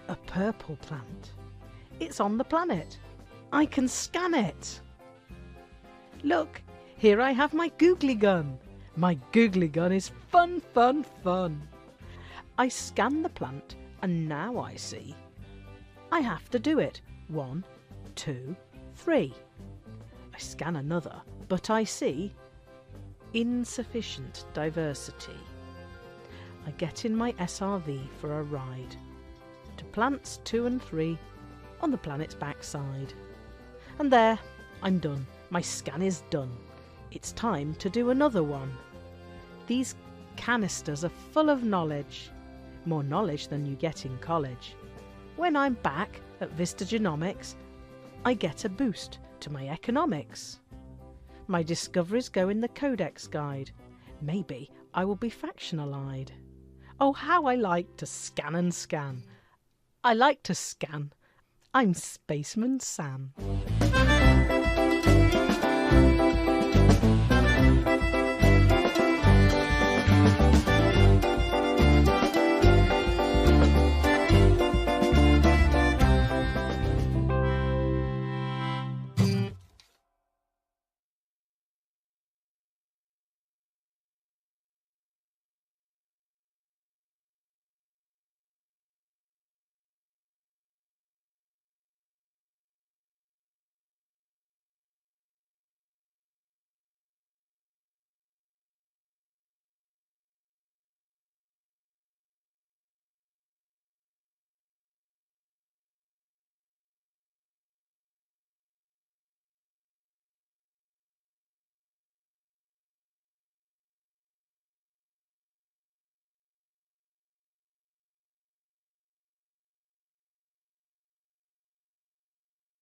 a purple plant. It's on the planet. I can scan it. Look, here I have my googly gun. My googly gun is fun, fun, fun. I scan the plant and now I see. I have to do it. 1, 2, 3. I scan another, but I see insufficient diversity. I get in my SRV for a ride to plants 2 and 3 on the planet's backside. And there, I'm done. My scan is done. It's time to do another one. These canisters are full of knowledge, more knowledge than you get in college. When I'm back at Vista Genomics, I get a boost to my economics. My discoveries go in the Codex Guide. Maybe I will be factional-eyed. Oh, how I like to scan and scan. I like to scan. I'm Spaceman Sam.